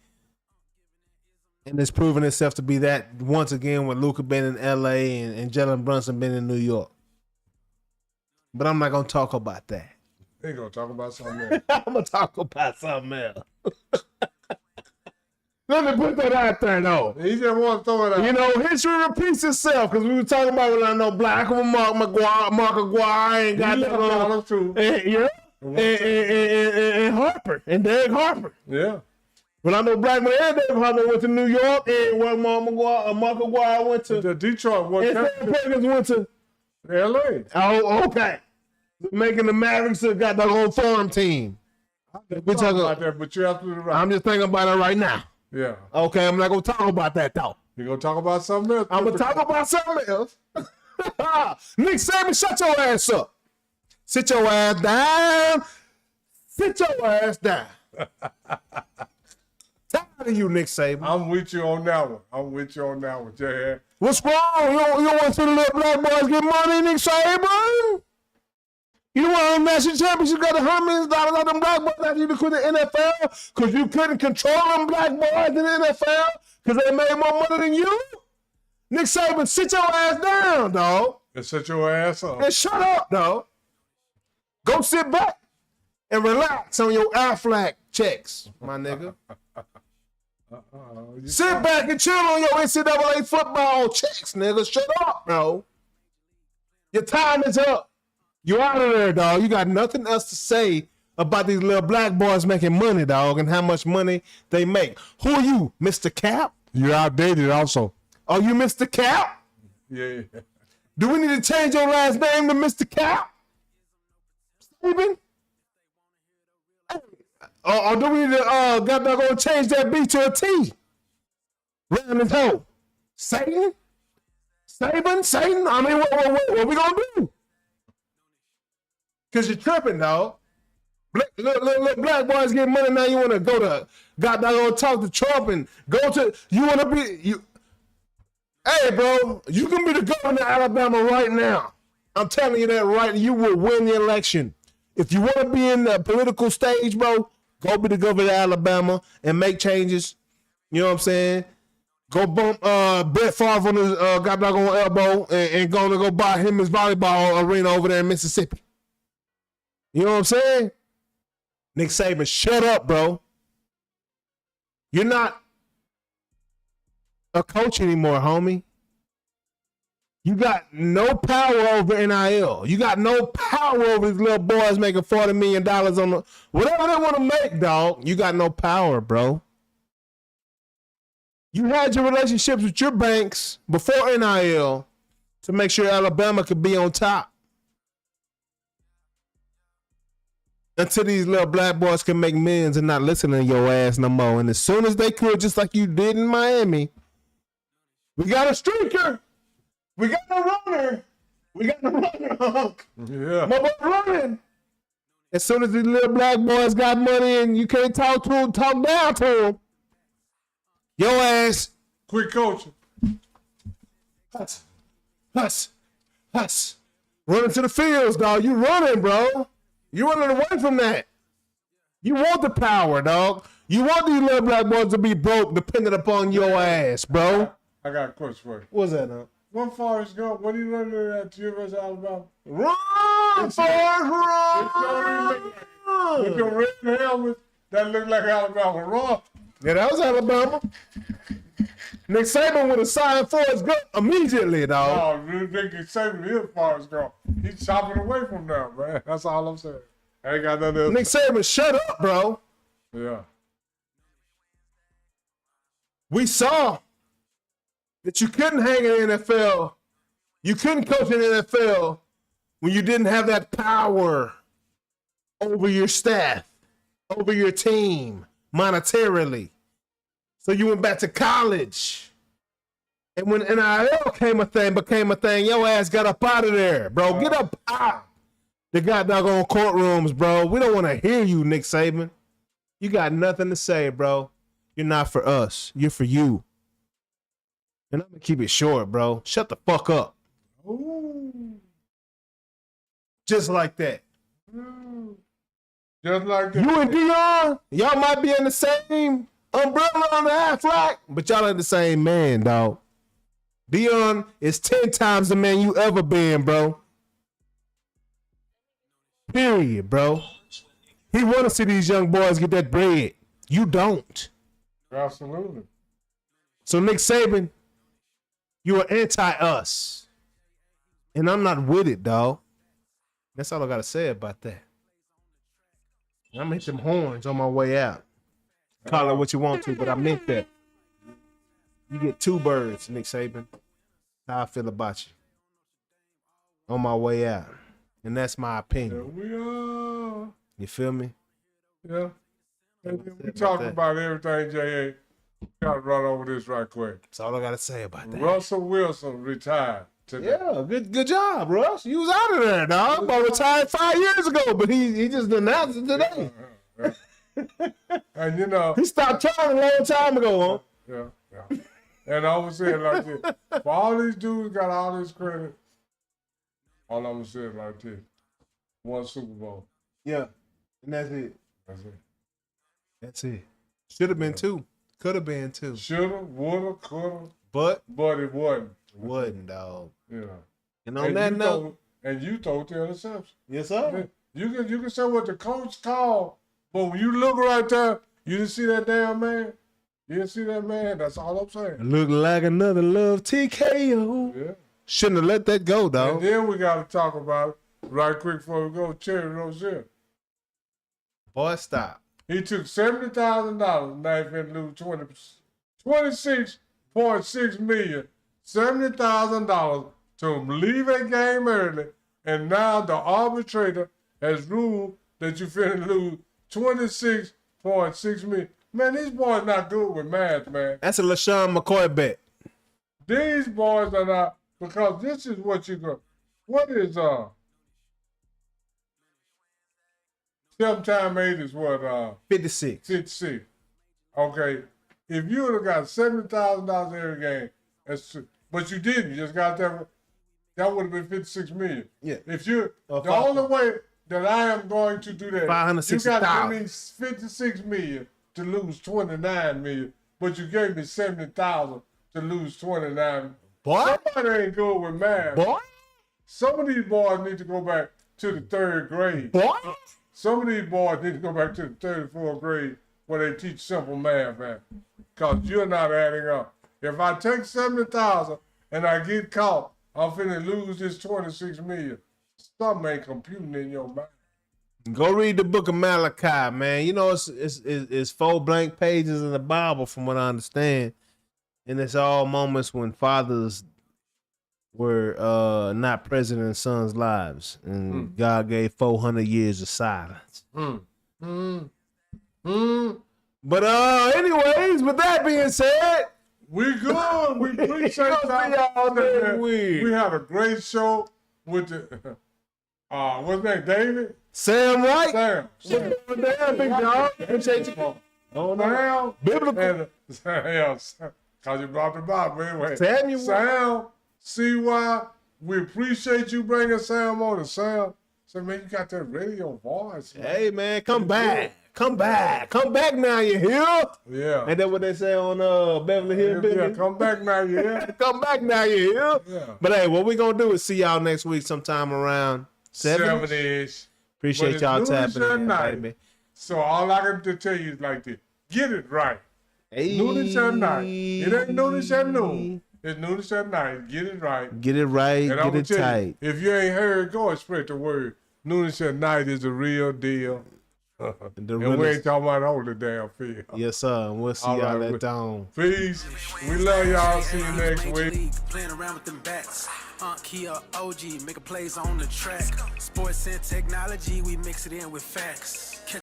And it's proven itself to be that once again with Luka being in LA and Jalen Brunson being in New York. But I'm not going to talk about that. Ain't going to talk about something else. I'm going to talk about something else. Let me put that out there, though. He just want to throw it out. You know, history repeats itself because we were talking about when I know Black with Mark Aguirre and got that on too. And Harper and Derek Harper. Yeah. But I know Blackman and Derek Harper went to New York, and where Mark Aguirre went to the Detroit. And Sam Perkins went to LA. Oh, okay. Making the Mavericks got their own farm team. We talking about that, but you're absolutely right. I'm just thinking about it right now. Yeah. Okay, I'm not gonna talk about that though. You're gonna talk about something else. I'm gonna talk about something else. Nick Saban, shut your ass up. Sit your ass down. Sit your ass down. Tired of you, Nick Saban. I'm with you on that one. Yeah. What's wrong? You don't want to see the little black boys get money, Nick Saban? You want a national championship, got $100 million out of them black boys after you quit the NFL because you couldn't control them black boys in the NFL because they made more money than you? Nick Saban, sit your ass down, dog. And sit your ass up. And shut up, dog. Go sit back and relax on your Aflac checks, my nigga. Sit back and chill on your NCAA football checks, nigga. Shut up, bro. Your time is up. You out of there, dog. You got nothing else to say about these little black boys making money, dog, and how much money they make. Who are you, Mr. Cap? You're outdated also. Are you Mr. Cap? Yeah. Do we need to change your last name to Mr. Cap? Steven? Or do we need to got to change that B to a T? Round his hoe. Satan? Satan? I mean, what we gonna do? Because you're tripping, dog. Look, black boys getting money now. You want to go to, go talk to Trump and go to, you want to be, you. Hey, bro, you can be the governor of Alabama right now. I'm telling you that right. You will win the election. If you want to be in the political stage, bro, go be the governor of Alabama and make changes. You know what I'm saying? Go bump Brett Favre on his goddamn elbow and go buy him his volleyball arena over there in Mississippi. You know what I'm saying? Nick Saban, shut up, bro. You're not a coach anymore, homie. You got no power over NIL. You got no power over these little boys making $40 million on the whatever they want to make, dog. You got no power, bro. You had your relationships with your banks before NIL to make sure Alabama could be on top. Until these little black boys can make millions and not listen to your ass no more. And as soon as they could, just like you did in Miami, we got a streaker. We got a runner. Yeah. My boy running. As soon as these little black boys got money and you can't talk to them, talk down to them, your ass. Quick coaching. Huss. Running to the fields, dog. You running, bro. You running away from that. You want the power, dog. You want these little black boys to be broke dependent upon your ass, bro. I got a question for you. What's that, dog? When Forrest Gump, when he running at the University of Alabama? Run, Forrest, run! With your red helmet, that looked like Alabama. Run. Yeah, that was Alabama. Nick Saban would have signed Forrest Gump immediately, dog. Oh, Nick Saban is Forrest Gump. He's chopping away from them, man. That's all I'm saying. I ain't got nothing else. Nick Saban, shut up, bro. Yeah. We saw that you couldn't hang in the NFL. You couldn't coach in the NFL when you didn't have that power over your staff, over your team, monetarily. So you went back to college. And when NIL became a thing, your ass got up out of there, bro. Get up out the goddamn courtrooms, bro. We don't want to hear you, Nick Saban. You got nothing to say, bro. You're not for us. You're for you. And I'm going to keep it short, bro. Shut the fuck up. Ooh. Just like that. Just like that. You and Dion, y'all might be in the same umbrella on the half flag, but y'all ain't the same man, dog. Dion is 10 times the man you ever been, bro. Period, bro. He want to see these young boys get that bread. You don't. Absolutely. So Nick Saban, you are anti-us. And I'm not with it, dog. That's all I got to say about that. I'm going to hit them horns on my way out. Call it what you want to, but I meant that. You get 2 birds, Nick Saban. How I feel about you. On my way out. And that's my opinion. Here we are. You feel me? Yeah. And then we talked about everything, J.A. Gotta run over this right quick. That's all I got to say about that. Russell Wilson retired today. Yeah, good job, Russ. You was out of there, dog. About retired 5 years ago, but he just announced it today. And you know, He stopped trying a long time ago, huh? yeah. And I was saying like this. For all these dudes got all this credit, all I'm gonna say is like this. 1 Super Bowl. Yeah. And that's it. That's it. That's it. Should have been 2. Could have been 2. Shoulda, woulda, coulda, But but it wasn't. wasn't, dog. You know. And on that note. And you throw the interception. Yes, sir. You can say what the coach called, but when you look right there, you didn't see that damn man. You didn't see that man. That's all I'm saying. Look like another love TKO. Yeah. Shouldn't have let that go, dog. And then we got to talk about, right quick before we go, Terry Rozier. Boy, stop. He took $70,000, now he's going to lose $26.6 million, $70,000 to leave a game early, and now the arbitrator has ruled that you finna lose $26.6 million. Man, these boys not good with math, man. That's a LaShawn McCoy bet. These boys are not, because this is what you go. What is 7 times 8 is what 56. 56. Okay, if you would have got $70,000 every game, but you didn't, you just got that would have been $56 million. Yeah. If you the only way that I am going to do that, you got to give me $56 million to lose $29 million, but you gave me $70,000 to lose $29 million. Boy. Somebody ain't good with math. Boy. Some of these boys need to go back to the 3rd grade. Boy. Some of these boys need to go back to the 3rd and 4th grade where they teach simple math, man. Because you're not adding up. If I take $70,000 and I get caught, I'm finna lose this $26 million. Something ain't computing in your mind. Go read the book of Malachi, man. You know, it's 4 blank pages in the Bible, from what I understand. And it's all moments when fathers were not present in sons' lives. And God gave 400 years of silence. But anyways, with that being said, we good. We appreciate y'all. We had a great show with the what's his name, David? Sam Wright. Sam. Damn, big dog. Appreciate you. Oh, now. Biblical. Because you brought the Bible anyway. Samuel. Sam, CY, we appreciate you bringing Sam on. And Sam said, man, you got that radio voice. Man. Hey, man, come back. Come back. Come back now, you hear? Yeah. Ain't that what they say on Beverly Hills? Yeah, come back now, you hear? Come back now, you hear? Yeah. But hey, what we gonna do is see y'all next week sometime around 7-ish. Appreciate y'all tapping in, baby. So all I got to tell you is like this. Get it right. Hey. Noonish at night. It ain't noonish at noon. It's noonish at night. Get it right. Get it right. And Get it tight. You, if you ain't heard, go and spread the word. Noonish at night is the real deal. And we ain't talking about all the damn field. Yes, sir. We'll see y'all at dawn. Peace. We love y'all. See you next week. Playing around with them bats. Kia OG, making plays on the track. Sports and technology, we mix it in with facts.